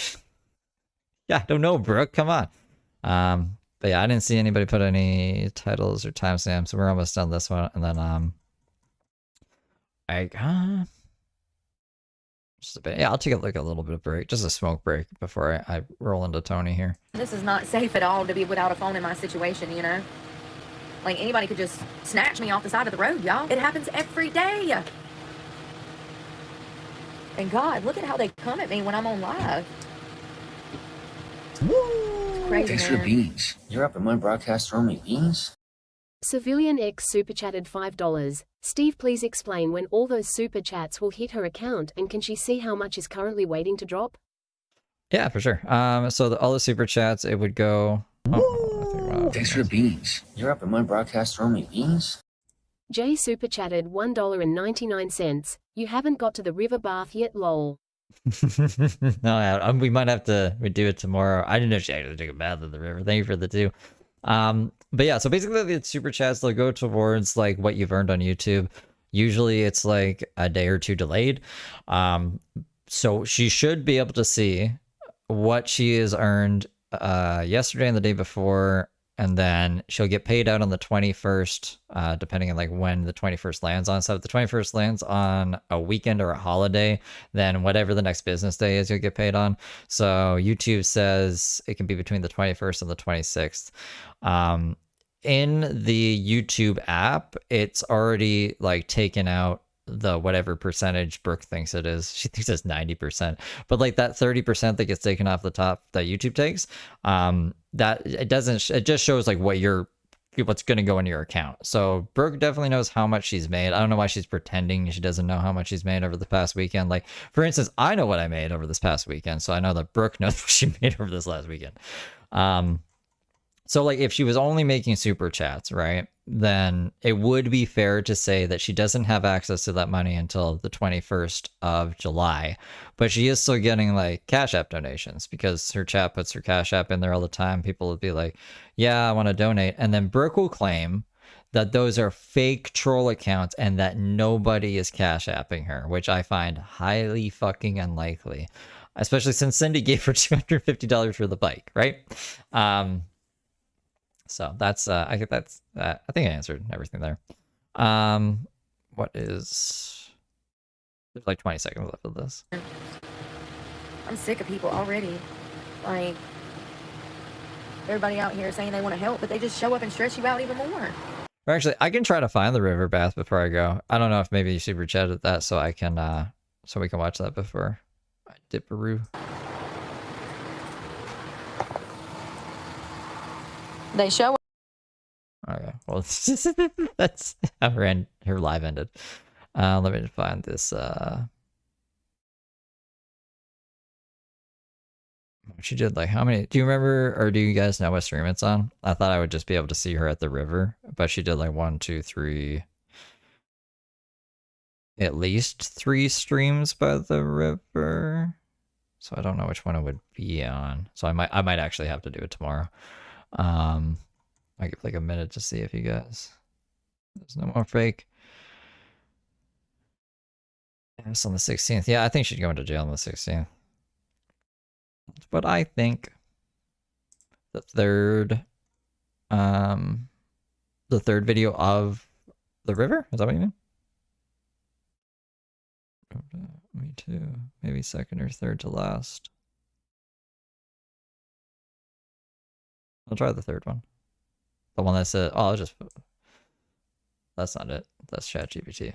don't know, Brooke. Come on. But yeah, I didn't see anybody put any titles or timestamps, so we're almost done this one. And then, just a bit. Yeah, I'll take a little bit of break, just a smoke break before I roll into Tony here. This is not safe at all to be without a phone in my situation, you know? Like, anybody could just snatch me off the side of the road, y'all. It happens every day. And God, look at how they come at me when I'm on live. It's crazy, Thanks for the man. beans. You're up in my broadcast throwing me beans? Civilian X super chatted $5. Steve, please explain when all those super chats will hit her account, and can she see how much is currently waiting to drop? Yeah, for sure. So all the super chats, it would go. Thanks for the beans. You're up in my broadcast throwing me beans? Jay super chatted $1.99. You haven't got to the river bath yet, lol. No, we might have to do it tomorrow. I didn't know she actually took a bath in the river. Thank you for the two. But yeah, so basically the super chats, they'll go towards like what you've earned on YouTube. Usually it's like a day or two delayed. So she should be able to see what she has earned yesterday and the day before, and then she'll get paid out on the 21st, depending on like when the 21st lands on. So if the 21st lands on a weekend or a holiday, then whatever the next business day is, you'll get paid on. So YouTube says it can be between the 21st and the 26th. In the YouTube app, it's already like taken out the whatever percentage Brooke thinks it is. She thinks it's 90%, but like that 30% that gets taken off the top that YouTube takes, that it doesn't, it just shows like what's going to go into your account. So Brooke definitely knows how much she's made. I don't know why she's pretending she doesn't know how much she's made over the past weekend. Like, for instance, I know what I made over this past weekend, so I know that Brooke knows what she made over this last weekend. So like if she was only making super chats, right, then it would be fair to say that she doesn't have access to that money until the 21st of July, but she is still getting like Cash App donations because her chat puts her Cash App in there all the time. People would be like, yeah, I want to donate. And then Brooke will claim that those are fake troll accounts and that nobody is Cash Apping her, which I find highly fucking unlikely, especially since Cindy gave her $250 for the bike, right? So that's I think I answered everything there. What is, there's like 20 seconds left of this. I'm sick of people already. Like, everybody out here saying they want to help, but they just show up and stress you out even more. Or actually, I can try to find the river bath before I go. I don't know if maybe you super chatted that so I can so we can watch that before I dip-a-roo. They show up. Okay, well, that's how her live ended. Let me find this. She did like how many? Do you remember, or do you guys know what stream it's on? I thought I would just be able to see her at the river, but she did like 1, 2, 3, at least 3 streams by the river. So I don't know which one it would be on. So I might actually have to do it tomorrow. I give like a minute to see if you guys There's no more fake. It's on the 16th. Yeah, I think she'd go into jail on the 16th. But I think the third video of the river? Is that what you mean? Me too. Maybe second or third to last. I'll try the third one. The one that said, oh, I'll just... That's not it. That's ChatGPT.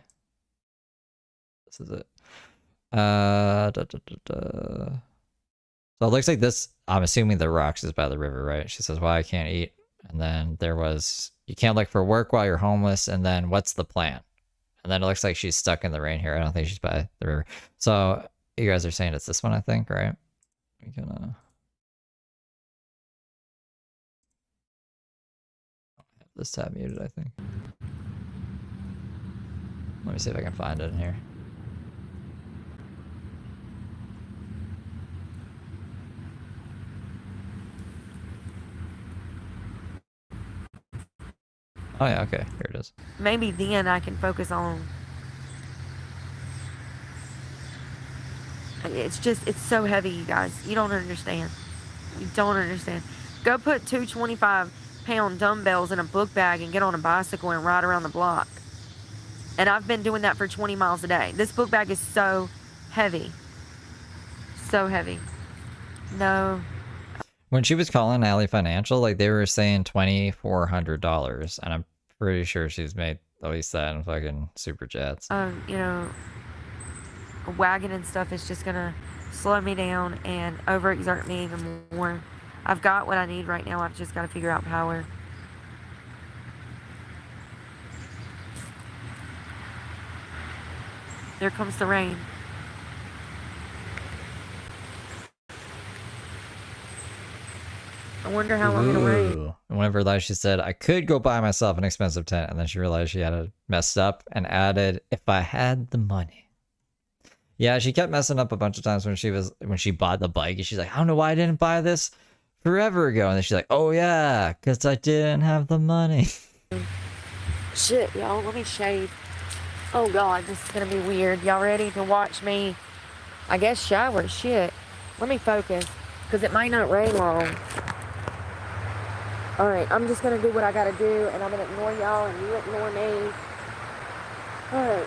This is it. So it looks like this, I'm assuming the rocks is by the river, right? She says, why I can't eat. And then there was, you can't look for work while you're homeless. And then what's the plan? And then it looks like she's stuck in the rain here. I don't think she's by the river. So you guys are saying it's this one, I think, right? We can, this tab muted, I think. Let me see if I can find it in here. Oh yeah, okay, here it is. Maybe then I can focus on. It's just, it's so heavy, you guys. You don't understand. You don't understand. Go put 2 25-pound dumbbells in a book bag and get on a bicycle and ride around the block. And I've been doing that for 20 miles a day. This book bag is so heavy. So heavy. No. When she was calling Alley Financial, like they were saying $2,400, and I'm pretty sure she's made at least that in fucking super chats. You know, a wagon and stuff is just gonna slow me down and overexert me even more. I've got what I need right now. I've just got to figure out power. There comes the rain. I wonder how long it'll rain. And one of her lives, she said, I could go buy myself an expensive tent. And then she realized she had it messed up and added, if I had the money. Yeah, she kept messing up a bunch of times when she bought the bike. And she's like, I don't know why I didn't buy this forever ago. And then she's like, oh yeah, because I didn't have the money. Shit, y'all, let me shave. Oh God, this is gonna be weird. Y'all ready to watch me, I guess, shower? Shit. Let me focus, because it might not rain long. Alright, I'm just gonna do what I gotta do, and I'm gonna ignore y'all, and you ignore me. Alright.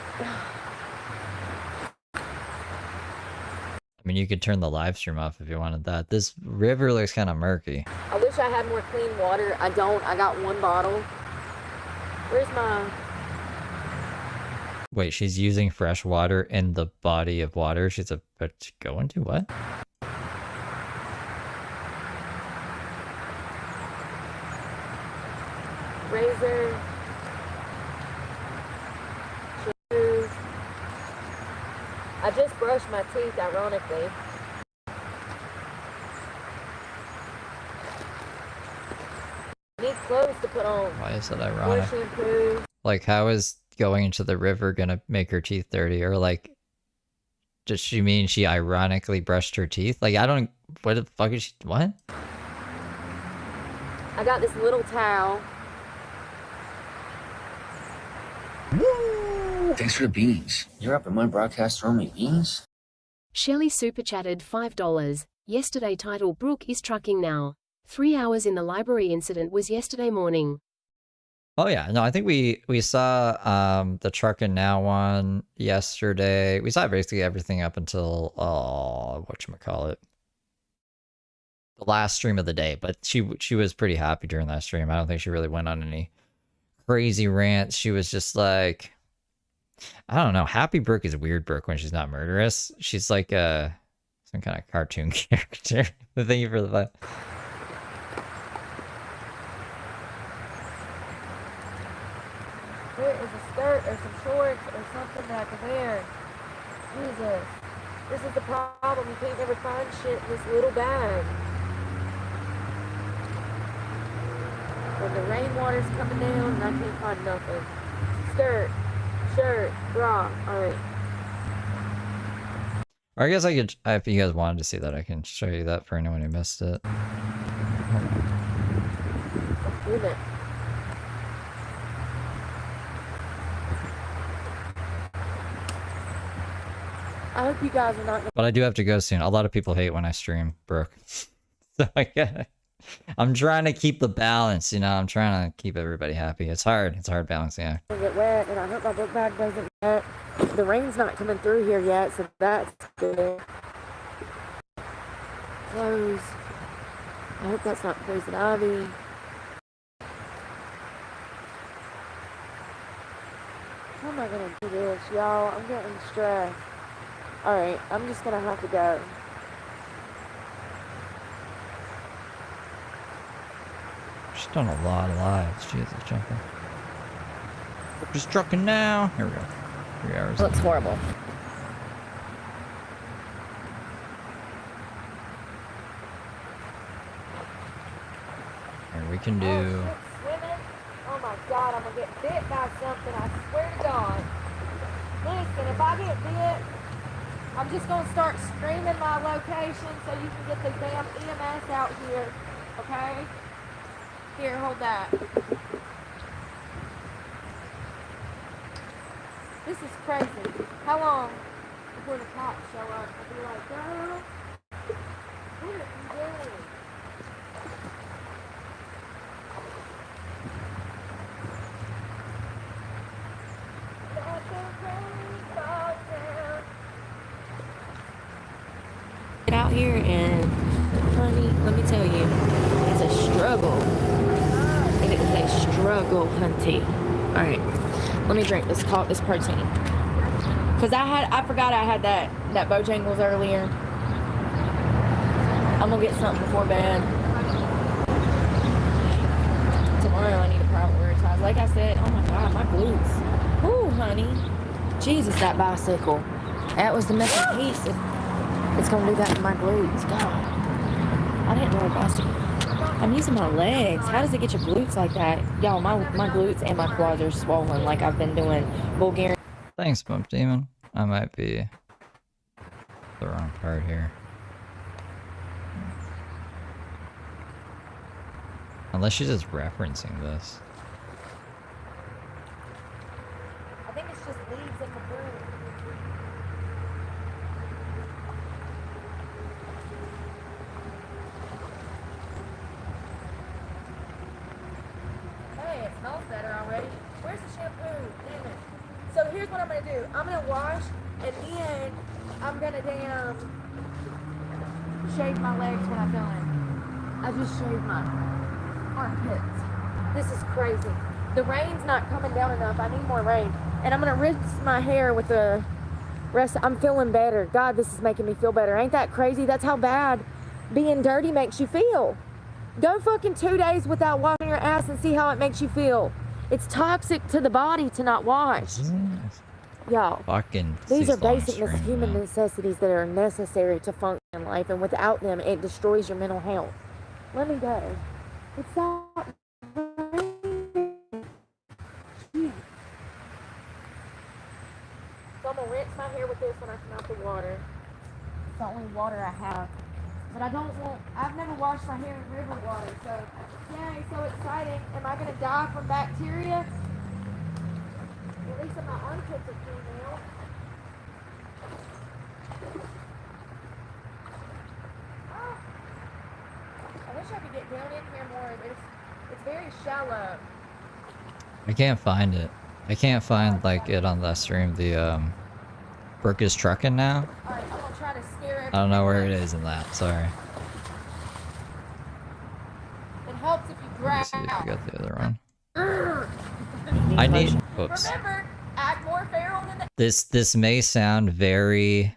I mean, you could turn the live stream off if you wanted that. This river looks kind of murky. I wish I had more clean water. I don't. I got one bottle. Where's my... Wait, she's using fresh water in the body of water she's about to go into? What? Razor. Shoes. I just brushed my teeth, ironically. Need clothes to put on. Why is that More ironic? shampoo. Like, how is going into the river gonna make her teeth dirty? Or like, does she mean she ironically brushed her teeth? Like, I don't, what the fuck is she, what? I got this little towel. Thanks for the beans. You're up at my broadcast throwing me beans? Shelly super chatted $5. Yesterday title Brooke is trucking now. 3 hours in the library incident was yesterday morning. Oh yeah, no, I think we saw the truck and now one yesterday. We saw basically everything up until whatchamacallit, the last stream of the day, but she was pretty happy during that stream. I don't think she really went on any crazy rants. She was just like, I don't know, happy Brooke is weird Brooke when she's not murderous. She's like some kind of cartoon character. Thank you for the vibe. There is a skirt or some shorts or something that I can wear. Jesus. This is the problem. You can't never find shit in this little bag. When the rainwater's coming down and I can't find nothing. Skirt, shirt, bra. Alright. Or I guess I could, if you guys wanted to see that, I can show you that for anyone who missed it. Do that. I hope you guys are not gonna... But I do have to go soon. A lot of people hate when I stream, Brooke. So I'm trying to keep the balance, you know. I'm trying to keep everybody happy. It's hard. It's hard balancing act. get wet, and I hope my book bag doesn't get... The rain's not coming through here yet, so that's good. Close. I hope that's not poison ivy. How am I gonna do this, y'all? I'm getting stressed. Alright, I'm just gonna have to go. She's done a lot of lives. Jesus, jumping. Just trucking now. Here we go. 3 hours. Looks horrible. Here we can do. Oh, shit, swimming? Oh my god, I'm gonna get bit by something, I swear to God. Listen, if I get bit, I'm just gonna start screaming my location so you can get the damn EMS out here, okay? Here, hold that. This is crazy. How long before the cops show up? I'll be like, girl, what are you doing? Get out here and, honey, let me tell you, it's a struggle. It is a struggle, hunty. All right, let me drink this protein. Cause I forgot I had that Bojangles earlier. I'm gonna get something before bed. Tomorrow I need to prioritize. Like I said, oh my God, my glutes. Ooh, honey. Jesus, that bicycle. That was the missing piece. It's gonna do that to my glutes. God. I didn't know a bicycle. I'm using my legs. How does it get your glutes like that? Y'all, my glutes and my quads are swollen like I've been doing Bulgarian. Thanks, Bump Demon. I might be the wrong part here. Unless she's just referencing this. I think it's just leaves in the broom. Hey, it smells better already. Where's the shampoo? Damn it. So here's what I'm gonna do. I'm gonna wash and then I'm gonna shave my legs when I'm done. I just shaved my armpits. This is crazy. The rain's not coming down enough. I need more rain. And I'm gonna rinse my hair with the rest. I'm feeling better. God, this is making me feel better. Ain't that crazy? That's how bad being dirty makes you feel. Go fucking 2 days without washing your ass and see how it makes you feel. It's toxic to the body to not wash. Y'all, Fucking these are cease long basic stream, human man. necessities that are necessary to function in life, and without them, it destroys your mental health. Let me go. It's not. So I'm gonna rinse my hair with this when I come out the water. It's the only water I have. But I've never washed my hair in river water, so yay, so exciting. Am I gonna die from bacteria? At least my armpits are clean now. Oh. I wish I could get down in here more, but it's very shallow. I can't find it. I can't find like it on the stream. The Brooke is trucking now. Alright, I'm gonna try to scare I don't know where it is in that. Sorry. It helps if you Let me drag see if out. we got the other one. I need. Oops. Remember, act more feral than the... This may sound very.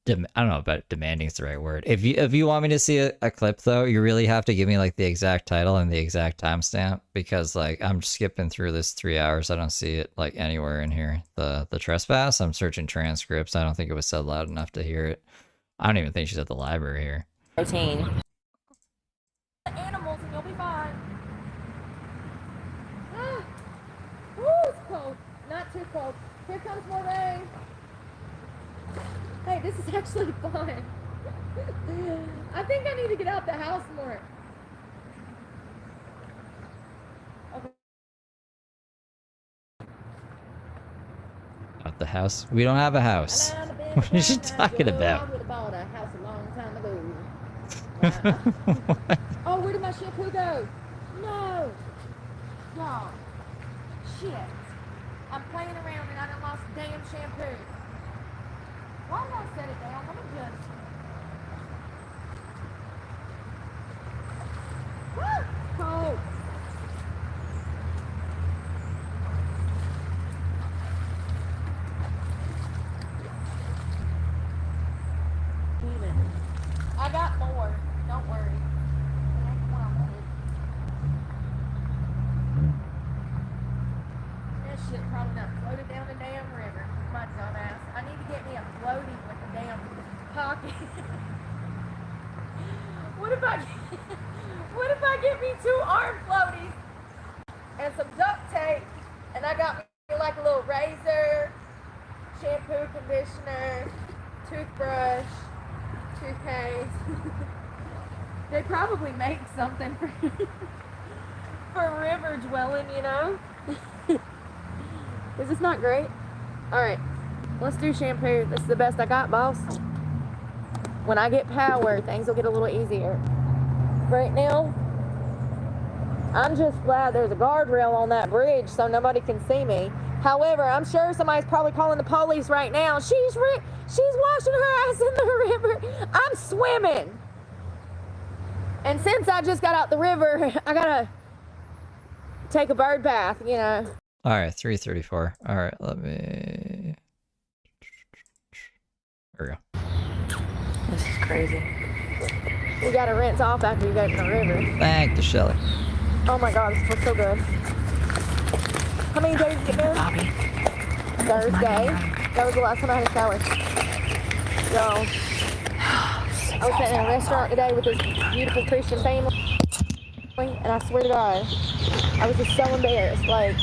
I don't know about demanding is the right word. If you want me to see a clip though, you really have to give me like the exact title and the exact timestamp, because like I'm skipping through this 3 hours. I don't see it like anywhere in here. The trespass. I'm searching transcripts. I don't think it was said loud enough to hear it. I don't even think she's at the library here. Protein. Animals and you'll be fine. Ah. Woo, it's cold. Not too cold. Here comes more rain. Hey, this is actually fun. I think I need to get out the house more. Okay. At the house? We don't have a house. I'm out of bed. What is she talking about? I would have bought a house a long time ago. Oh, where did my shampoo go? No. Y'all. Shit. I'm playing around and I done lost the damn shampoo. Why did I set it down? Let me just... Woo! Cold. I got more. Don't worry. It ain't the one I wanted. This shit probably not floated down the damn river. My dumbass. I need to get me a floaty with a damn pocket. What if I get me 2 arm floaties and some duct tape, and I got me like a little razor, shampoo, conditioner, toothbrush, toothpaste. They probably make something for river dwelling, you know? Is this not great? Alright, let's do shampoo. This is the best I got, boss. When I get power, things will get a little easier. Right now, I'm just glad there's a guardrail on that bridge so nobody can see me. However, I'm sure somebody's probably calling the police right now. She's washing her ass in the river. I'm swimming. And since I just got out the river, I gotta take a bird bath, you know. Alright, 3:34. Alright, let me... There we go. This is crazy. You gotta rinse off after you go to the river. Thank you, Shelly. Oh my god, this feels so good. How many days did you get Bobby. Thursday. That was the last time I had a shower. So, I was sitting in a restaurant today with this beautiful Christian family, and I swear to God, I was just so embarrassed. Like,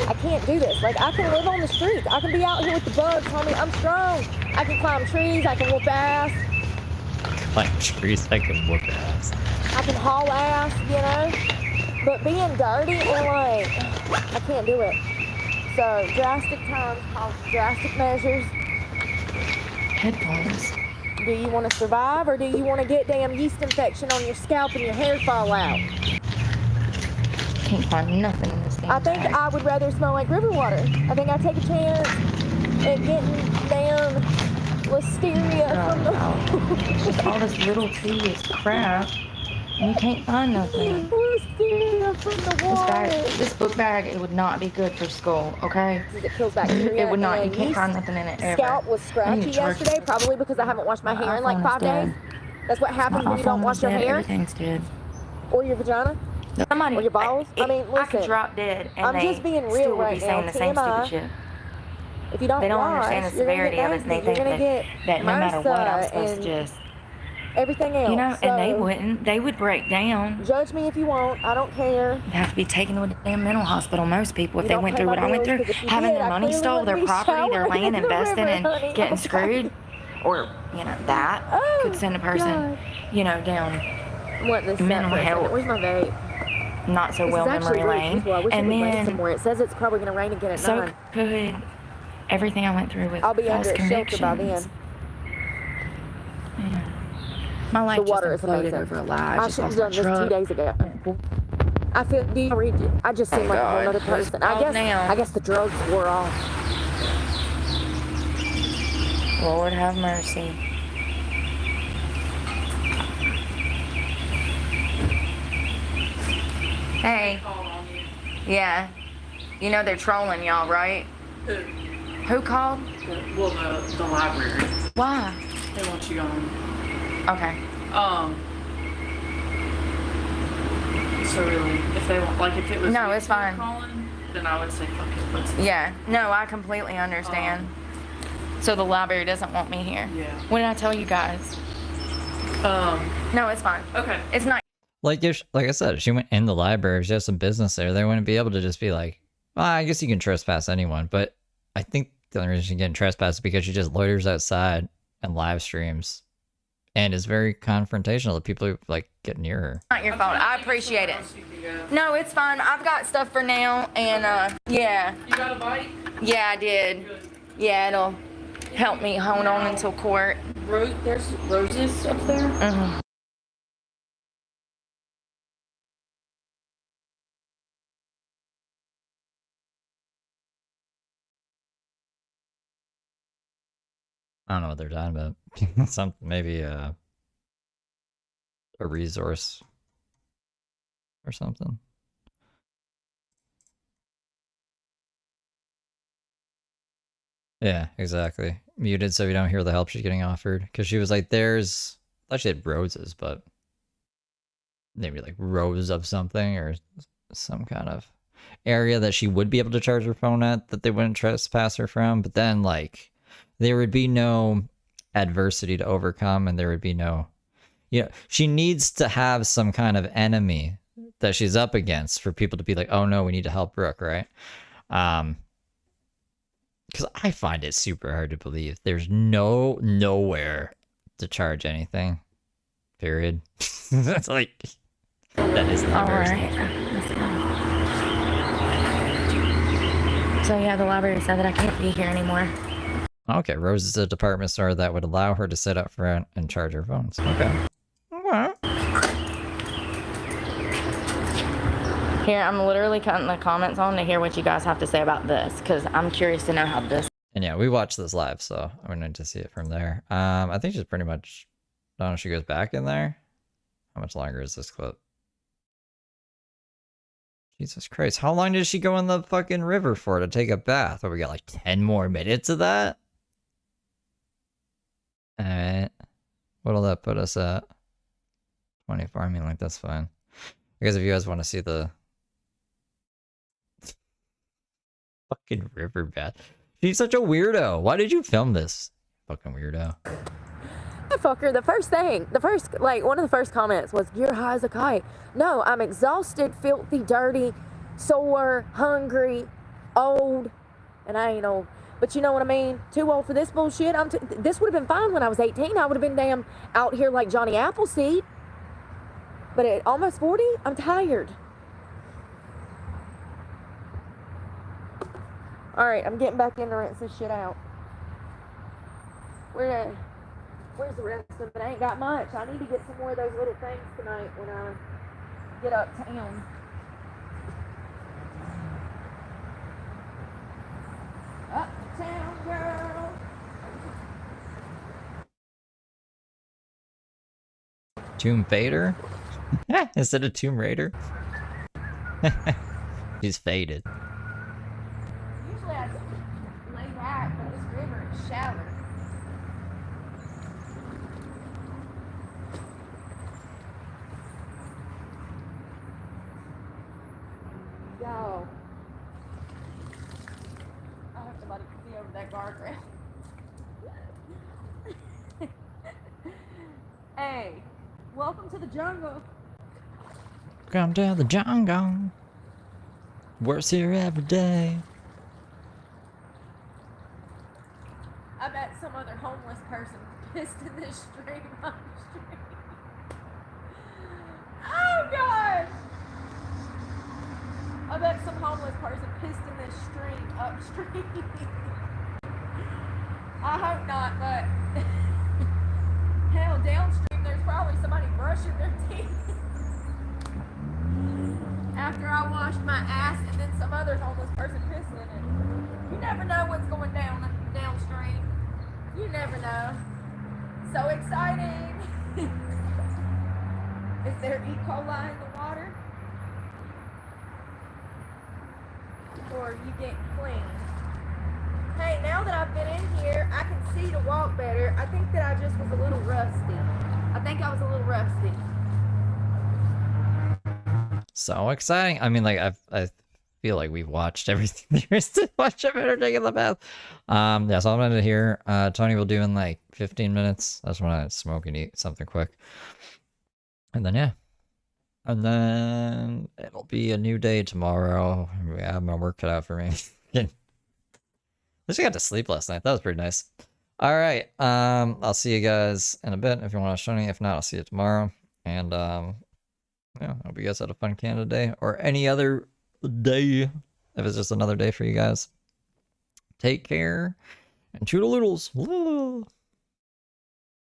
I can't do this. Like, I can live on the streets. I can be out here with the bugs, homie. I'm strong. I can climb trees. I can whoop ass. Climb trees, I can whoop ass. I can haul ass, you know? But being dirty and like, I can't do it. So, drastic times call drastic measures. Headphones. Do you want to survive, or do you want to get damn yeast infection on your scalp and your hair fall out? Can't find nothing in this thing. I think I would rather smell like river water. I think I'd take a chance at getting damn listeria from the... Just all this little tedious crap, and you can't find nothing. Listeria from the water. This book bag, it would not be good for school, okay? It kills bacteria. It would not. You and can't yeast. find nothing in it ever. Scalp was scratchy yesterday, probably because I haven't washed my hair in like 5 days. That's what happens when you don't wash your hair. Everything's dead. Or your vagina. Somebody, Or your balls. I mean, I could listen. drop dead, and I'm just being real still would right be saying now. the same TMI. stupid shit. If you don't They don't wash, understand the you're gonna severity get of it, and they nasty. think You're gonna get that no matter what, I'm MRSA supposed to and just, everything else. you know, and they So, wouldn't. They would break down. judge me if you want. I don't care. They'd have to be taken to a damn mental hospital. Most people, if You they don't went pay through my what I went bills, through, 'cause if you having did, their I money clearly stole, wouldn't their be property, their showering land in the invested river, in, honey. getting screwed, or, you know, that Oh, could send a person, God. you know, down What this mental health. Where's my vape? not so This well is actually memory really lane. peaceful. I wish And it would rain then, somewhere. It says it's probably going to rain again at so 9. could everything I went through with I'll be false under a shelter by then. convictions. Man. My life The water is just imploded amazing. over a lie. I I just should have lost my done this 2 truck. days ago. I feel. Do you read it? I just seem like a whole God. other person. What's I now? guess the drugs wore off. Lord have mercy. Hey. Yeah. You know they're trolling y'all, right? Who? Who called? Well, the library. Why? They want you on. Okay. So really, if they want, like, if it was No, you it's fine. calling, then I would say fuck it. Let's, Yeah. No, I completely understand. So the library doesn't want me here. Yeah. What did I tell you guys? No, it's fine. Okay. It's not. Like like I said, if she went in the library, if she has some business there, they wouldn't be able to just be like, well, I guess you can trespass anyone. But I think the only reason she's getting trespassed is because she just loiters outside and live streams and is very confrontational to people who like get near her. Not your fault. I appreciate it. No, it's fine. I've got stuff for now, and yeah. You got a bite? Yeah, I did. Good. Yeah, help me hold on until court. There's roses up there. Mm-hmm. I don't know what they're talking about. Something, maybe a resource or something. Yeah, exactly. Muted so we don't hear the help she's getting offered. Because she was like, there's... I thought she had roses, but... maybe like rows of something or some kind of area that she would be able to charge her phone at that they wouldn't trespass her from. But then, like, there would be no adversity to overcome and there would be no... you know, she needs to have some kind of enemy that she's up against for people to be like, oh no, we need to help Brooke, right? Because I find it super hard to believe there's nowhere to charge anything. Period. That's like, that is not Alright. So yeah, the library said that I can't be here anymore. Okay, Rose is a department store that would allow her to sit up front and charge her phones. Okay. Well. Here, I'm literally cutting the comments on to hear what you guys have to say about this, because I'm curious to know how this... And yeah, we watched this live, so I wanted to see it from there. I think she's pretty much... I don't know if she goes back in there. How much longer is this clip? Jesus Christ, how long did she go in the fucking river for to take a bath? Oh, we got like 10 more minutes of that? Alright. What'll that put us at? 24, I mean, like, that's fine. I guess if you guys want to see the... fucking river bath. She's such a weirdo. Why did you film this? Fucking weirdo. Fucker, one of the first comments was, "You're high as a kite." No, I'm exhausted, filthy, dirty, sore, hungry, old, and I ain't old. But you know what I mean? Too old for this bullshit. This would have been fine when I was 18. I would have been damn out here like Johnny Appleseed. But at almost 40, I'm tired. All right, I'm getting back in to rinse this shit out. Where's the rest of it? I ain't got much. I need to get some more of those little things tonight when I get uptown. Uptown girl. Tomb Fader? Instead of Tomb Raider? She's faded. Usually I lay back, but this river is shallow. Yo. I hope somebody can see over that guardrail. Hey, welcome to the jungle. Come to the jungle. Works here every day. I bet some other homeless person pissed in this stream on the street. Oh gosh! I bet some homeless person pissed in this stream upstream. I hope not, but hell, downstream there's probably somebody brushing their teeth. After I washed my ass and then some other homeless person pissed in it. You never know what's going downstream. You never know. So exciting. Is there E. coli in the water? Or are you getting clean? Hey, now that I've been in here, I can see to walk better. I think that I just was a little rusty. I think I was a little rusty. So exciting. I mean, like, I feel like we've watched everything there is to watch of her taking the bath. Yeah, so I'm gonna hear Tony will do in like 15 minutes. I just want to smoke and eat something quick. And then, yeah. And then it'll be a new day tomorrow. I have my work cut out for me. At least I got to sleep last night. That was pretty nice. All right. I'll see you guys in a bit if you want to show me. If not, I'll see you tomorrow. And yeah, I hope you guys had a fun Canada Day or any other day. If it's just another day for you guys. Take care. And toodaloodles.